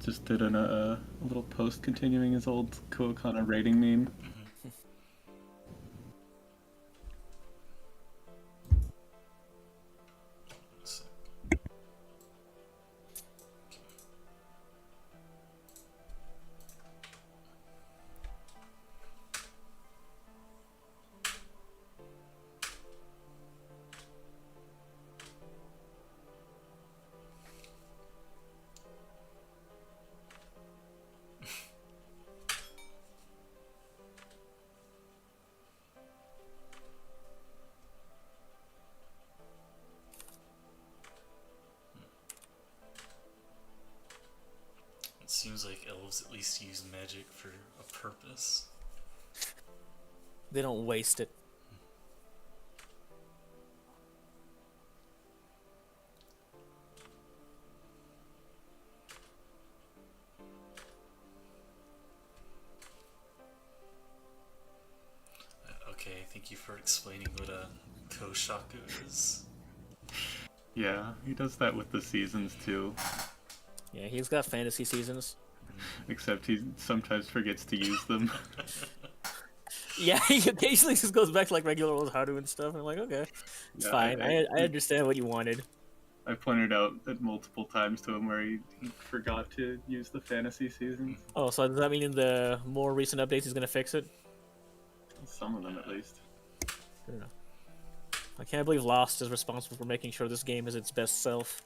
Just did a little post continuing his old Kuokana rating meme. So, it seems like elves at least use magic for a purpose. They don't waste it. Okay, thank you for explaining what a Koshaku is. Yeah, he does that with the seasons too. Yeah, he's got fantasy seasons. Except he sometimes forgets to use them. Yeah, he occasionally just goes back to like regular old Haru and stuff. And I'm like, okay, it's Yeah, fine. I understand what you wanted. I pointed out it multiple times to him where he forgot to use the fantasy seasons. Oh, so does that mean in the more recent updates he's gonna fix it? Some of them, at least. Good enough. I can't believe Lost is responsible for making sure this game is its best self.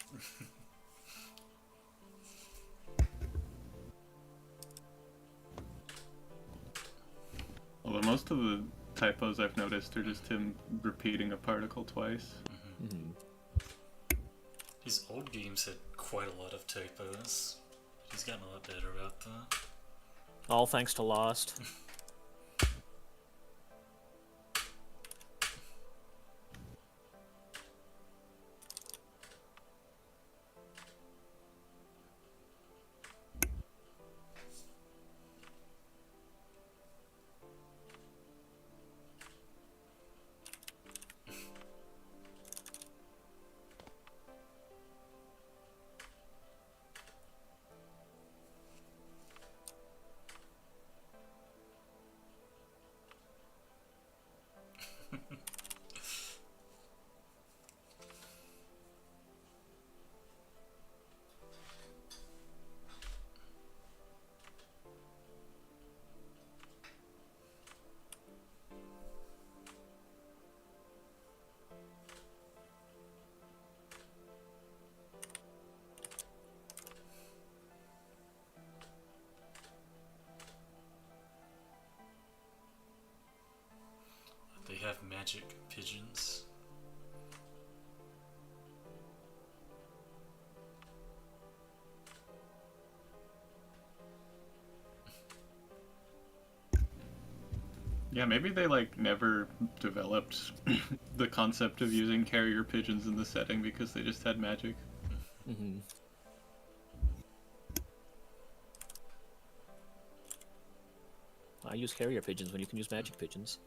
most of the typos I've noticed are just him repeating a particle twice. His old games had quite a lot of typos. He's gotten a lot better about that. All thanks to Lost. They have magic pigeons. Yeah, maybe they like never developed the concept of using carrier pigeons in the setting because they just had magic. I use carrier pigeons when you can use magic pigeons.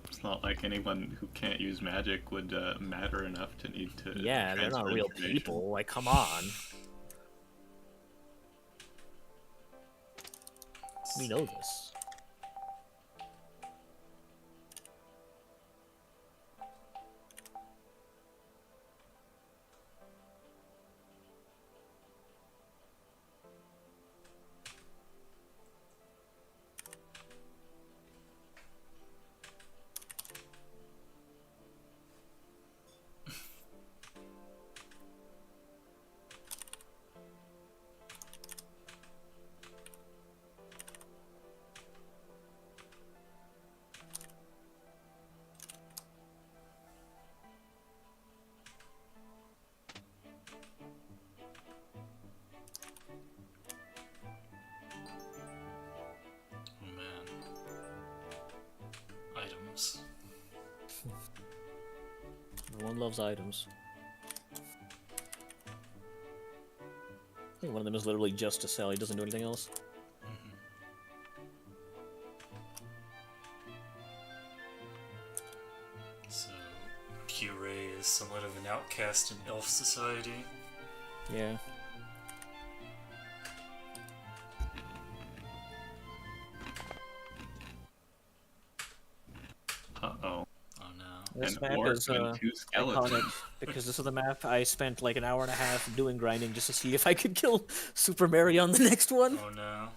It's not like anyone who can't use magic would matter enough to need to. Yeah, they're not transfer real information. people. Like, come on. We know this. Oh man. Items. Everyone loves items. I think one of them is literally just to sell. He doesn't do anything else. So, Q-Ray is somewhat of an outcast in elf society. Yeah. Uh-oh. Oh no. This An map orc is and two skeletons. iconic because this is the map I spent like an hour and a half doing grinding just to see if I could kill Super Mario on the next one. Oh no.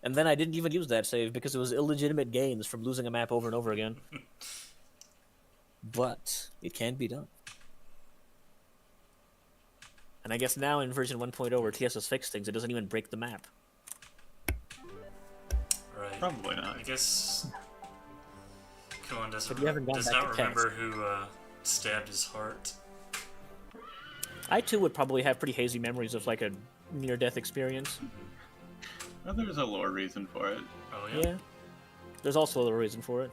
And then I didn't even use that save because it was illegitimate gains from losing a map over and over again. But it can be done. And I guess now in version 1.0 where TS has fixed things, it doesn't even break the map. Right. Probably not. I guess Kuon But you haven't gone does back not to remember who stabbed his heart. I too would probably have pretty hazy memories of like a near-death experience. Well, there's a lore reason for it. Oh yeah. Yeah. There's also a reason for it.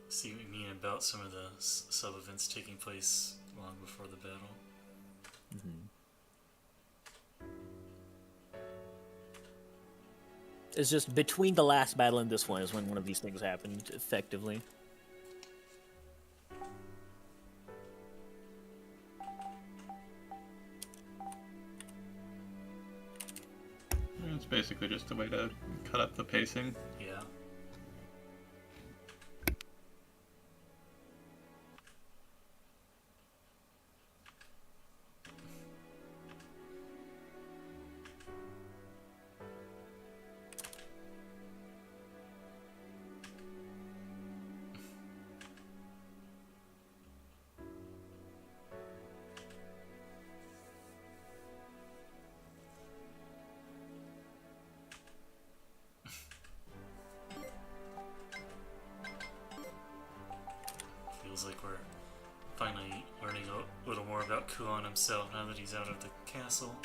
See what you mean about some of the sub-events taking place long before the battle. It's just between the last battle and this one is when one of these things happened, effectively. It's basically just a way to cut up the pacing. Yeah. about Kuon himself now that he's out of the castle.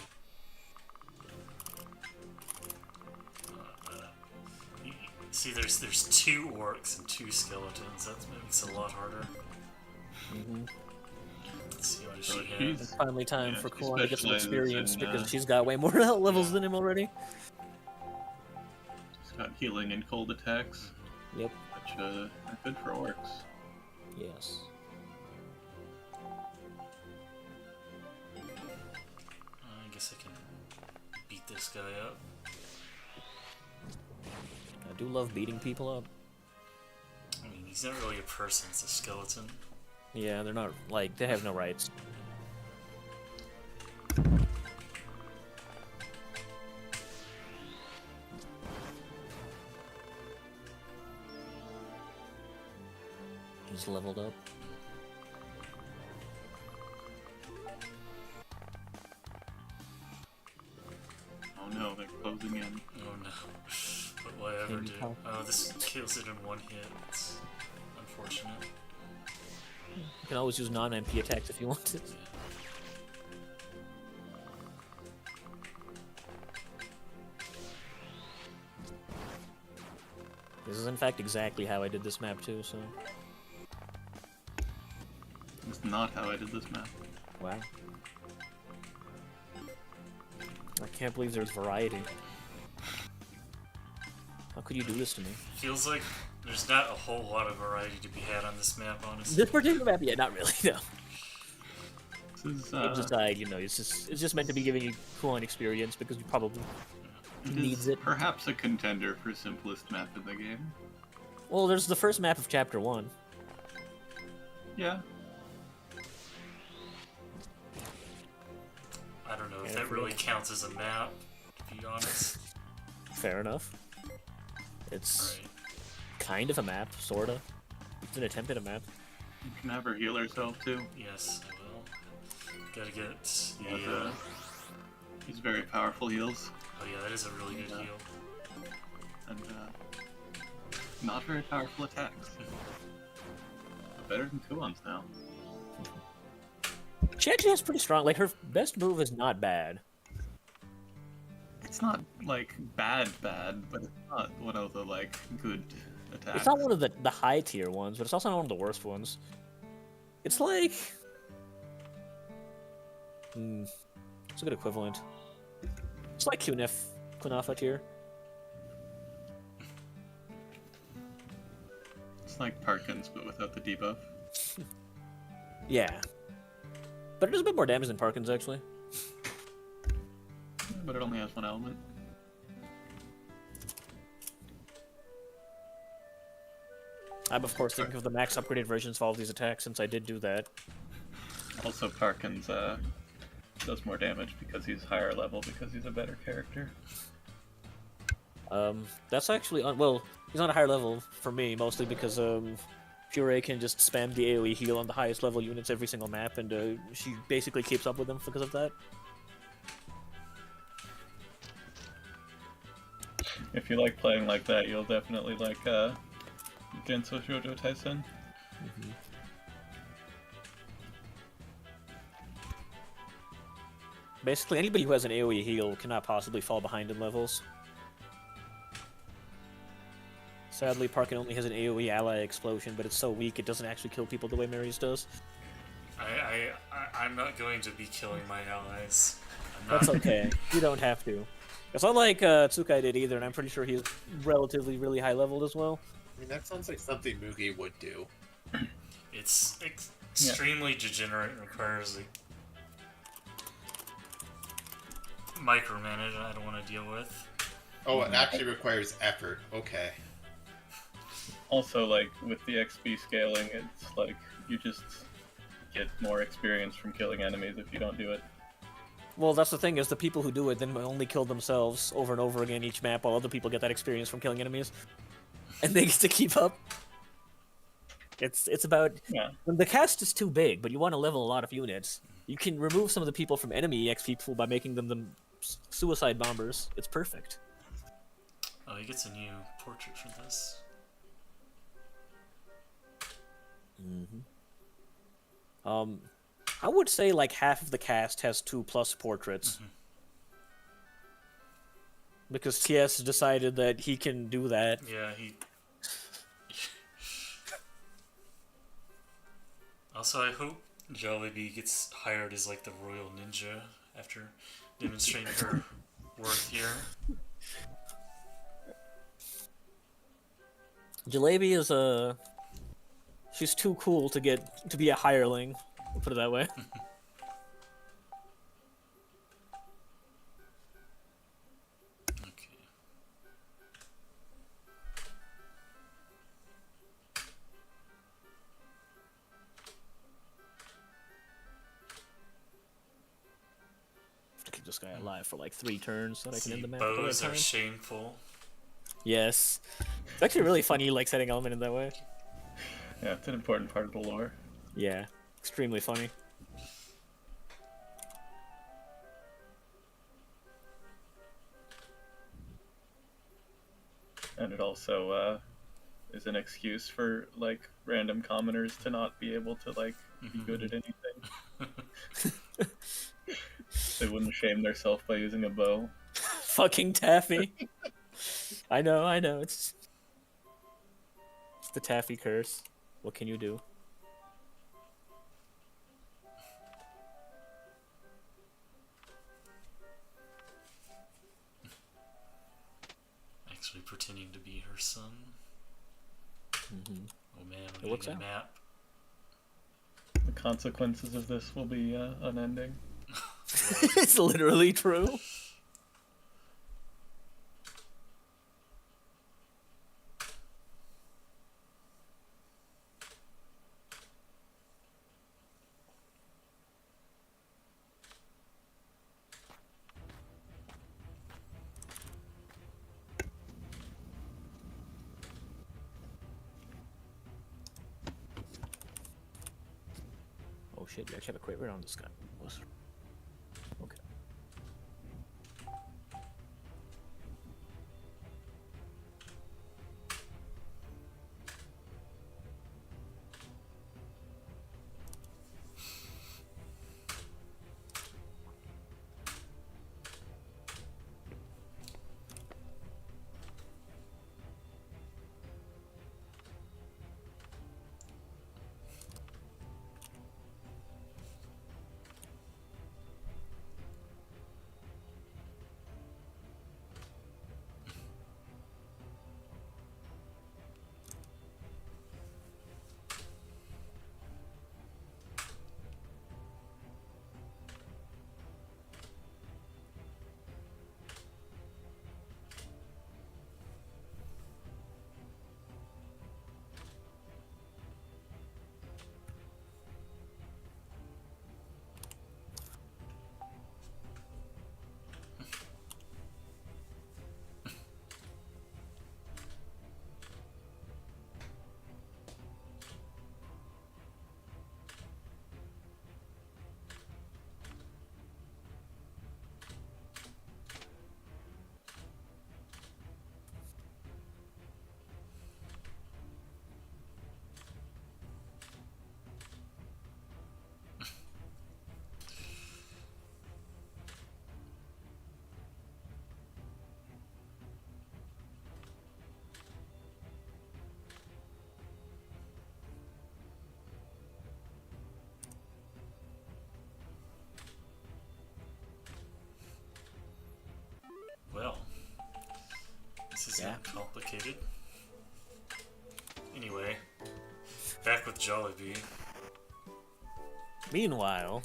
See, there's 2 orcs and 2 skeletons. That makes it a lot harder. Let's see what she has. It's finally time for she Kuon to get some specializes experience in, because she's got way more levels than him already. She's got healing and cold attacks, Yep. which are good for orcs. Yes. I guess I can beat this guy up. I do love beating people up. I mean, he's not really a person, it's a skeleton. Yeah, they're not, like, they have no rights. He's leveled up. Oh no, they're closing in. Oh no. What will I ever do? Oh, this kills it in 1 hit. It's unfortunate. You can always use non-MP attacks if you want it. This is in fact exactly how I did this map too, so... It's not how I did this map. Wow. I can't believe there's variety. How could you do this to me? Feels like there's not a whole lot of variety to be had on this map, honestly. This particular map, yeah, not really, no. This is, It just, you know, it's just meant to be giving you Kuon experience because you probably needs it. Perhaps a contender for simplest map in the game. Well, there's the first map of Chapter 1. Yeah. I don't know if Yeah, that really counts as a map, to be honest. Fair enough. It's Right. kind of a map, sorta. It's an attempt at a map. You can have her heal herself too. Yes, I will. Gotta get the... But, these very powerful heals. Oh yeah, that is a really good heal. And not very powerful attacks. Better than Kuon's now. She actually has pretty strong, like, her best move is not bad. It's not like bad, but it's not one of the like good attacks. It's not one of the high tier ones, but it's also not one of the worst ones. It's like... it's a good equivalent. It's like Kunafa tier. It's like Parkins, but without the debuff. Yeah. But it does a bit more damage than Parkins, actually. But it only has 1 element. I'm, of course, thinking of the max upgraded versions of all of these attacks, since I did do that. Also, Parkins does more damage because he's higher level, because he's a better character. That's actually... well, he's on a higher level for me, mostly because, Puree can just spam the AoE heal on the highest level units every single map, and, she basically keeps up with them because of that. If you like playing like that, you'll definitely like Genso Shoujo Taisen. Basically, anybody who has an AoE heal cannot possibly fall behind in levels. Sadly, Parkin only has an AoE ally explosion, but it's so weak it doesn't actually kill people the way Mary's does. I'm not going to be killing my allies. I'm not... That's okay. You don't have to. It's not like Tsukai did either, and I'm pretty sure he's relatively really high leveled as well. I mean, that sounds like something Mugi would do. It's extremely degenerate and requires like micromanage I don't want to deal with. Oh, it actually requires effort. Okay. Also, like, with the XP scaling, it's like, you just get more experience from killing enemies if you don't do it. Well, that's the thing, is the people who do it then only kill themselves over and over again each map, while other people get that experience from killing enemies. And they get to keep up. It's about... Yeah. When the cast is too big, but you want to level a lot of units, you can remove some of the people from enemy XP pool by making them suicide bombers. It's perfect. Oh, he gets a new portrait for this. I would say like half of the cast has 2+ portraits. Mm-hmm. Because TS decided that he can do that. Yeah, he. Also, I hope Jollibee gets hired as like the royal ninja after demonstrating her worth here. Jalebi is she's too cool to be a hireling. We'll put it that way. Okay. To keep this guy alive for like 3 turns so that I can See, end the match. At the right bows are time. shameful. Yes, it's actually really funny, like setting element in that way. Yeah, it's an important part of the lore. Yeah, extremely funny. And it also is an excuse for like random commoners to not be able to like be good at anything. They wouldn't shame themselves by using a bow. Fucking Taffy. I know. It's the Taffy curse. What can you do? Actually pretending to be her son. Mm-hmm. Oh man, It we're works getting a out. map. The consequences of this will be unending. It's literally true. Oh shit, you actually have a crate right on this guy. Okay. Well, this is Yeah. complicated. Anyway, back with Jollibee. Meanwhile,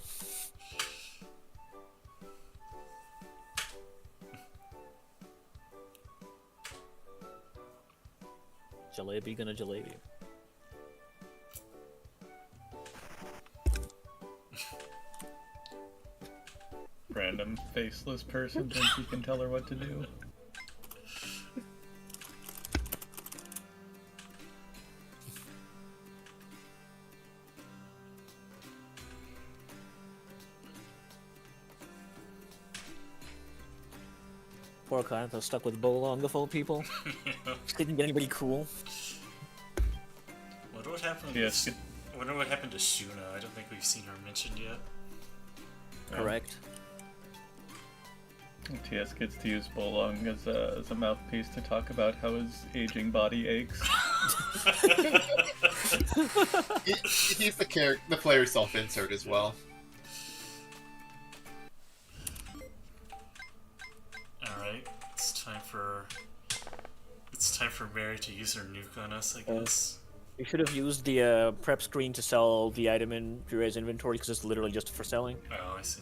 Jalebi gonna jalebi. Random faceless person thinks he can tell her what to do. Poor Kanata stuck with Bolongaful people. Just didn't get anybody cool. What would happen if Yes. this... I wonder what happened to Shuna. I don't think we've seen her mentioned yet. Correct. TS gets to use Bolong as a mouthpiece to talk about how his aging body aches. He's the player's self-insert as well. Alright, it's time for Mary to use her nuke on us, I guess. You should have used the prep screen to sell the item in Jure's inventory because it's literally just for selling. Oh, I see.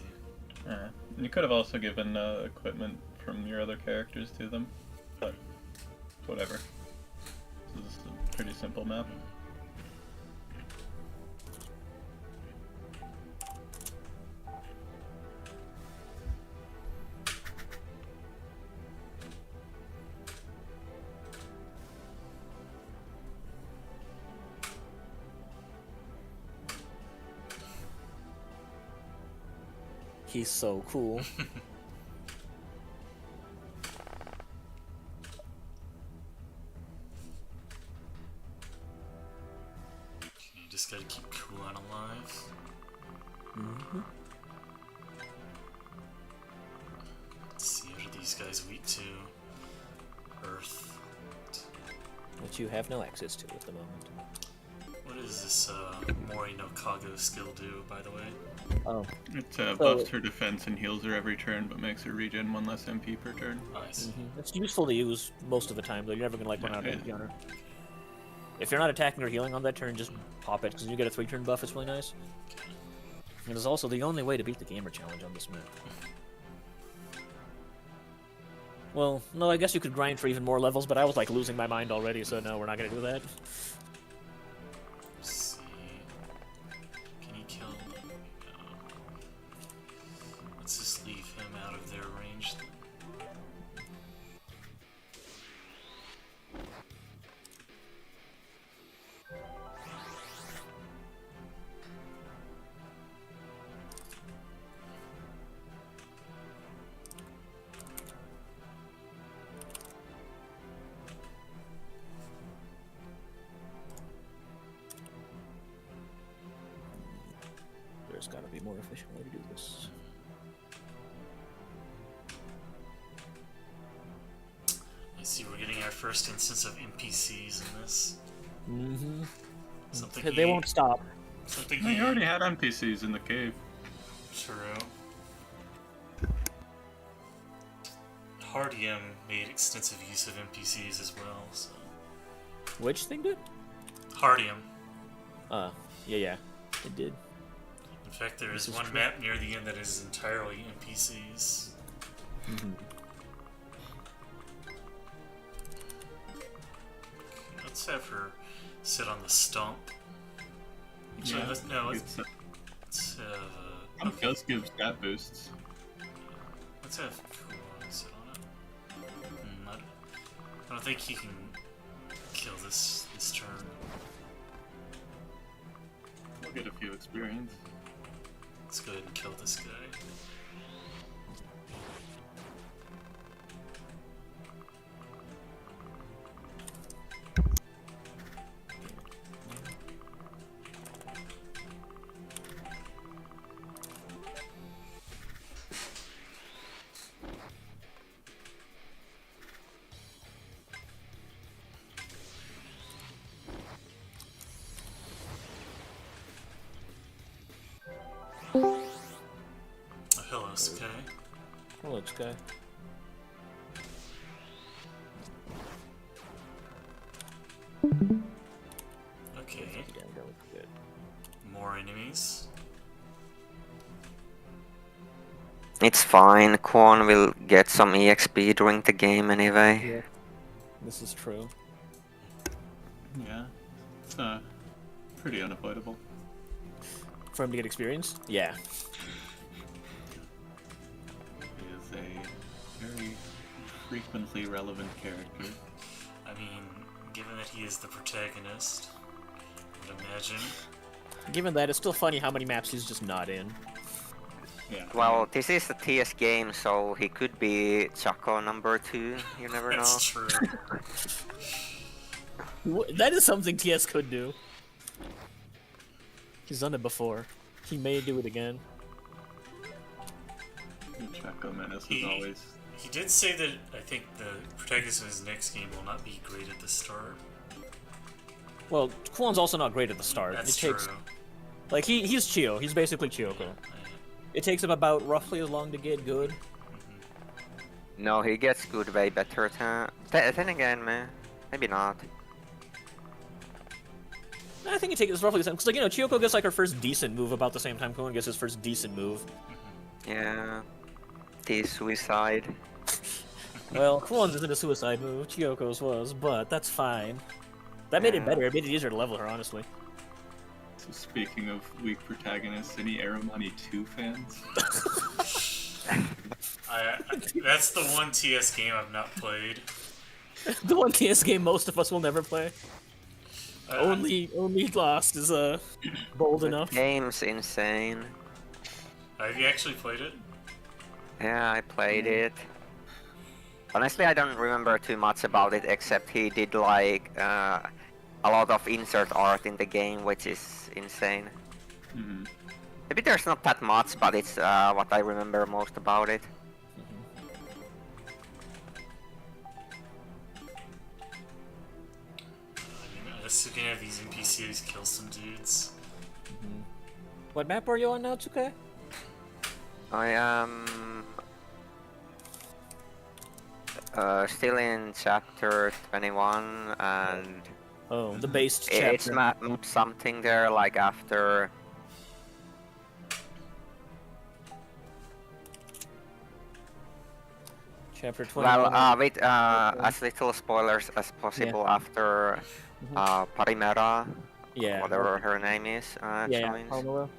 You could have also given equipment from your other characters to them, but whatever. This is a pretty simple map. He's so cool. You just gotta keep Kuon alive. Let's see, what are these guys weak to? Earth. Which you have no access to at the moment. What does this Mori no Kago skill do, by the way? Oh. It buffs her defense and heals her every turn, but makes her regen 1 less MP per turn. Nice. It's useful to use most of the time, though. You're never gonna run out of MP on her. If you're not attacking or healing on that turn, just pop it, because you get a 3-turn buff. It's really nice. It is also the only way to beat the gamer challenge on this map. Well, no, I guess you could grind for even more levels, but I was like losing my mind already, so no, we're not gonna do that. Let's see. Can he kill them? No. Let's just leave him out of their range then. There's gotta be a more efficient way to do this. I see we're getting our first instance of NPCs in this. Something They won't stop. Something You already had NPCs in the cave. True. Hardium made extensive use of NPCs as well, so... Which thing did? Hardium. Yeah, it did. In fact, there is This is one true. map near the end that is entirely NPCs. Let's have her sit on the stump. Actually, Yeah, let's have... It does give stat boosts. Let's have Kuon sit on it. I don't think he can kill this turn. We'll get a few experience. Let's go ahead and kill this guy. Oh, hello, Sky. Hello, Sky. Okay, Yeah, that was good. more enemies. It's fine, Kuon will get some EXP during the game anyway. Yeah. This is true. Yeah, it's pretty unavoidable. For him to get experience? Yeah. He is a very frequently relevant character. I mean, given that he is the protagonist, I would imagine. Given that, it's still funny how many maps he's just not in. Yeah. Well, this is a TS game, so he could be Chaco number 2, you never know. That's true. That is something TS could do. He's done it before. He may do it again. Chaco Menace is always... He did say that I think the protagonist in his next game will not be great at the start. Well, Kuon's also not great at the start. That's it takes, true. Like, he's Chio. He's basically Chiyoko. It takes him about roughly as long to get good. No, he gets good way better then again, man. Maybe not. I think it takes roughly the same. Because, like, you know, Chiyoko gets, like, her first decent move about the same time Kuon gets his first decent move. Yeah. The suicide. Well, Kuon's isn't a suicide move. Chiyoko's was, but that's fine. That made it better. It made it easier to level her, honestly. So speaking of weak protagonists, any Aramani 2 fans? That's the one TS game I've not played. The one TS game most of us will never play. Only Lost is bold enough. Game's insane. Have you actually played it? Yeah, I played it. Honestly, I don't remember too much about it, except he did like a lot of insert art in the game, which is insane. Mm-hmm. Maybe there's not that much, but it's what I remember most about it. I guess you can have these NPCs kill some dudes. What map are you on now, Tsuke? I am still in chapter 21, and Oh, the base chapter. it's map something there like after. Chapter 21. Well, with as little spoilers as possible after Parimera, Yeah. whatever her name is, joins. Pamela.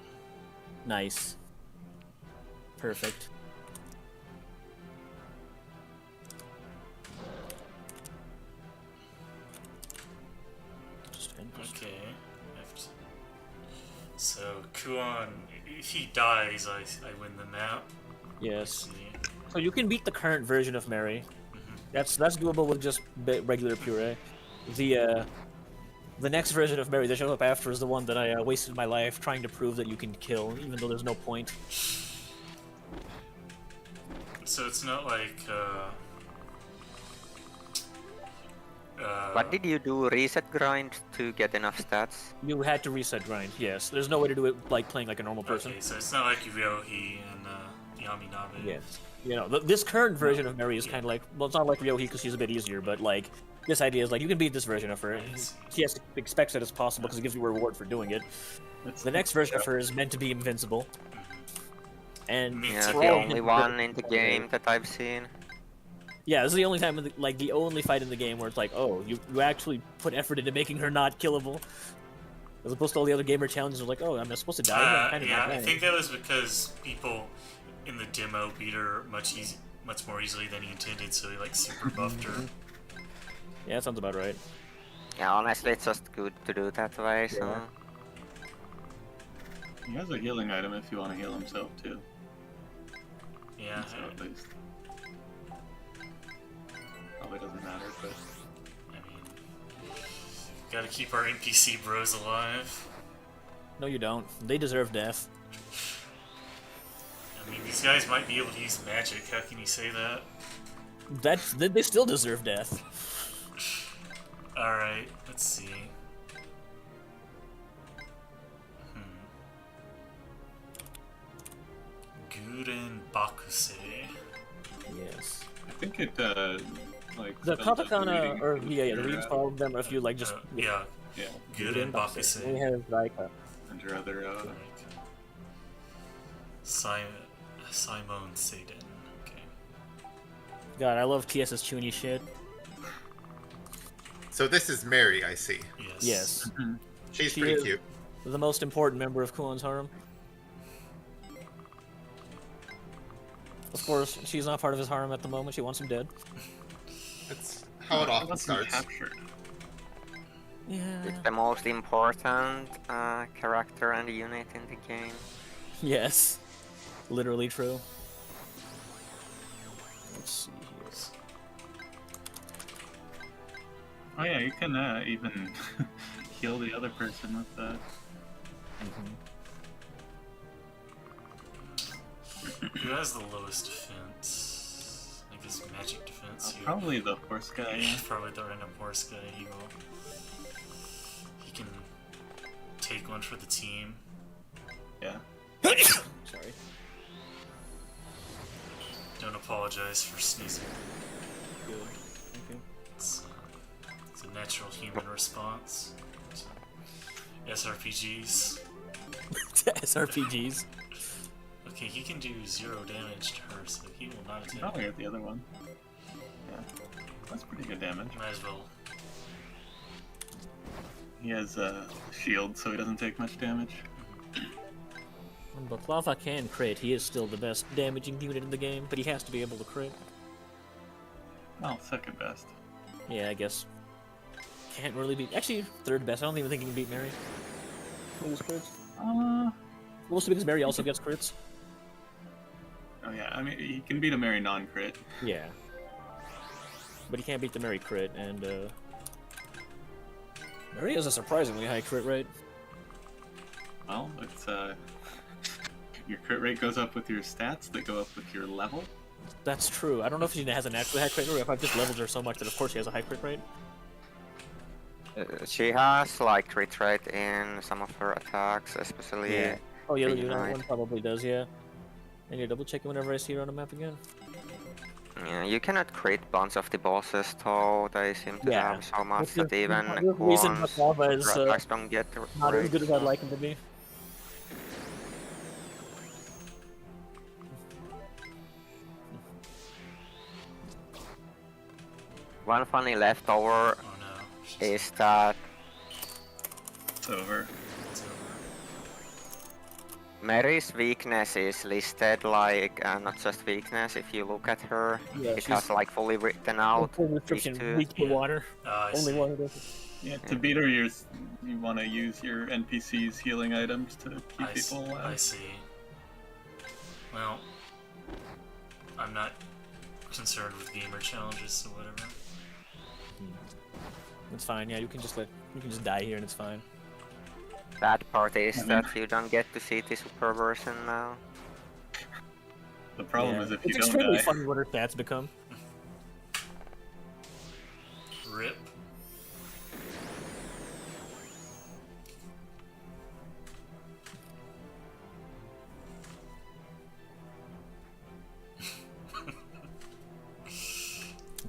Nice. Perfect. Okay. So, Kuon, if he dies, I win the map. Yes. Let's see. So you can beat the current version of Mary. That's doable with just regular puree. The next version of Mary that shows up after is the one that I wasted my life trying to prove that you can kill, even though there's no point. So it's not like, What did you do? Reset grind to get enough stats? You had to reset grind, yes. There's no way to do it like playing like a normal person. Okay, so it's not like Ryohi and Yaminabe. Yes. You know, this current version of Mary is kind of like, well, it's not like Ryohi because she's a bit easier, but like, this idea is like, you can beat this version of her. She has to expect it as possible because it gives you a reward for doing it. The next version of her is meant to be invincible. And Yeah, for the all only his- one in the game that I've seen. Yeah, this is the only time, the only fight in the game where it's like, oh, you actually put effort into making her not killable. As opposed to all the other gamer challenges are like, oh, am I supposed to die? I'm kind of Yeah, not I dying. think that was because people in the demo beat her much more easily than he intended, so he like super buffed her. Yeah, that sounds about right. Yeah, honestly, it's just good to do that way, so... Yeah. He has a healing item if you want to heal himself too. Yeah. So at least. Probably doesn't matter, but... I mean, gotta keep our NPC bros alive. No, you don't. They deserve death. I mean, these guys might be able to use magic. How can you say that? They still deserve death. Alright, let's see. Guden Bakuse. Yes. I think it, like... The spells out katakana, reading or from the your, reads follow them if you like just... Yeah, Yeah, Guden Bakuse. We have like and your other, Simon Seiden. Okay. God, I love TS's Chuny shit. So this is Mary, I see. Yes. Yes. She's She pretty is- cute. The most important member of Kuon's harem. Of course, she's not part of his harem at the moment. She wants him dead. That's how it often That's been starts. captured. Yeah. It's the most important character and unit in the game. Yes. Literally true. Let's see here. Oh yeah, you can even heal the other person with the Who has the lowest defense? I guess magic defense. Probably the horse guy. Yeah. Probably the random horse guy. He can take one for the team. Yeah. Sorry. Don't apologize for sneezing. Good. Okay. It's a natural human response. SRPGs. SRPGs. Okay, he can do 0 damage to her, so he will not attack. Probably get the other one. Yeah. That's pretty good damage. Might as well. He has a shield, so he doesn't take much damage. But Lava can crit. He is still the best damaging unit in the game, but he has to be able to crit. Oh, second best. Yeah, I guess. Can't really beat. Actually, third best. I don't even think he can beat Mary. With his crits. Mostly because Mary also gets crits. Oh yeah, I mean, he can beat a Mary non-crit. Yeah. But he can't beat the Mary crit, and Mary has a surprisingly high crit rate. Well, it's your crit rate goes up with your stats that go up with your level. That's true. I don't know if she has an actually high crit rate or if I've just leveled her so much that of course she has a high crit rate. She has like crit rate in some of her attacks, especially. Yeah. Oh yeah, Being that right. one probably does, yeah. I need to double check it whenever I see her on the map again. Yeah, you cannot crit bunch of the bosses, though they seem to Yeah. have so much That's that even the reason Kuon's Lava is attacks don't get not as crit, good as I'd so- like him to be. One funny leftover Oh no. She's is that It's over. it's over. Mary's weakness is listed like not just weakness. If you look at her, Yeah, it she's- has like fully written out. Full these description, two. weak to Yeah. water. I Only see. water does. Yeah, to beat her, you want to use your NPC's healing items to keep people alive. I see. Well, I'm not concerned with gamer challenges, so whatever. It's fine, yeah, you can just die here and it's fine. Bad part is Mhm. that you don't get to see the super version now. The problem Yeah. is if It's you don't extremely die. funny what her stats become. Rip.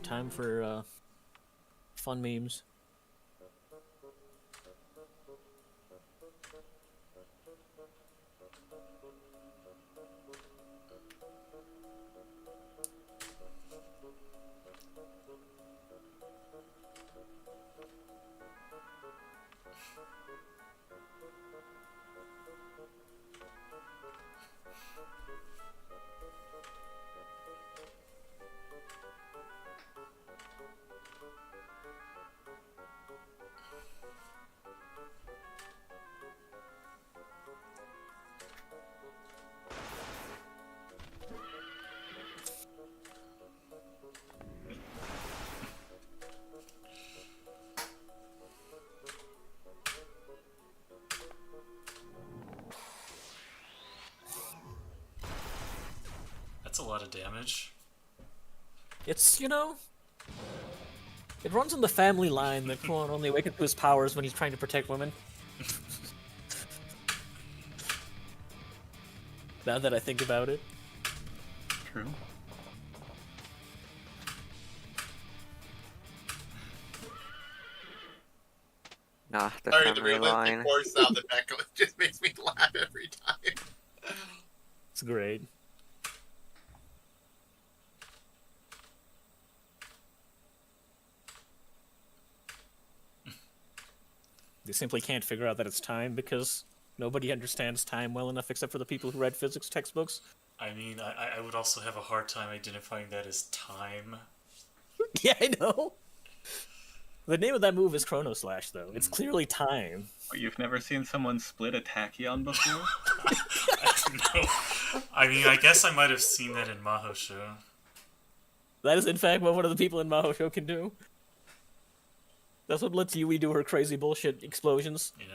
Time for fun memes. That's a lot of damage. It's, you know, it runs in the family line that Kuon only wakes up to his powers when he's trying to protect women. Now that I think about it. True. Nah, the Sorry, the family realistic line. horse sound effect just makes me laugh every time. It's great. They simply can't figure out that it's time because nobody understands time well enough except for the people who read physics textbooks. I mean, I would also have a hard time identifying that as time. Yeah, I know. The name of that move is Chrono Slash, though. It's clearly time. But you've never seen someone split a tachyon before? No. I mean, I guess I might have seen that in Maho Show. That is, in fact, what one of the people in Maho Show can do. That's what lets Yui do her crazy bullshit explosions. Yeah.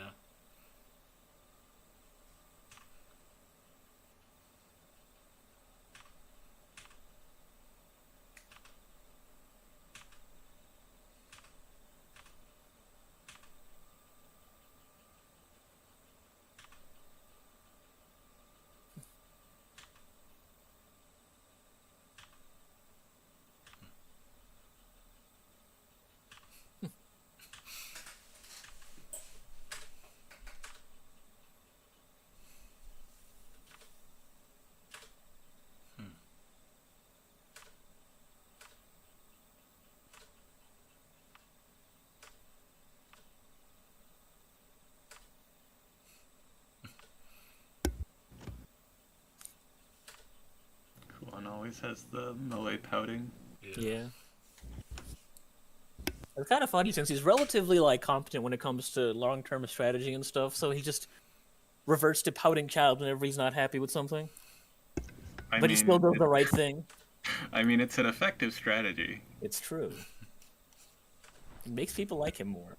always has the Moe pouting. Yeah. It's kind of funny since he's relatively like competent when it comes to long-term strategy and stuff, so he just reverts to pouting child whenever he's not happy with something. But he still does the right thing. I mean, it's an effective strategy. It's true. It makes people like him more.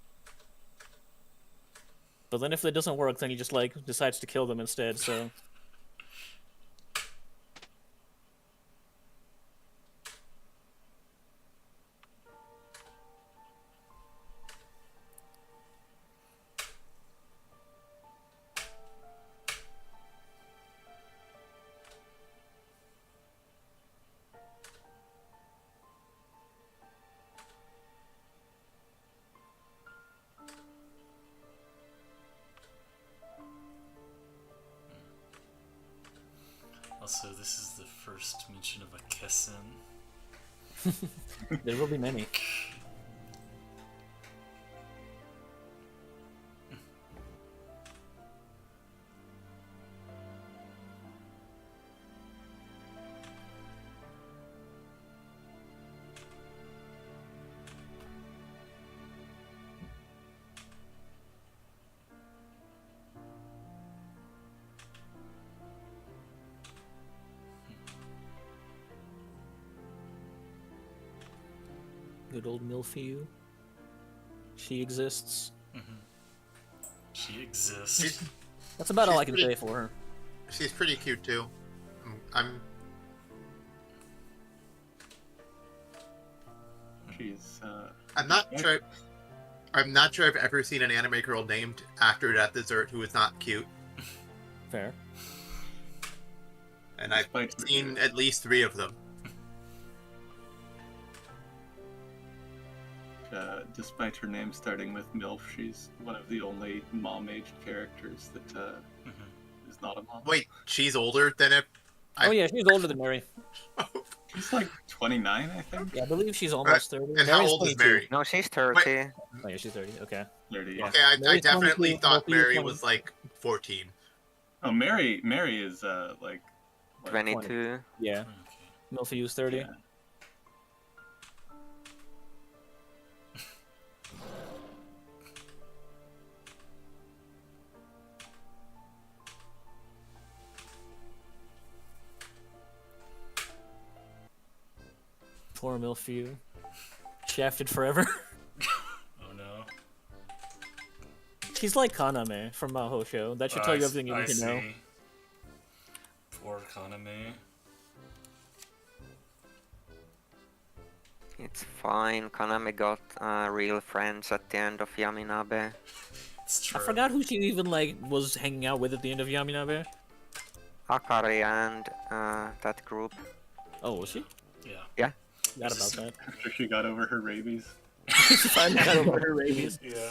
But then if it doesn't work, then he just like decides to kill them instead, so... Also, this is the first mention of a Kessen. There will be many. Good old Milfiu. She exists. She exists. That's about all I can pretty- say for her. She's pretty cute too. I'm She's I'm not sure. I'm not sure I've ever seen an anime girl named after that dessert who is not cute, Fair. and I've Despite her- seen at least 3 of them. despite her name starting with MILF, she's one of the only mom-aged characters that is not a mom. Wait, she's older than it. Oh yeah, she's older than Mary. She's like 29, I think. Yeah, I believe she's almost 30. And how Mary's old is 22. Mary? No, she's 30. Oh yeah, she's 30. Okay. 30. Yeah. Okay, I Mary's definitely 22, thought Milfiu Mary 20. was like 14. Oh, Mary is like 22. Yeah. Okay. Milfiu's 30. Yeah. Poor Milfiu. Shafted forever. Oh no. She's like Kaname from Maho Show. That should tell you everything you need to know. Poor Kaname. It's fine. Kaname got real friends at the end of Yaminabe. It's true. I forgot who she even like was hanging out with at the end of Yaminabe. Akari and that group. Oh, was she? Yeah. Forgot about that. After she got over her rabies. She finally got over her rabies. Yeah.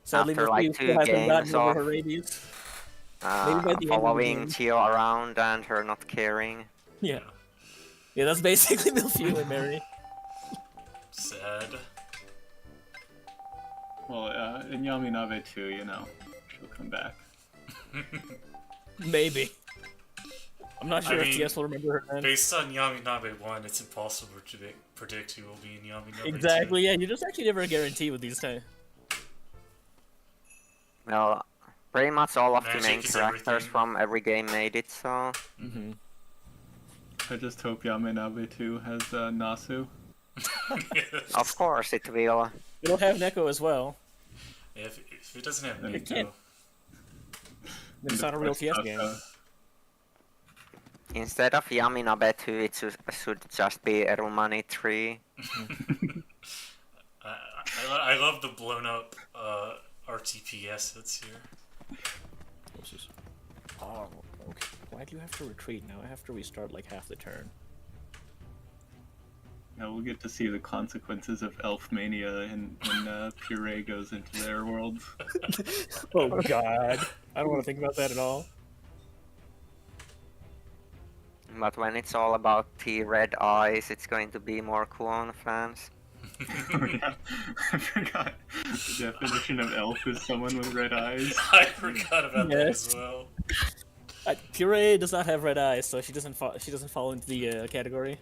Sadly, After, Milfiu like, still 2 hasn't games gotten over off. her rabies. Maybe by the end of the Following game. Chio around and her not caring. Yeah. Yeah, that's basically Milfiu and Mary. Sad. Well, in Yaminabe too, you know, she'll come back. Maybe. I'm not sure I if mean, TS will remember her then. Based on Yaminabe 1, it's impossible to predict who will be in Yaminabe 2. Exactly, yeah, you just actually never guarantee with these types. Well, pretty much all of the Magic main is characters everything. from every game made it, so... Mm-hmm. I just hope Yaminabe 2 has Nasu. Yes. Of course it will. It'll have Neko as well. Yeah, if it doesn't have It can't. Nico, It's not a real TS game. Instead of Yaminabe 2, it should just be Erumani 3. I love the blown up RTP assets here. Oh, okay. Why do you have to retreat now? I have to restart like half the turn. Now we'll get to see the consequences of Elf Mania when Puree goes into their worlds. Oh god. I don't want to think about that at all. But when it's all about T-Red Eyes, it's going to be more Kuon fans. Oh, yeah. I forgot the definition of elf is someone with red eyes. I forgot about that Yes. as well. Puree does not have red eyes, so she doesn't fall into the category.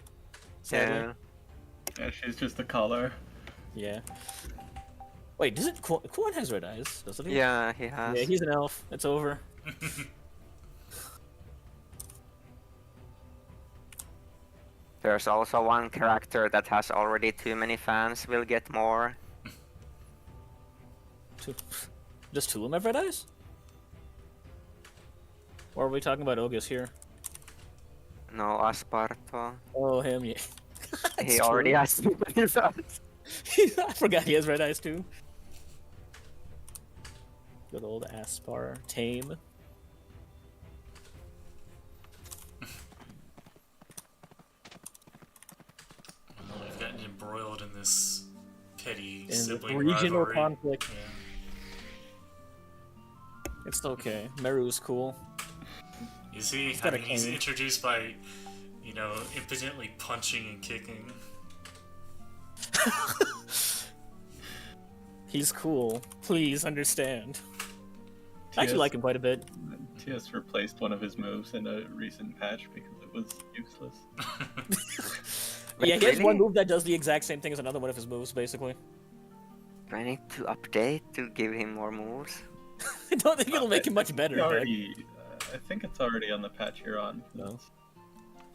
Sadly. Yeah. Yeah, she's just a color. Yeah. Wait, does it? Kuon has red eyes, doesn't he? Yeah, he has. Yeah, he's an elf. It's over. There's also one character that has already too many fans, will get more. Does Tulum have red eyes? Or are we talking about Ogus here? No, Asparto. Oh, him, yeah. He already has too many fans. I forgot he has red eyes too. Good old Aspar. Tame. We've gotten embroiled in this petty In sibling regional rivalry. conflict. Yeah. It's okay. Meru's cool. Is he? got a He's cane. introduced by, impotently punching and kicking. He's cool. Please understand. I actually like him quite a bit. TS replaced one of his moves in a recent patch because it was useless. Yeah, he has Really? one move that does the exact same thing as another one of his moves, basically. Do I need to update to give him more moves? I don't think it'll make him much better. It's Beck. already, I think it's already on the patch you're on. No.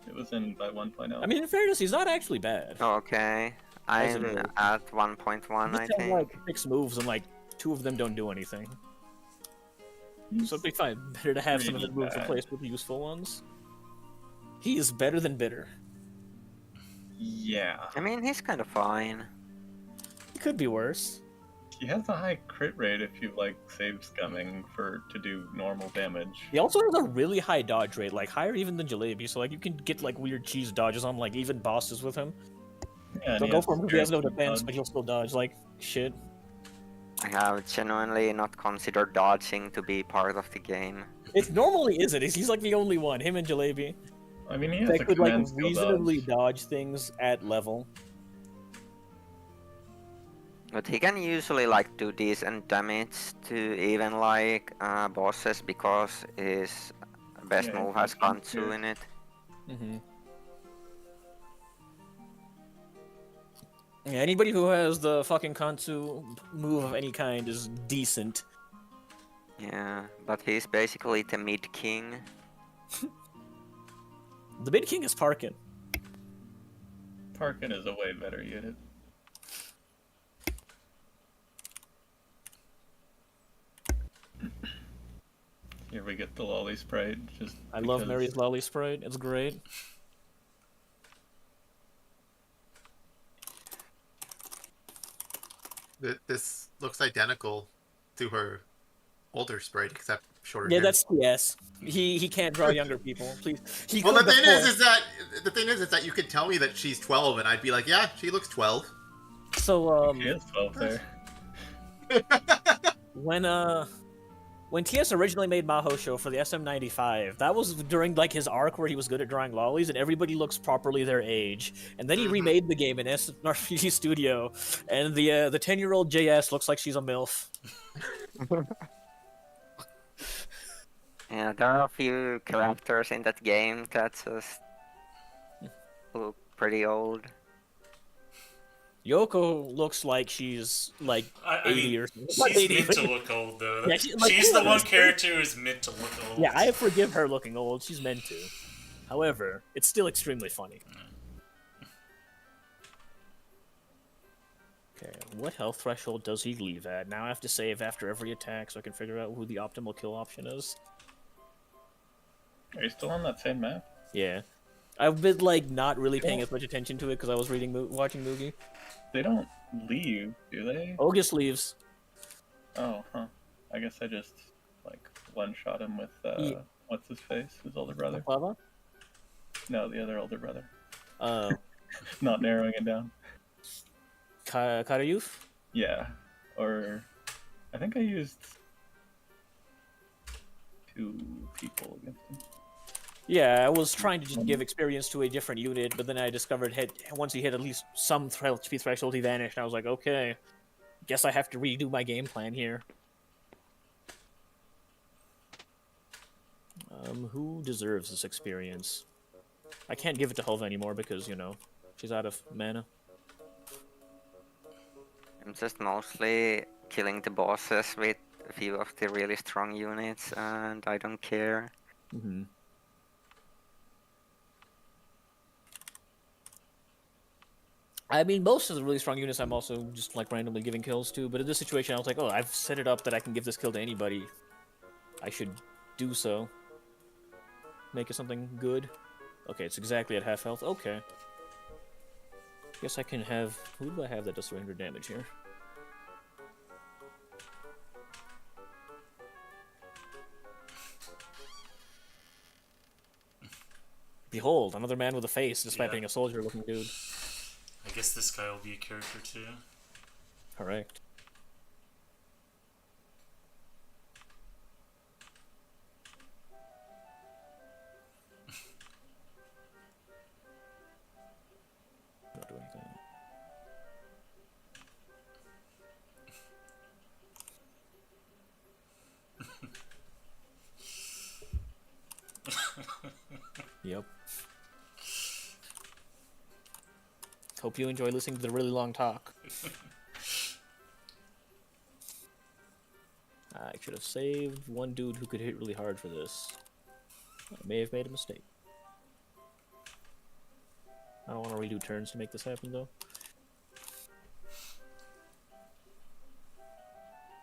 It was in by 1.0. I mean, in fairness, he's not actually bad. Okay. As I'm it is. at 1.1, He I just has think. like 6 moves and like 2 of them don't do anything. So it'd be fine. Better to have some of the Really moves bad. replaced with useful ones. He is better than Bitter. Yeah. I mean, he's kind of fine. He could be worse. He has a high crit rate if you like save scumming to do normal damage. He also has a really high dodge rate, like higher even than Jalebi. So like you can get like weird cheese dodges on like even bosses with him. Yeah, and Don't he go has for him because he has no strength and defense, dodge. but he'll still dodge like shit. I have genuinely not considered dodging to be part of the game. It normally isn't. He's like the only one. Him and Jalebi. I mean, he has They a could like command skill reasonably dodge. dodge things at level. But he can usually like do decent damage to even like bosses because his best Yeah, move has he's fun Kantu too. in it. Mm-hmm. Yeah, anybody who has the fucking Kansu move of any kind is decent. Yeah, but he's basically the mid king. The mid king is Parkin. Parkin is a way better unit. Here we get the lolly sprite. Just I love because- Mary's Lolly Sprite. It's great. This looks identical to her older sprite, except shorter. Yeah, hair. that's TS. He can't draw younger people. Please. He Well, could the thing before. is that you could tell me that she's 12, and I'd be like, yeah, she looks 12. So He is 12 there. when TS originally made Maho Show for the SM95, that was during like his arc where he was good at drawing lollies and everybody looks properly their age. And then he remade the game in SRPG Studio, and the 10-year-old JS looks like she's a MILF. Yeah, there are a few characters in that game that just look pretty old. Yoko looks like she's like I 80 mean, or something. she's Not 80, meant but- to look old, though. Yeah, she's like, the one honestly- character who's meant to look old. Yeah, I forgive her looking old. She's meant to. However, it's still extremely funny. Okay, what health threshold does he leave at? Now I have to save after every attack so I can figure out who the optimal kill option is. Are you still on that same map? Yeah. I've been, like, not really paying as much attention to it because I was watching Moogie. They don't leave, do they? Ogus leaves. Oh, huh. I guess I just, like, one-shot him with, Yeah. what's his face? His older brother? Lava? No, the other older brother. Uh, Not narrowing it down. Karayuf? Yeah. Or, I think I used 2 people against him. Yeah, I was trying to just give experience to a different unit, but then I discovered once he hit at least some HP threshold, he vanished. I was like, okay, guess I have to redo my game plan here. Who deserves this experience? I can't give it to Helva anymore because, you know, she's out of mana. I'm just mostly killing the bosses with a few of the really strong units, and I don't care. Mm-hmm. I mean, most of the really strong units I'm also just, like, randomly giving kills to, but in this situation I was like, oh, I've set it up that I can give this kill to anybody. I should do so. Make it something good. Okay, it's exactly at half health. Okay. Guess I can have... Who do I have that does 300 damage here? Behold, another man with a face, despite being a soldier-looking dude. I guess this guy will be a character too. Correct. Not do anything. Yep. Hope you enjoy listening to the really long talk. I should have saved one dude who could hit really hard for this. I may have made a mistake. I don't want to redo turns to make this happen, though.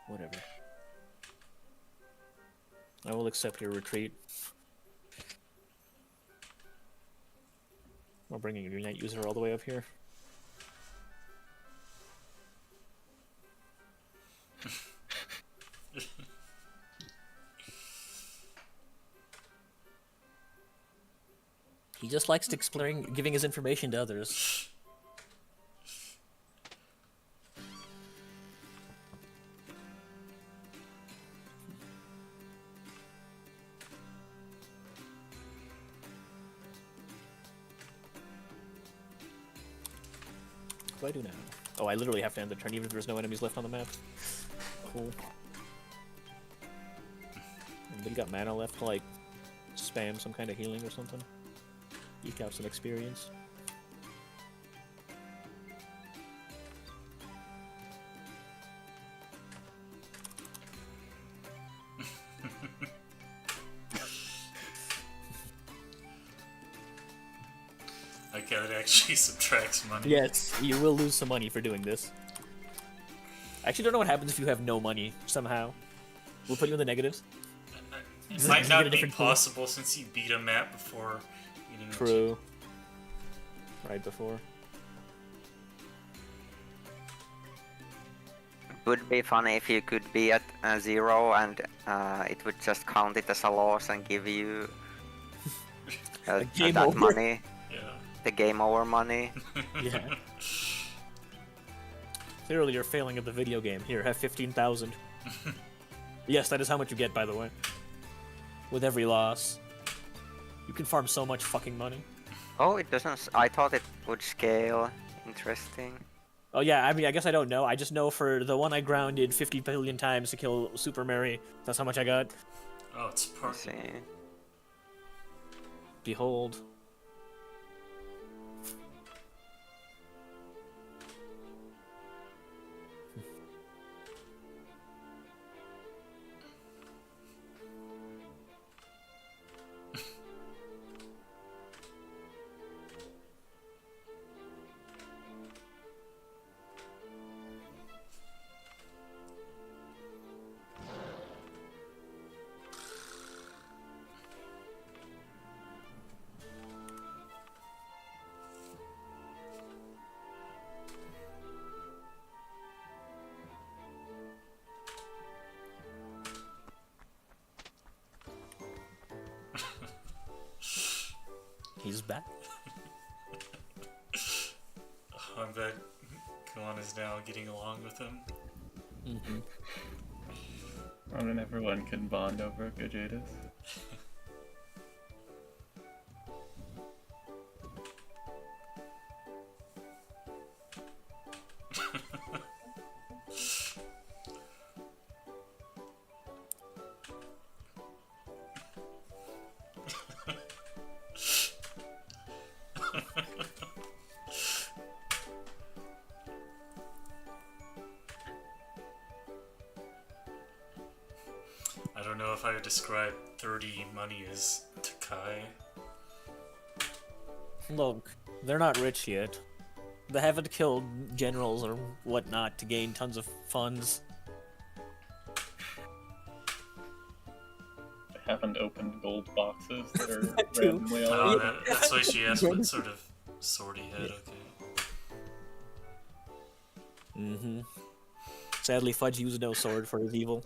Whatever. I will accept your retreat. We're bringing a Unite user all the way up here. He just likes to exploring, giving his information to others. What do I do now? Oh, I literally have to end the turn even if there's no enemies left on the map. Cool. Anybody got mana left to, like, spam some kind of healing or something? Eke out some experience. Like how it actually subtracts money. Yes, you will lose some money for doing this. I actually don't know what happens if you have no money, somehow. We'll put you in the negatives. It might not be possible since you beat a map before. You didn't. True. Right before. It would be funny if you could be at 0 and it would just count it as a loss and give you game that over. money. Yeah. The game over money. Yeah. Clearly you're failing at the video game. Here, have 15,000. Yes, that is how much you get, by the way. With every loss. You can farm so much fucking money. Oh, it doesn't. I thought it would scale. Interesting. Oh yeah, I mean, I guess I don't know. I just know for the one I grounded 50 billion times to kill Super Mary, that's how much I got. Oh, it's part. See. Behold. He's back. Oh, I'm bet Kuon is now getting along with him. Mm-hmm. And everyone can bond over Gajadas. don't know if I would describe 30 money as Takai. Look, they're not rich yet. They haven't killed generals or whatnot to gain tons of funds. They haven't opened gold boxes that are Too. randomly Oh, all that's why she asked what sort of sword he had, okay. Mm-hmm. Sadly, Fudge used no sword for his evil.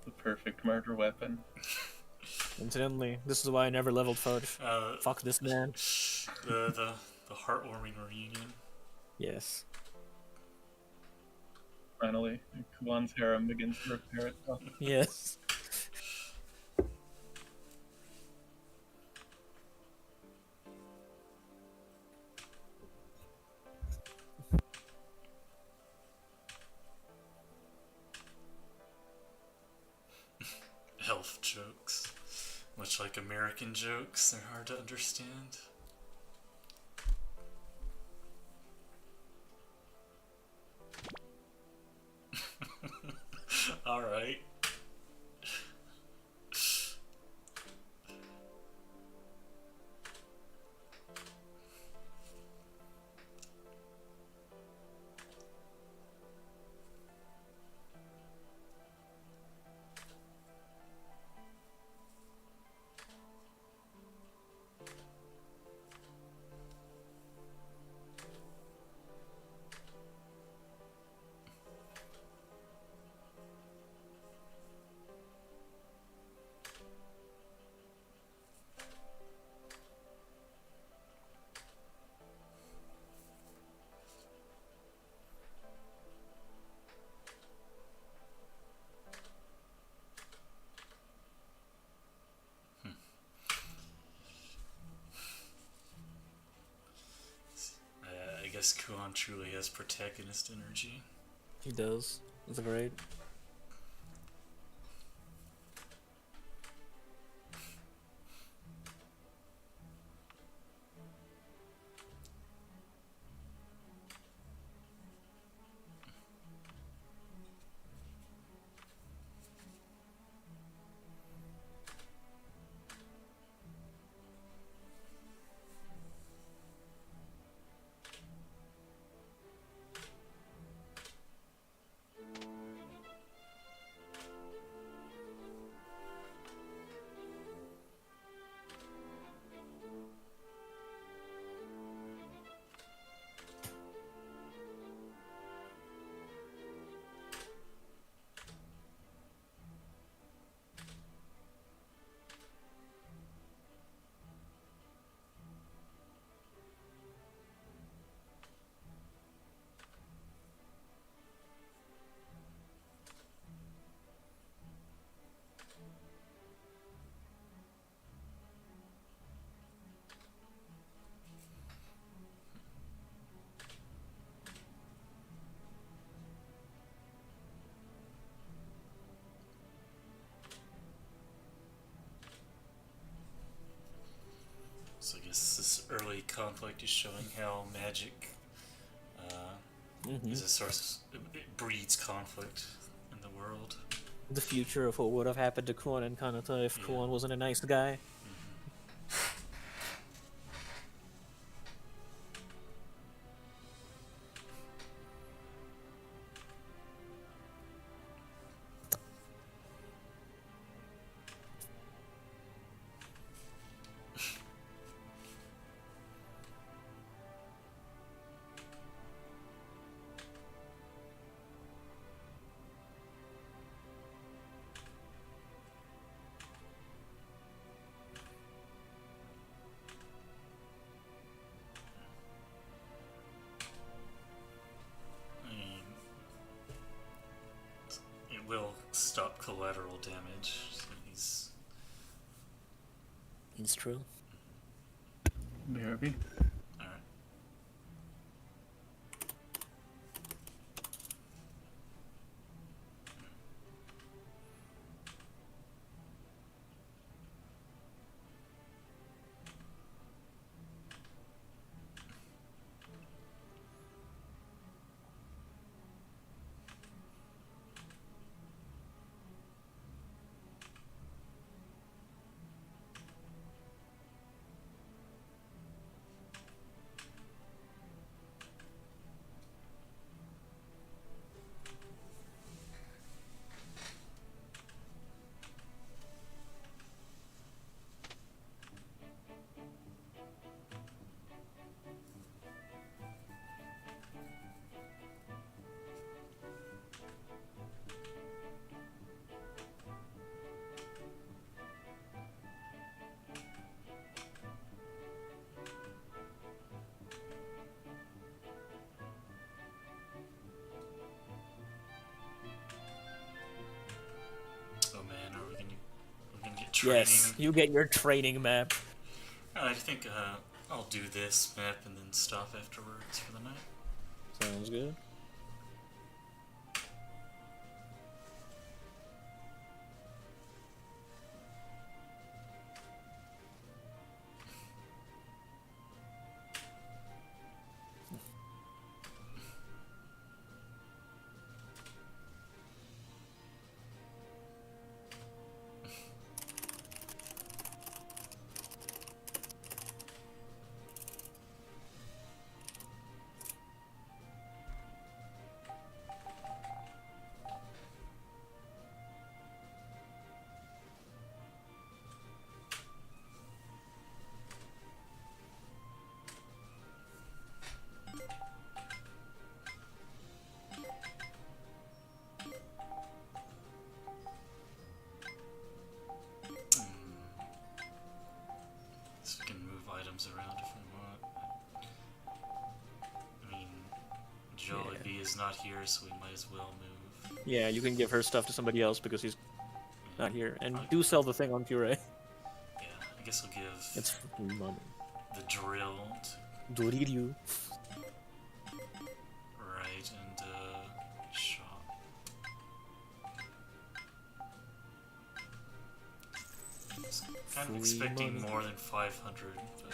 the perfect murder weapon. Incidentally, this is why I never leveled Fudge. Fuck this man. The heartwarming reunion. Yes. Finally, Kuon's harem begins to repair itself. Yes. Elf jokes. Much like American jokes, they're hard to understand. Alright. I guess Kuon truly has protagonist energy. He does. It's great. So I guess this early conflict is showing how magic is a source. It breeds conflict in the world. The future of what would have happened to Kuon and Kanata if Kuon wasn't a nice guy. I mean, it will stop collateral damage. So he's It's true. BRB. alright. Yes, you get your training map. I think I'll do this map and then stop afterwards for the night. Sounds good. So we can move items around if we want. I mean, Jollibee is not here, so we might as well move. Yeah, you can give her stuff to somebody else because he's not here. And do sell the thing on Puree. Yeah, I guess I'll give It's fucking money. the drill to Doririo. right and shop. I was kind of expecting more than 500, but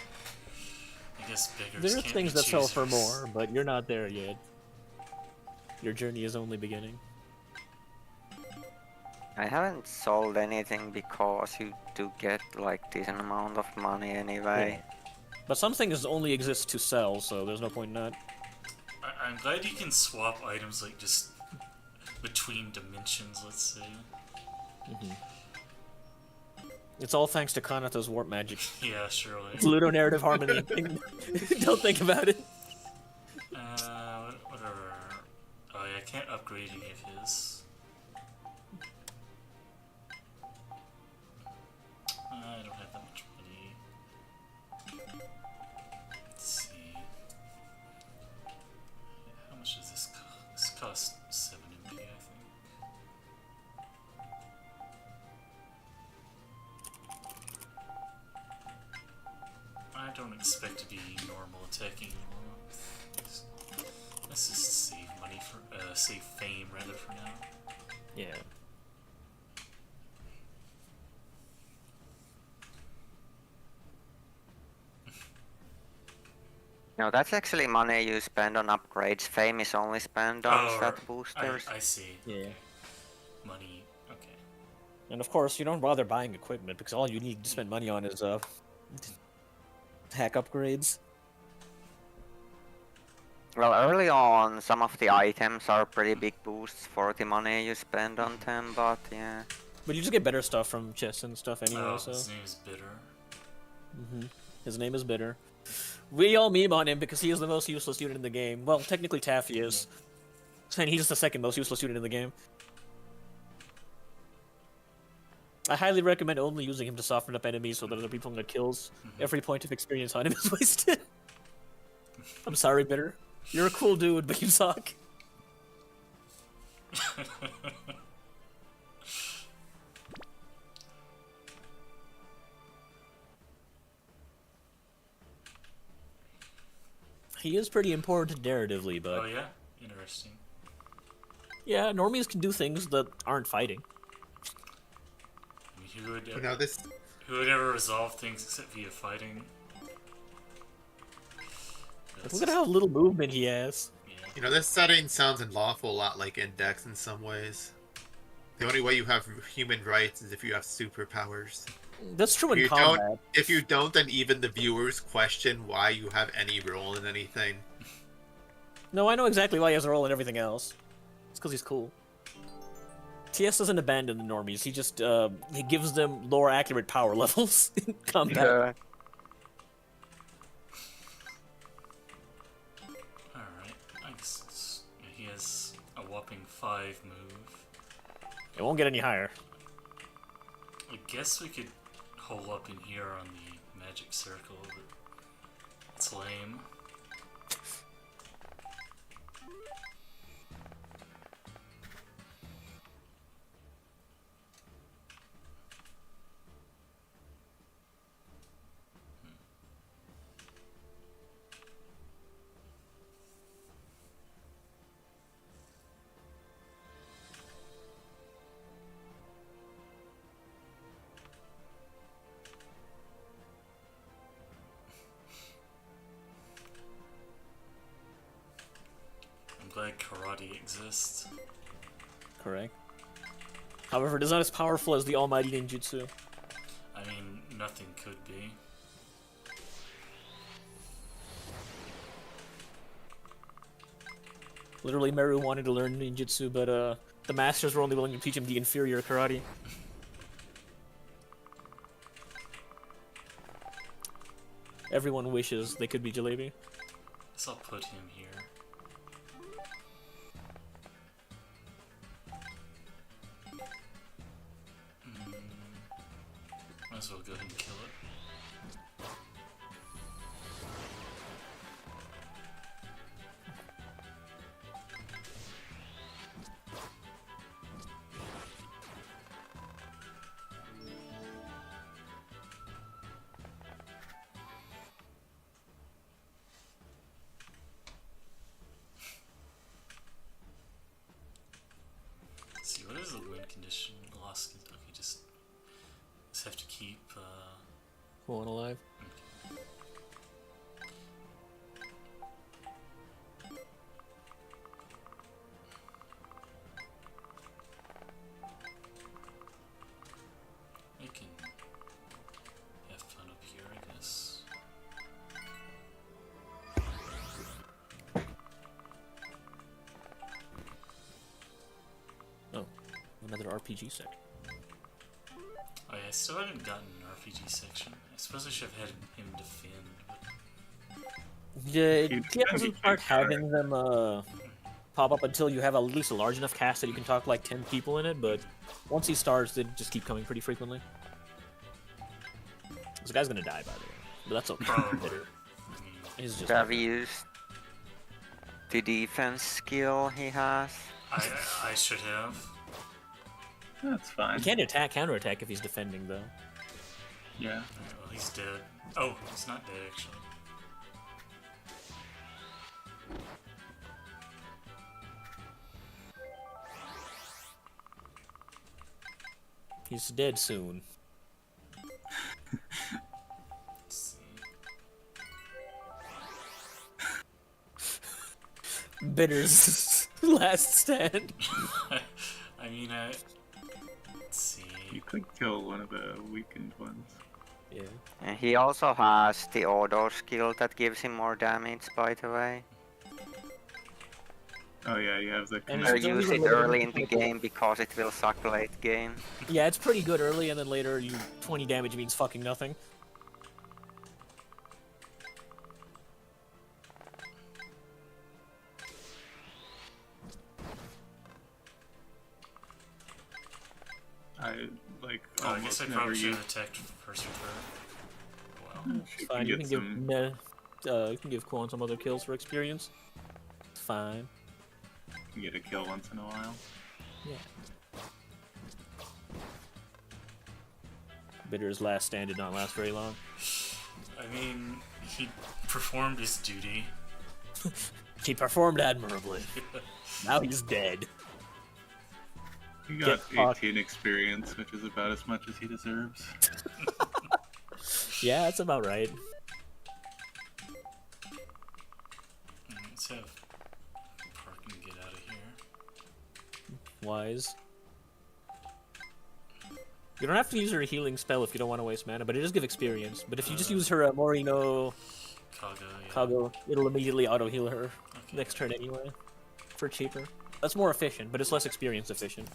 I guess beggars There are can't things be that sell for choosers. more, but you're not there yet. Your journey is only beginning. I haven't sold anything because you do get like decent amount of money anyway. But some things only exist to sell, so there's no point in that. I'm glad you can swap items like just between dimensions, let's say. It's all thanks to Kanata's warp magic. Yeah, surely. Ludonarrative harmony. Don't think about it. Whatever. Oh yeah, I can't upgrade any of his. I don't have that much money. Let's see. How much does this cost? This costs 7 MP, I think. I don't expect to be normal attacking anymore. Let's just save money for save fame rather for now. Yeah. No, that's actually money you spend on upgrades. Fame is only spent on stat I boosters. see. Yeah. Money. Okay. And of course, you don't bother buying equipment because all you need to spend money on is hack upgrades. Well, early on, some of the items are pretty big boosts for the money you spend on them, but yeah. But you just get better stuff from chests and stuff anyway, Oh, so... his name is Bitter. His name is Bitter. We all meme on him because he is the most useless student in the game. Well, technically Taffy is. And he's the second most useless student in the game. I highly recommend only using him to soften up enemies so that other people get kills. Every point of experience on him is wasted. I'm sorry, Bitter. You're a cool dude, but you suck. He is pretty important narratively, but... Oh yeah? Interesting. Yeah, normies can do things that aren't fighting. I mean, who would But now this, who would ever resolve things except via fighting? Look at how little movement he has. you know, this setting sounds an awful lot like Index in some ways. The only way you have human rights is if you have superpowers. That's true If in you combat. don't, if you don't, then even the viewers question why you have any role in anything. No, I know exactly why he has a role in everything else. It's because he's cool. TS doesn't abandon the normies. He just he gives them more accurate power levels in combat. Yeah. Alright, I guess he has a whopping 5 move. It won't get any higher. I guess we could hole up in here on the magic circle, but it's lame. glad karate exists. Correct. However, it is not as powerful as the almighty ninjutsu. I mean, nothing could be. Literally, Meru wanted to learn ninjutsu, but the masters were only willing to teach him the inferior karate. Everyone wishes they could be Jalebi. Guess I'll put him here. Might as well go ahead and kill it. Let's see, what is the win condition? Lost. Okay, just have to keep. Kuon alive. I can have fun up here, I guess. Oh, another RPG section. Oh yeah, I still haven't gotten an RPG section. I suppose I should have had him defend, but Yeah, You it doesn't start can be having them pop up until you have at least a large enough cast that you can talk like 10 people in it, but once he starts, they just keep coming pretty frequently. This guy's gonna die, by the way, but that's okay. probably. He's just Have you used the defense skill he has? I should have. That's fine. He can't attack, counterattack if he's defending, though. Yeah. Alright, well, he's dead. Oh, he's not dead, actually. He's dead soon. Let's see. Bitter's last stand. I mean, let's see. You could kill one of the weakened ones. Yeah. And he also has the auto skill that gives him more damage, by the way. Oh yeah, you have the And So it's command. use only it limited early in the to- game because it will suck late game. Yeah, it's pretty good early, and then later, 20 damage means fucking nothing. I like Oh, I almost guess I never probably should use. have attacked first with her. Wow. She Fine, can you get can some. you can give Kuon some other kills for experience. It's fine. Can get a kill once in a while. Yeah. Bitter's last stand did not last very long. I mean, he performed his duty. He performed admirably. Now he's dead. He got Get fucked. 18 experience, which is about as much as he deserves. Yeah, that's about right. Let's have Parkin get out of here. Wise. You don't have to use her healing spell if you don't want to waste mana, but it does give experience. But if you just use her Morino Kaga, yeah. Kago, it'll immediately auto-heal her Okay. next turn anyway. For cheaper. That's more efficient, but it's less experience efficient.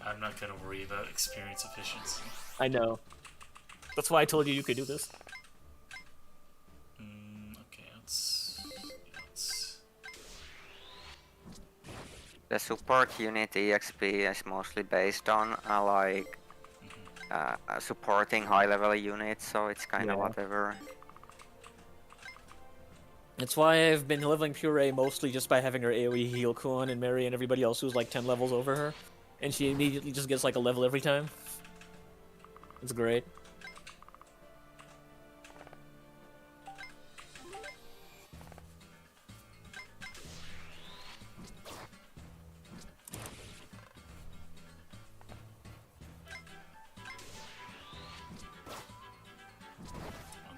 I'm not gonna worry about experience efficiency. I know. That's why I told you you could do this. Okay, let's... The support unit EXP is mostly based on supporting high level units, so it's kind of Yeah. whatever. That's why I've been leveling Puree mostly just by having her AoE heal Kuon and Mary and everybody else who's like 10 levels over her. And she immediately just gets like a level every time. It's great.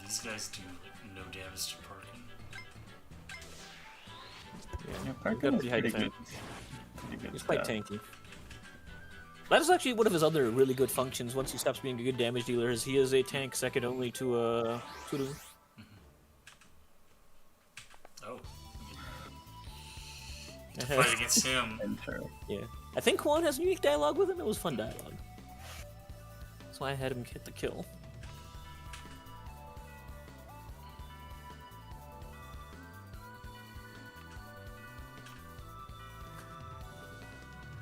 These guys do like, no damage to Parkin. Yeah, Gotta Parkin is be high pretty good. defense. Pretty good He's quite stuff. tanky. That is actually one of his other really good functions. Once he stops being a good damage dealer, is he is a tank second only to Kudu. Oh. To fight against him. Enter. Yeah, I think Kuon has unique dialogue with him. It was fun dialogue. That's why I had him get the kill.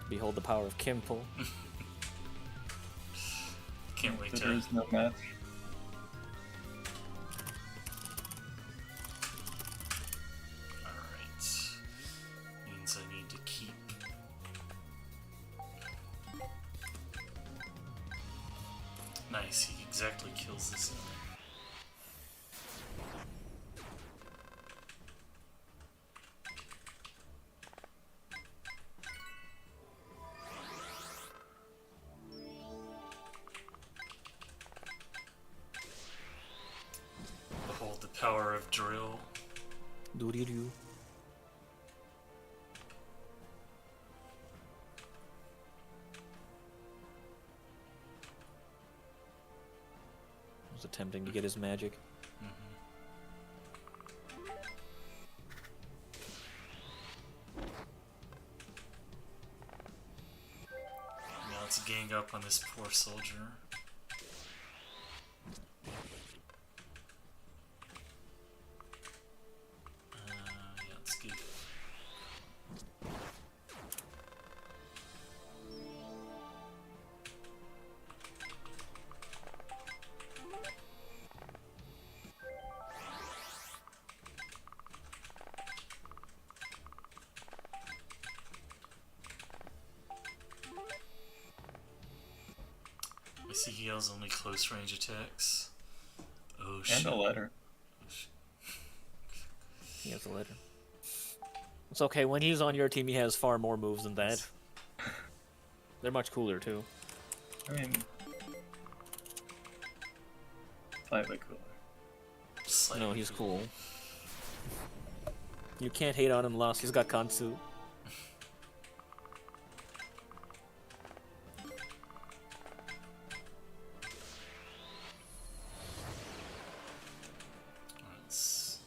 Behold the power of Kimple. Can't wait There to. is no match. Alright. Means I need to keep. Nice, he exactly kills this enemy. Behold the power of drill. Doo-doo-doo. Was attempting to get his magic. Now let's gang up on this poor soldier. Yeah, let's give. I see he has only close range attacks. Oh shit. And a letter. He has a letter. It's okay, when he's on your team, he has far more moves than that. They're much cooler, too. I mean, slightly cooler. Slightly No, he's cool. You can't hate on him, Lost. He's got Kansu. Let's-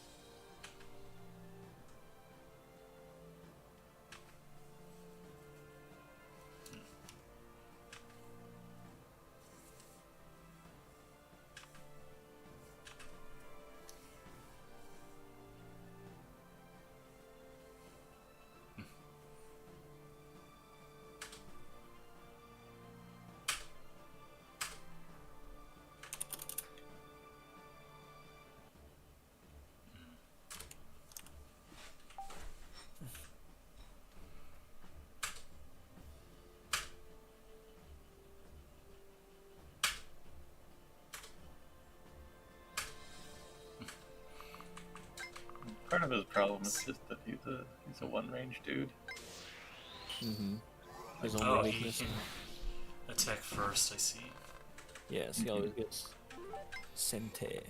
Part of his problem is just that he's a one range dude. Mm-hmm. His Oh, only he weakness. can attack first, I see. Yes, he always gets Sente.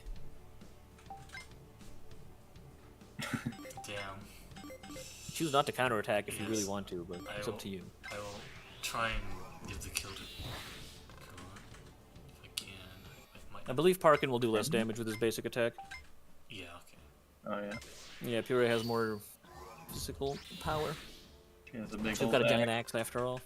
Damn. Choose not to counterattack if you really Yes. want to, but it's up to you. I will try and give the kill to Kuon if I can. I might. I believe Parkin will do less damage with his basic attack. Yeah, okay. Oh yeah, Yeah, Puree has more physical power. he has a big She's old got a axe. giant axe after all.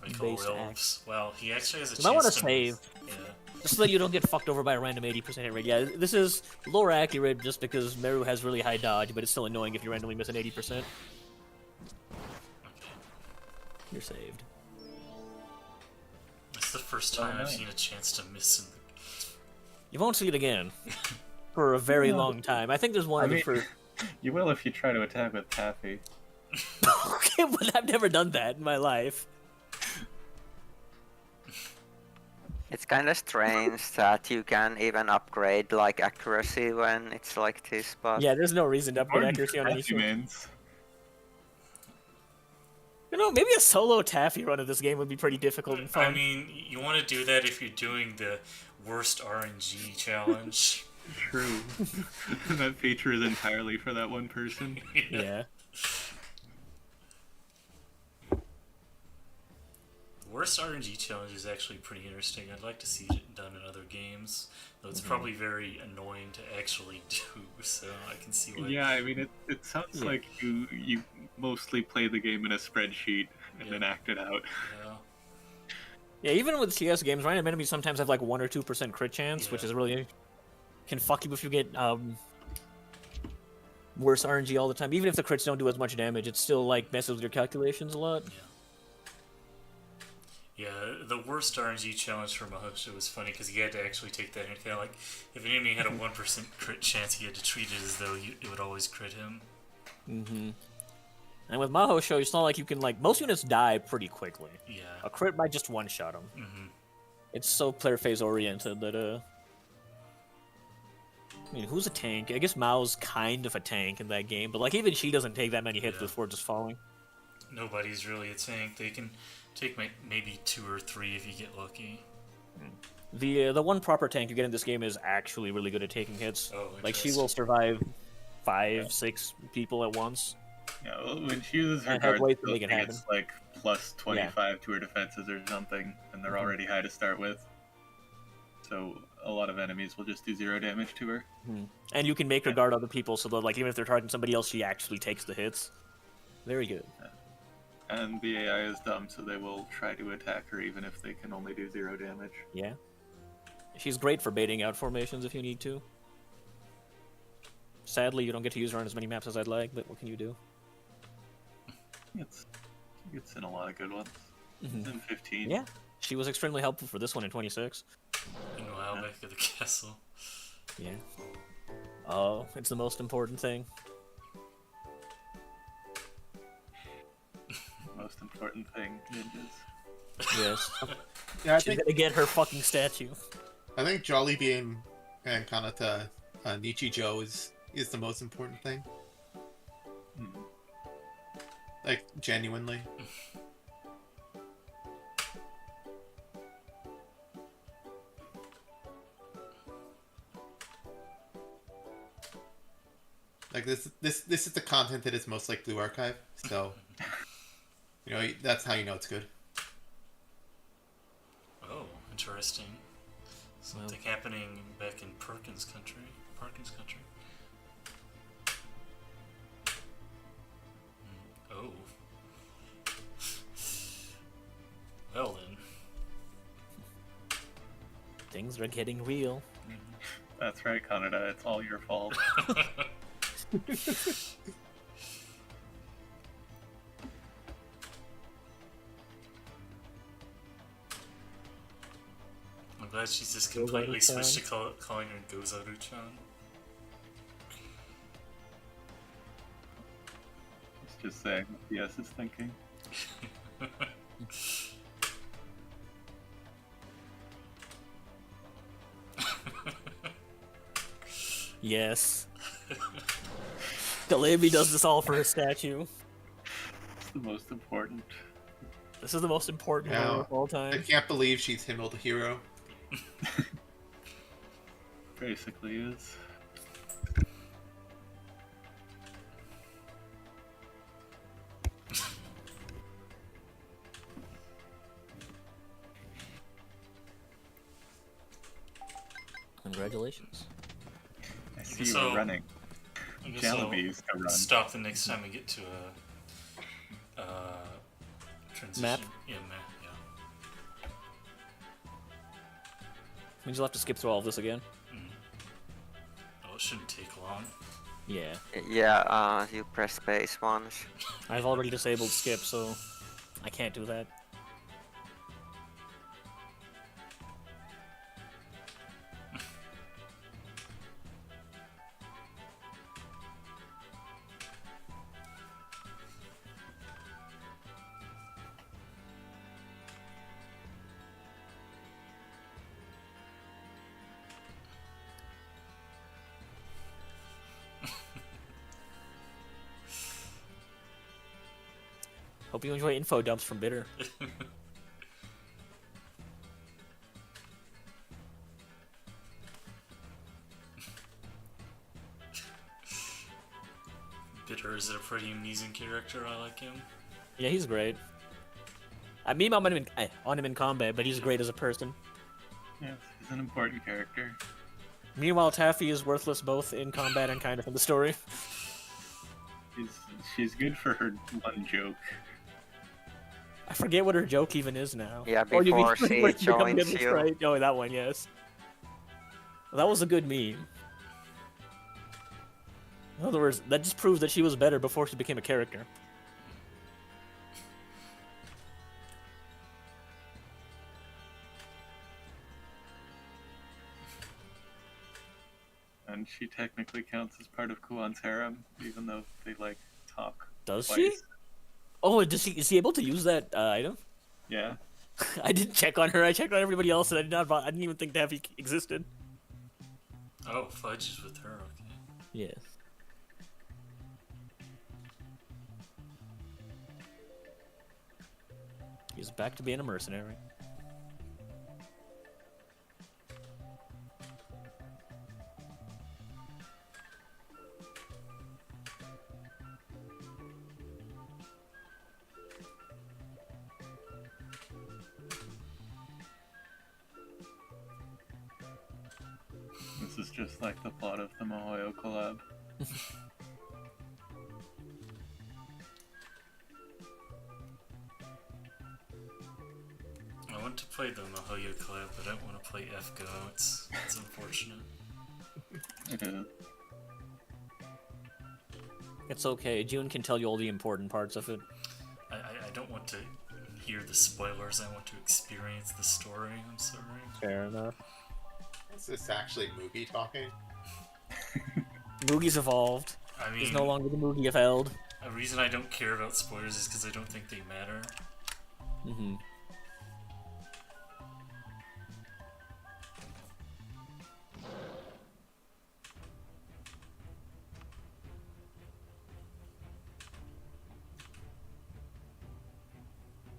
Pretty cool Base wolves. Well, he actually has a You might chance wanna to save. Yeah. Just so that you don't get fucked over by a random 80% hit rate. Yeah, this is lore accurate just because Meru has really high dodge, but it's still annoying if you randomly miss an 80%. Okay. You're saved. It's the first Oh, time I've nice. seen a chance to miss in the. You won't see it again. For a very Yeah. long time. I think there's one I of the mean- first... You will if you try to attack with Taffy. Okay, but I've never done that in my life. It's kind of strange that you can even upgrade like accuracy when it's like this, but Yeah, there's no reason to upgrade Or accuracy on any Taffy mains. You know, maybe a solo Taffy run of this game would be pretty difficult and fun. I mean, you want to do that if you're doing the worst RNG challenge. True. That feature is entirely for that one person. Yeah. Worst RNG challenge is actually pretty interesting. I'd like to see it done in other games, though it's probably very annoying to actually do. So I can see why. Yeah, I mean, it sounds Yeah. like you mostly play the game in a spreadsheet and then act it out. Yeah. Yeah, even with CS games, random enemies sometimes have like 1 or 2% crit chance, which Yeah. is really can fuck you if you get worse RNG all the time. Even if the crits don't do as much damage, it still like messes with your calculations a lot. Yeah, the worst RNG challenge for Mahosha was funny because he had to actually take that into account. Like, if an enemy had a 1% crit chance, he had to treat it as though it would always crit him. Mm-hmm. And with Mahosho, it's not like you can like most units die pretty quickly. Yeah. A crit might just one-shot them. Mm-hmm. It's so player phase oriented that I mean, who's a tank? I guess Mao's kind of a tank in that game, but like even she doesn't take that many hits before just falling. Nobody's really a tank. They can take maybe 2 or 3 if you get lucky. The one proper tank you get in this game is actually really good at taking hits. Oh, like she will survive 5, 6 people at once. Yeah, well, when she uses her And have guards, ways to make it it's like plus 25 to her defenses or something, and they're already high to start with. So a lot of enemies will just do 0 damage to her. And you can make her guard other people so that like even if they're targeting somebody else, she actually takes the hits. Very good. And the AI is dumb, so they will try to attack her even if they can only do 0 damage. Yeah. She's great for baiting out formations if you need to. Sadly, you don't get to use her on as many maps as I'd like, but what can you do? It's in a lot of good ones. It's in 15. Yeah. She was extremely helpful for this one in 26. Meanwhile, back at the castle. Yeah. Oh, it's the most important thing. Most important thing, ninjas. Yes. Yeah, I She's think gonna get her fucking statue. Jollibean and Kanata Nichijou is the most important thing. Like, genuinely. Like this is the content that is most like Blue Archive, so you know that's how you know it's good. Oh, interesting. Something happening back in Parkins country. Oh. Well then. Things are getting real. That's right, Kanata. It's all your fault. I'm glad she's just completely switched to calling her Gozaru-chan. It's just saying what DS is thinking. Yes. Galebi does this all for her statue. It's the most important. This is the most important Yeah. hero of all I time. can't believe she's Himmel the hero. Basically is. Congratulations. I see you So- are running. I guess I'll Jalabies to run. stop the next time we get to a transition. Map? Yeah, map. Yeah. Means you'll have to skip through all of this again. Oh, it shouldn't take long. Yeah. Yeah, you press space once. I've already disabled skip, so I can't do that. Hope you enjoy info dumps from Bitter. Bitter is a pretty amusing character. I like him. Yeah, he's great. I mean, I'm on him in combat, but he's great as a person. Yes, he's an important character. Meanwhile, Taffy is worthless both in combat and kind of in the story. She's good for her one joke. I forget what her joke even is now. Yeah, Oh, you mean before she when become joins Midwest, you. right? Oh, that one, yes. Well, that was a good meme. In other words, that just proves that she was better before she became a character. And she technically counts as part of Kuon's harem, even though they, like, talk Does twice. she? Oh, is she able to use that item? Yeah. I didn't check on her. I checked on everybody else, and I didn't even think Taffy existed. Oh, Fudge is with her. Okay. Yes. He's back to being a mercenary. This is just like the plot of the Mohoyo collab. I want to play the Mahoyo collab, but I don't want to play FGO. It's unfortunate. It is. It's okay. June can tell you all the important parts of it. I don't want to hear the spoilers. I want to experience the story. I'm sorry. Fair enough. Is this actually Moogie talking? Moogie's evolved. I mean, He's no longer the Moogie of Eld. a reason I don't care about spoilers is because I don't think they matter. Mm-hmm.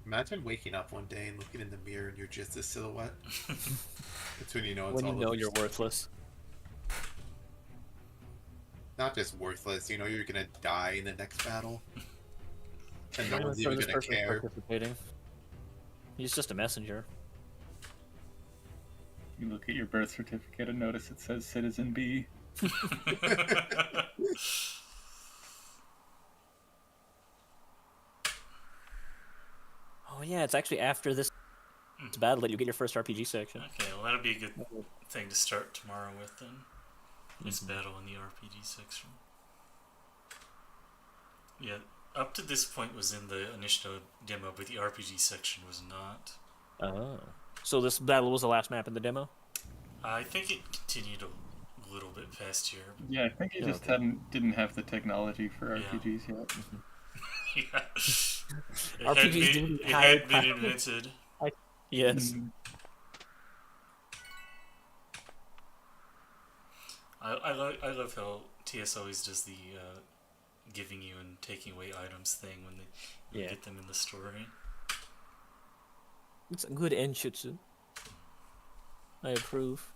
Imagine waking up one day and looking in the mirror and you're just a silhouette. That's when you know it's When you all know over. you're worthless. Not just worthless, you know you're gonna die in the next battle. And no I'm one's sure even this gonna person's care. participating. He's just a messenger. You look at your birth certificate and notice it says Citizen B. Oh yeah, it's actually after this battle that you get your first RPG section. Okay, well that'll be a good thing to start tomorrow with then. This battle in the RPG section. Yeah, up to this point was in the initial demo, but the RPG section was not. Oh. So this battle was the last map in the demo? I think it continued a little bit past here. Yeah, I think you just didn't have the technology for Yeah. RPGs yet. Yeah. RPGs It had been invented. Yes. I love how TS always does the giving you and taking away items thing when they get them in the story. It's a good enshutsu. I approve.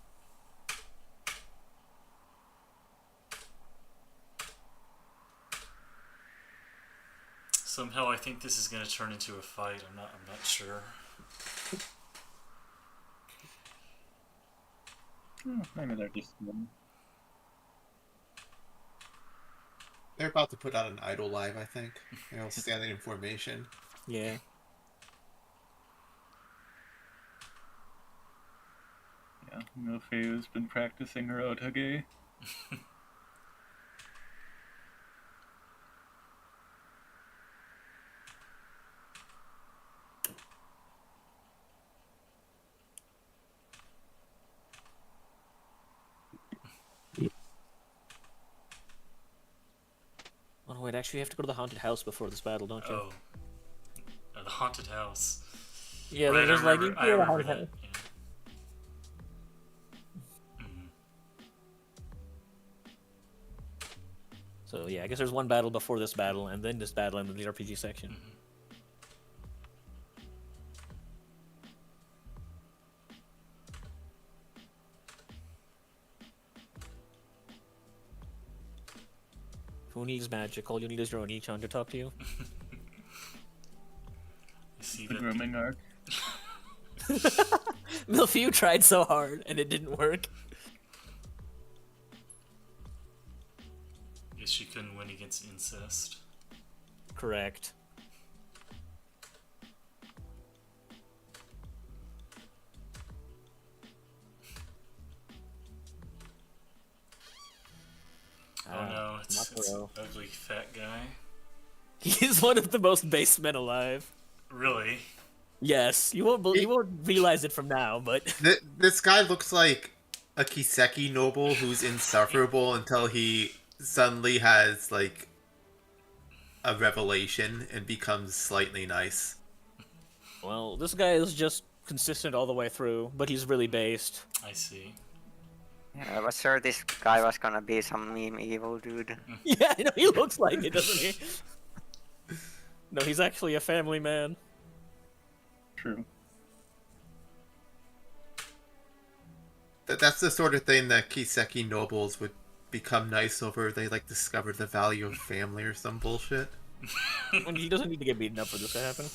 Somehow I think this is going to turn into a fight. I'm not sure. Maybe they're just. They're about to put out an idol live, I think. You know, standing in formation. Yeah. Yeah, Milfeu's been practicing her otage. Oh no, wait, actually you have to go to the haunted house before this battle, don't you? Oh. The haunted house. Yeah, Right, there's like I remember haunted that. house. Yeah. Mhm. So yeah, I guess there's one battle before this battle, and then this battle, and then the RPG section. Mhm. Who needs magic? All you need is your Oni-chan to talk to you. You see The that grooming arc. Milfiu tried so hard, and it didn't work. Guess she couldn't win against incest. Correct. Oh no, it's Makuro. ugly fat guy. He's one of the most base men alive. Really? Yes, you won't realize it from now, but This guy looks like a Kiseki noble who's insufferable until he suddenly has, like, a revelation and becomes slightly nice. well, this guy is just consistent all the way through, but he's really based. I see. Yeah, I was sure this guy was gonna be some meme evil dude. Yeah, I know, he looks like it, doesn't he? No, he's actually a family man. True. That's the sort of thing that Kiseki nobles would become nice over. They, like, discover the value of family or some bullshit. And he doesn't need to get beaten up for this to happen.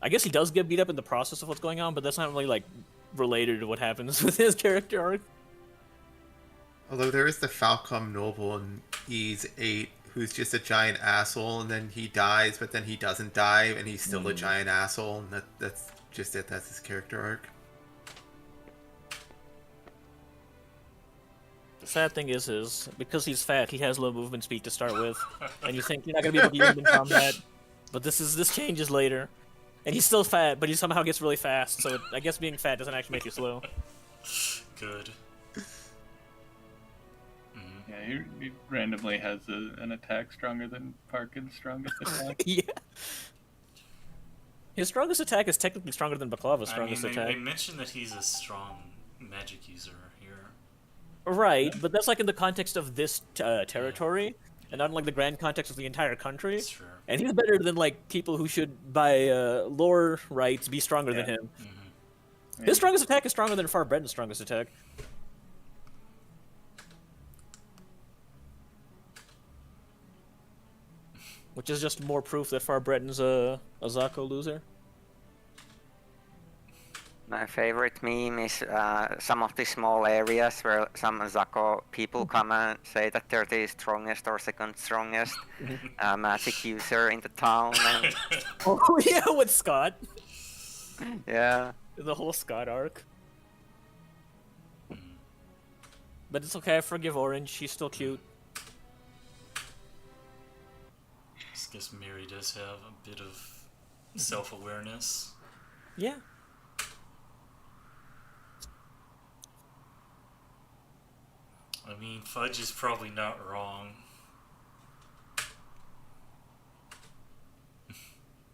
I guess he does get beat up in the process of what's going on, but that's not really, like, related to what happens with his character arc. Although there is the Falcom noble in Ys 8 who's just a giant asshole, and then he dies, but then he doesn't die, and he's still a giant asshole, and that's just it. That's his character arc. The sad thing is because he's fat, he has low movement speed to start with, and you think you're not gonna be able to use him in combat, but this changes later, and he's still fat, but he somehow gets really fast. So I guess being fat doesn't actually make you slow. Good. Yeah, he randomly has an attack stronger than Parkin's strongest attack. Yeah. His strongest attack is technically stronger than Baklava's strongest attack. They mentioned that he's a strong magic user here. Right, but that's like in the context of this territory, and not in like the grand context of the entire country. That's true. And he's better than like people who should, by lore rights, be stronger than him. Mm-hmm. His strongest attack is stronger than Farbreden's strongest attack. Which is just more proof that Farbreden's a Zako loser. My favorite meme is some of the small areas where some Zako people come and say that they're the strongest or second strongest magic user in the town. And... Oh yeah, with Scott. yeah. The whole Scott arc. But it's okay, I forgive Orange, she's still cute. I guess Mary does have a bit of self-awareness. Yeah. I mean, Fudge is probably not wrong.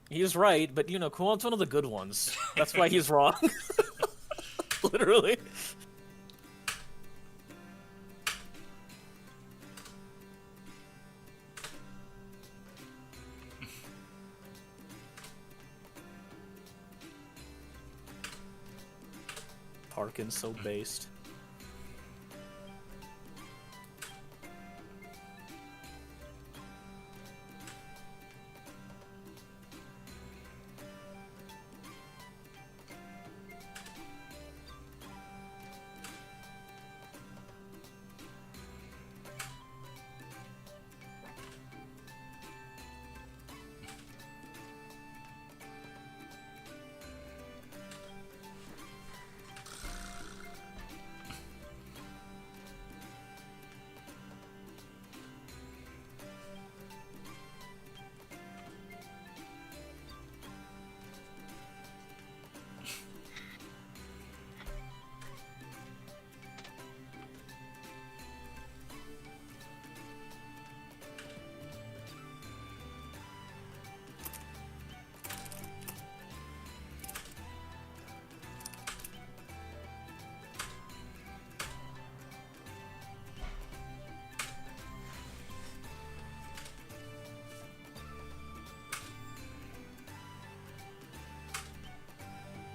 He's right, but you know, Kuon's one of the good ones. That's why he's wrong. Literally. Parkin's so based.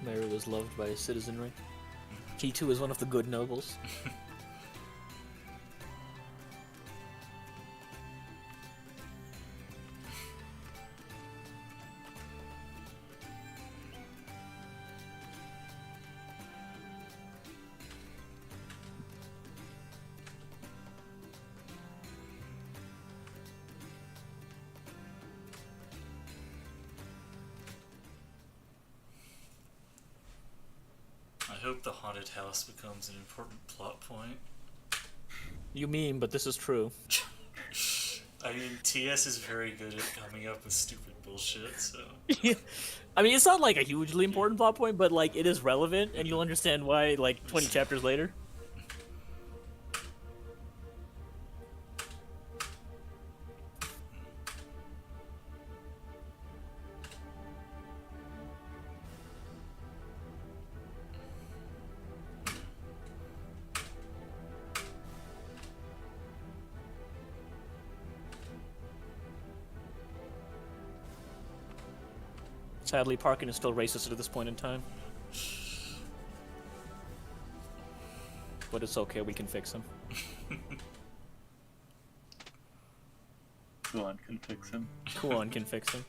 Mary was loved by his citizenry. He too is one of the good nobles. hope the haunted house becomes an important plot point. You mean, but this is true. I mean, TS is very good at coming up with stupid bullshit, so... I mean, it's not like a hugely important plot point, but like it is relevant, and you'll understand why like 20 chapters later. Sadly, Parkin is still racist at this point in time. But it's okay, we can fix him. Kuon can fix him. Kuon can fix him.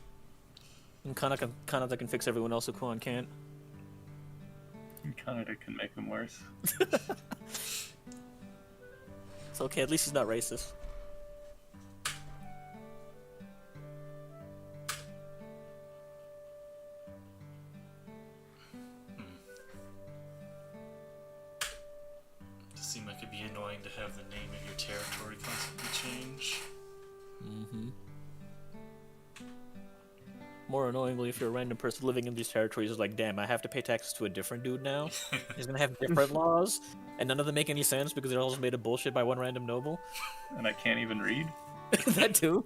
And Kanata can fix everyone else who Kuon can't. And Kanata can make him worse. It's okay, at least he's not racist. Does seem like it'd be annoying to have the name of your territory constantly change. Mm-hmm. More annoyingly, if you're a random person living in these territories, it's like, damn, I have to pay taxes to a different dude now. He's gonna have different laws, and none of them make any sense because they're all just made of bullshit by one random noble. And I can't even read? That too.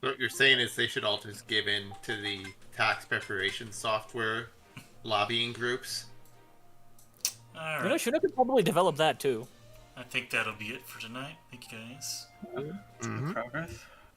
What you're saying is they should all just give in to the tax preparation software lobbying groups. Alright. You know, Shuna could probably develop that too. I think that'll be it for tonight. Thank you guys. Progress.